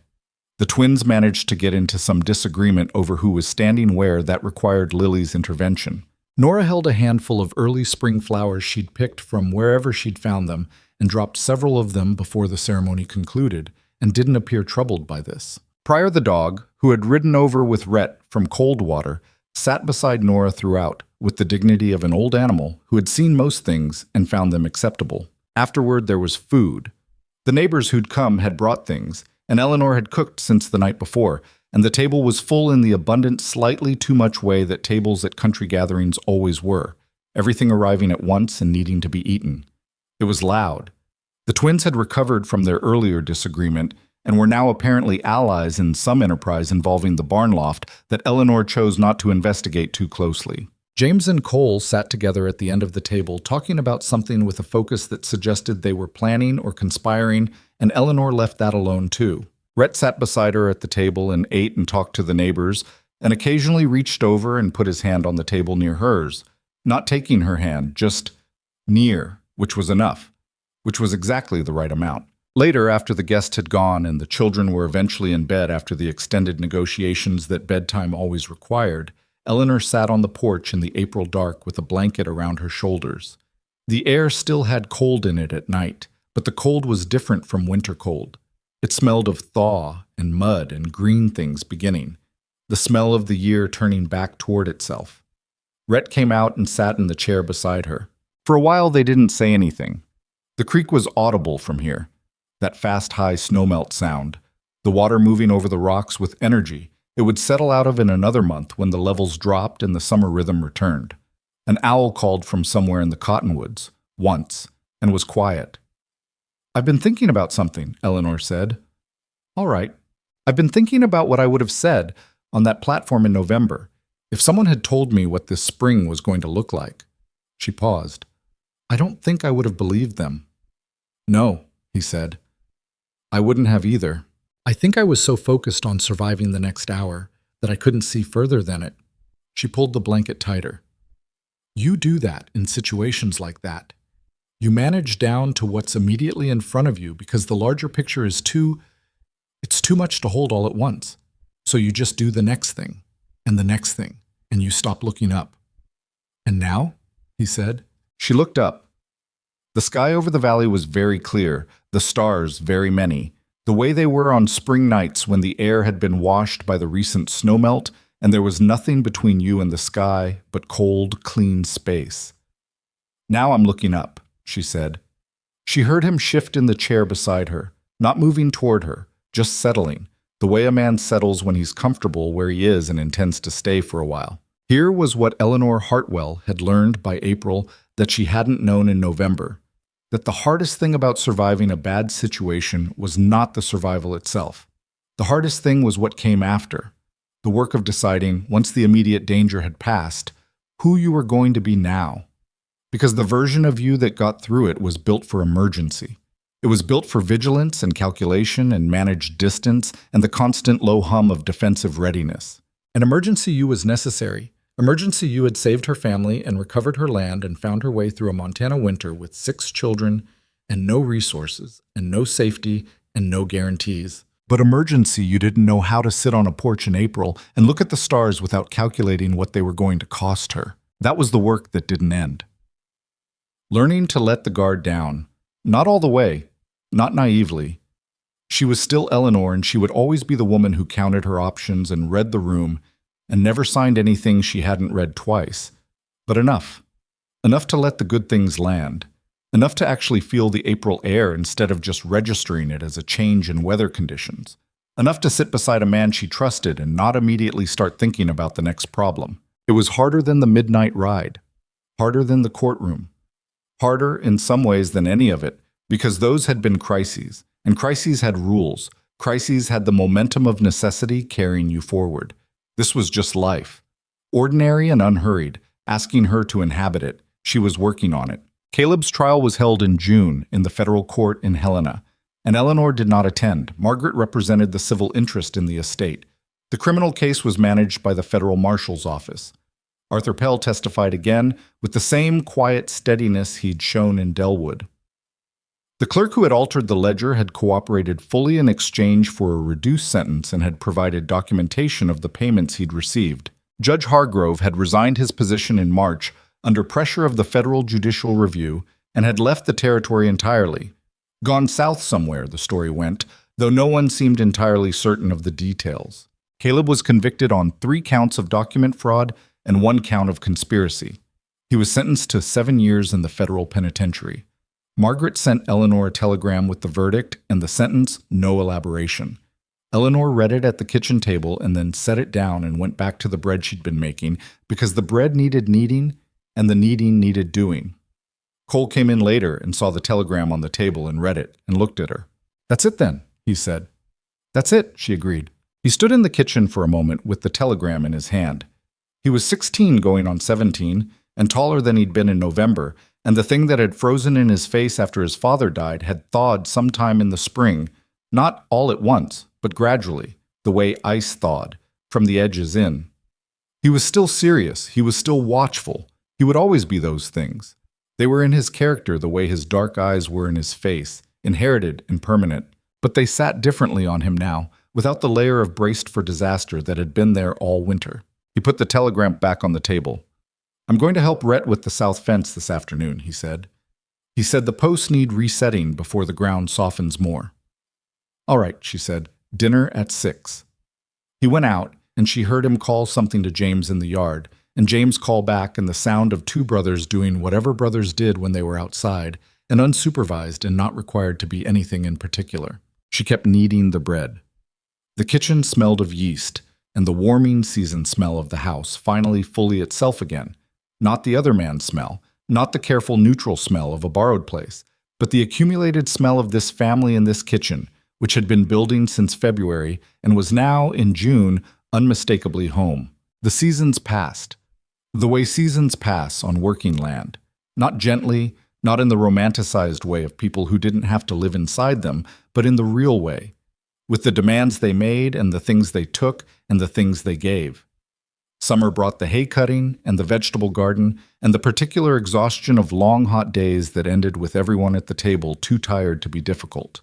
The twins managed to get into some disagreement over who was standing where that required Lily's intervention. Nora held a handful of early spring flowers she'd picked from wherever she'd found them and dropped several of them before the ceremony concluded, and didn't appear troubled by this. Pryor the dog, who had ridden over with Rhett from Coldwater, sat beside Nora throughout, with the dignity of an old animal who had seen most things and found them acceptable. Afterward there was food. The neighbors who'd come had brought things, and Eleanor had cooked since the night before, and the table was full in the abundant, slightly too much way that tables at country gatherings always were, everything arriving at once and needing to be eaten. It was loud. The twins had recovered from their earlier disagreement and were now apparently allies in some enterprise involving the barn loft that Eleanor chose not to investigate too closely. James and Cole sat together at the end of the table talking about something with a focus that suggested they were planning or conspiring, and Eleanor left that alone too. Rhett sat beside her at the table and ate and talked to the neighbors, and occasionally reached over and put his hand on the table near hers, not taking her hand, just near, which was enough, which was exactly the right amount. Later, after the guest had gone and the children were eventually in bed after the extended negotiations that bedtime always required, Eleanor sat on the porch in the April dark with a blanket around her shoulders. The air still had cold in it at night, but the cold was different from winter cold. It smelled of thaw and mud and green things beginning, the smell of the year turning back toward itself. Rhett came out and sat in the chair beside her. For a while, they didn't say anything. The creek was audible from here, that fast, high snowmelt sound, the water moving over the rocks with energy it would settle out of in another month when the levels dropped and the summer rhythm returned. An owl called from somewhere in the cottonwoods, once, and was quiet. "I've been thinking about something," Eleanor said. "All right. I've been thinking about what I would have said on that platform in November if someone had told me what this spring was going to look like." She paused. "I don't think I would have believed them." "No," he said. "I wouldn't have either. I think I was so focused on surviving the next hour that I couldn't see further than it." She pulled the blanket tighter. "You do that in situations like that. You manage down to what's immediately in front of you because the larger picture is it's too much to hold all at once. So you just do the next thing, and the next thing, and you stop looking up." "And now?" he said. She looked up. The sky over the valley was very clear, the stars very many, the way they were on spring nights when the air had been washed by the recent snowmelt and there was nothing between you and the sky but cold, clean space. "Now I'm looking up," she said. She heard him shift in the chair beside her, not moving toward her, just settling, the way a man settles when he's comfortable where he is and intends to stay for a while. Here was what Eleanor Hartwell had learned by April that she hadn't known in November, that the hardest thing about surviving a bad situation was not the survival itself. The hardest thing was what came after, the work of deciding, once the immediate danger had passed, who you were going to be now. Because the version of you that got through it was built for emergency. It was built for vigilance and calculation and managed distance and the constant low hum of defensive readiness. An emergency you was necessary. Emergency you had saved her family and recovered her land and found her way through a Montana winter with 6 children and no resources and no safety and no guarantees. But emergency you didn't know how to sit on a porch in April and look at the stars without calculating what they were going to cost her. That was the work that didn't end. Learning to let the guard down. Not all the way, not naively. She was still Eleanor, and she would always be the woman who counted her options and read the room and never signed anything she hadn't read twice. But enough. Enough to let the good things land. Enough to actually feel the April air instead of just registering it as a change in weather conditions. Enough to sit beside a man she trusted and not immediately start thinking about the next problem. It was harder than the midnight ride. Harder than the courtroom. Harder in some ways than any of it, because those had been crises, and crises had rules. Crises had the momentum of necessity carrying you forward. This was just life. Ordinary and unhurried, asking her to inhabit it. She was working on it. Caleb's trial was held in June in the federal court in Helena, and Eleanor did not attend. Margaret represented the civil interest in the estate. The criminal case was managed by the federal marshal's office. Arthur Pell testified again with the same quiet steadiness he'd shown in Delwood. The clerk who had altered the ledger had cooperated fully in exchange for a reduced sentence and had provided documentation of the payments he'd received. Judge Hargrove had resigned his position in March under pressure of the federal judicial review and had left the territory entirely. Gone south somewhere, the story went, though no one seemed entirely certain of the details. Caleb was convicted on 3 counts of document fraud and 1 count of conspiracy. He was sentenced to 7 years in the federal penitentiary. Margaret sent Eleanor a telegram with the verdict and the sentence, no elaboration. Eleanor read it at the kitchen table and then set it down and went back to the bread she'd been making because the bread needed kneading and the kneading needed doing. Cole came in later and saw the telegram on the table and read it and looked at her. "That's it then," he said. "That's it," she agreed. He stood in the kitchen for a moment with the telegram in his hand. He was 16 going on 17 and taller than he'd been in November, and the thing that had frozen in his face after his father died had thawed sometime in the spring, not all at once, but gradually, the way ice thawed, from the edges in. He was still serious, he was still watchful. He would always be those things. They were in his character the way his dark eyes were in his face, inherited and permanent, but they sat differently on him now, without the layer of braced for disaster that had been there all winter. He put the telegram back on the table. "I'm going to help Rhett with the south fence this afternoon," he said. He said the posts need resetting before the ground softens more. "All right," she said. "Dinner at 6. He went out, and she heard him call something to James in the yard, and James' call back and the sound of two brothers doing whatever brothers did when they were outside, and unsupervised and not required to be anything in particular. She kept kneading the bread. The kitchen smelled of yeast, and the warming season smell of the house finally fully itself again. Not the other man's smell, not the careful neutral smell of a borrowed place, but the accumulated smell of this family in this kitchen, which had been building since February and was now, in June, unmistakably home. The seasons passed. The way seasons pass on working land. Not gently, not in the romanticized way of people who didn't have to live inside them, but in the real way, with the demands they made and the things they took and the things they gave. Summer brought the hay cutting and the vegetable garden and the particular exhaustion of long hot days that ended with everyone at the table too tired to be difficult.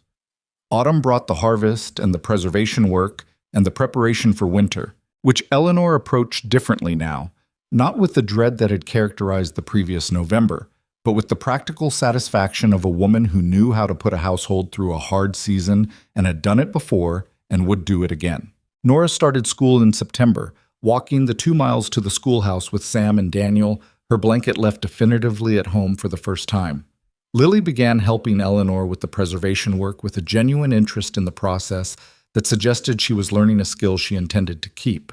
Autumn brought the harvest and the preservation work and the preparation for winter, which Eleanor approached differently now, not with the dread that had characterized the previous November, but with the practical satisfaction of a woman who knew how to put a household through a hard season and had done it before and would do it again. Nora started school in September, walking the 2 miles to the schoolhouse with Sam and Daniel, her blanket left definitively at home for the first time. Lily began helping Eleanor with the preservation work with a genuine interest in the process that suggested she was learning a skill she intended to keep.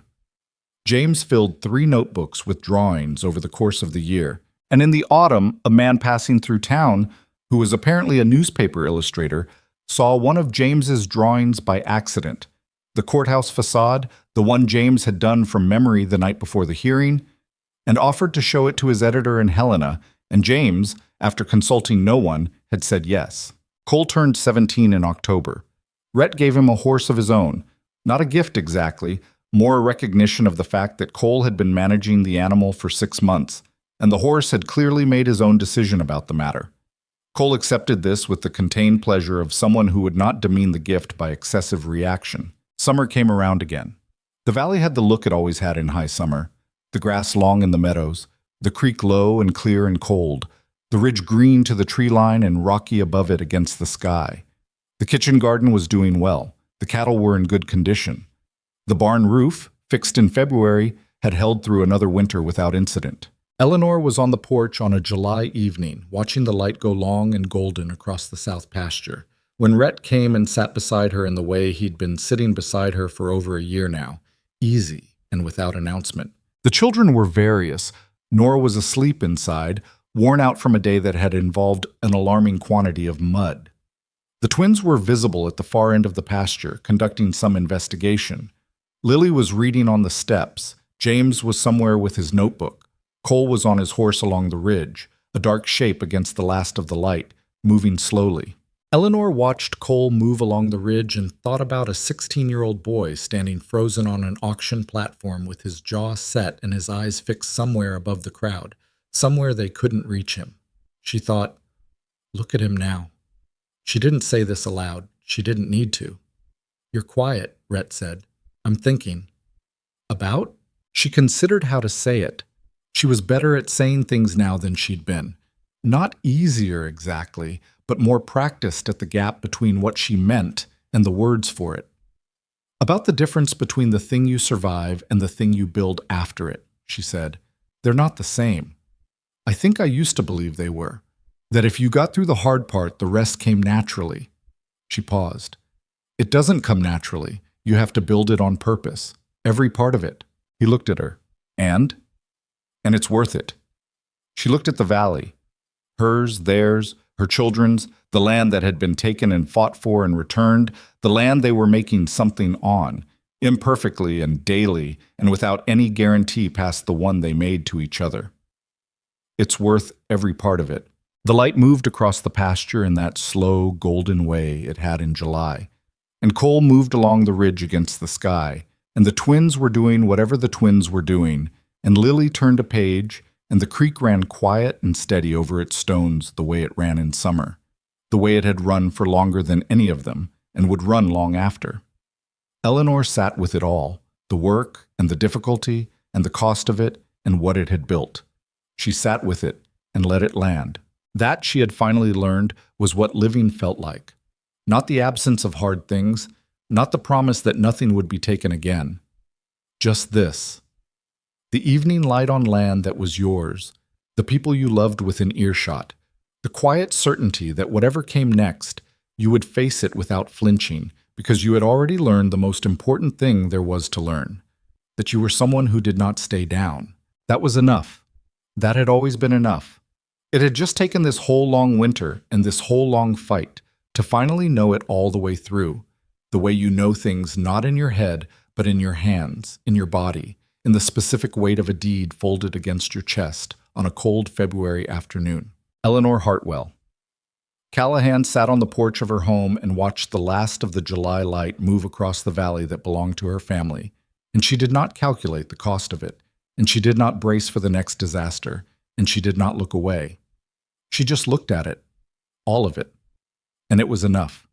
James filled 3 notebooks with drawings over the course of the year, and in the autumn, a man passing through town, who was apparently a newspaper illustrator, saw one of James's drawings by accident. The courthouse facade, the one James had done from memory the night before the hearing, and offered to show it to his editor and Helena, and James, after consulting no one, had said yes. Cole turned 17 in October. Rhett gave him a horse of his own, not a gift exactly, more a recognition of the fact that Cole had been managing the animal for 6 months, and the horse had clearly made his own decision about the matter. Cole accepted this with the contained pleasure of someone who would not demean the gift by excessive reaction. Summer came around again. The valley had the look it always had in high summer, the grass long in the meadows, the creek low and clear and cold, the ridge green to the tree line and rocky above it against the sky. The kitchen garden was doing well. The cattle were in good condition. The barn roof, fixed in February, had held through another winter without incident. Eleanor was on the porch on a July evening, watching the light go long and golden across the south pasture, when Rhett came and sat beside her in the way he'd been sitting beside her for over a year now, easy and without announcement. The children were various. Nora was asleep inside, worn out from a day that had involved an alarming quantity of mud. The twins were visible at the far end of the pasture, conducting some investigation. Lily was reading on the steps. James was somewhere with his notebook. Cole was on his horse along the ridge, a dark shape against the last of the light, moving slowly. Eleanor watched Cole move along the ridge and thought about a 16-year-old boy standing frozen on an auction platform with his jaw set and his eyes fixed somewhere above the crowd, somewhere they couldn't reach him. She thought, "Look at him now." She didn't say this aloud. She didn't need to. "You're quiet," Rhett said. "I'm thinking." "About?" She considered how to say it. She was better at saying things now than she'd been. Not easier exactly, but more practiced at the gap between what she meant and the words for it. "About the difference between the thing you survive and the thing you build after it," she said. "They're not the same. I think I used to believe they were. That if you got through the hard part, the rest came naturally." She paused. "It doesn't come naturally. You have to build it on purpose. Every part of it." He looked at her. And it's worth it." She looked at the valley. Hers, theirs, her children's, the land that had been taken and fought for and returned, the land they were making something on, imperfectly and daily, and without any guarantee past the one they made to each other. It's worth every part of it. The light moved across the pasture in that slow, golden way it had in July, and Cole moved along the ridge against the sky, and the twins were doing whatever the twins were doing, and Lily turned a page, and the creek ran quiet and steady over its stones the way it ran in summer, the way it had run for longer than any of them, and would run long after. Eleanor sat with it all, the work and the difficulty and the cost of it and what it had built. She sat with it and let it land. That, she had finally learned, was what living felt like. Not the absence of hard things, not the promise that nothing would be taken again. Just this. The evening light on land that was yours, the people you loved within earshot, the quiet certainty that whatever came next, you would face it without flinching, because you had already learned the most important thing there was to learn, that you were someone who did not stay down. That was enough. That had always been enough. It had just taken this whole long winter and this whole long fight to finally know it all the way through, the way you know things not in your head, but in your hands, in your body, in the specific weight of a deed folded against your chest on a cold February afternoon. Eleanor Hartwell. Callahan sat on the porch of her home and watched the last of the July light move across the valley that belonged to her family, and she did not calculate the cost of it, and she did not brace for the next disaster, and she did not look away. She just looked at it, all of it, and it was enough.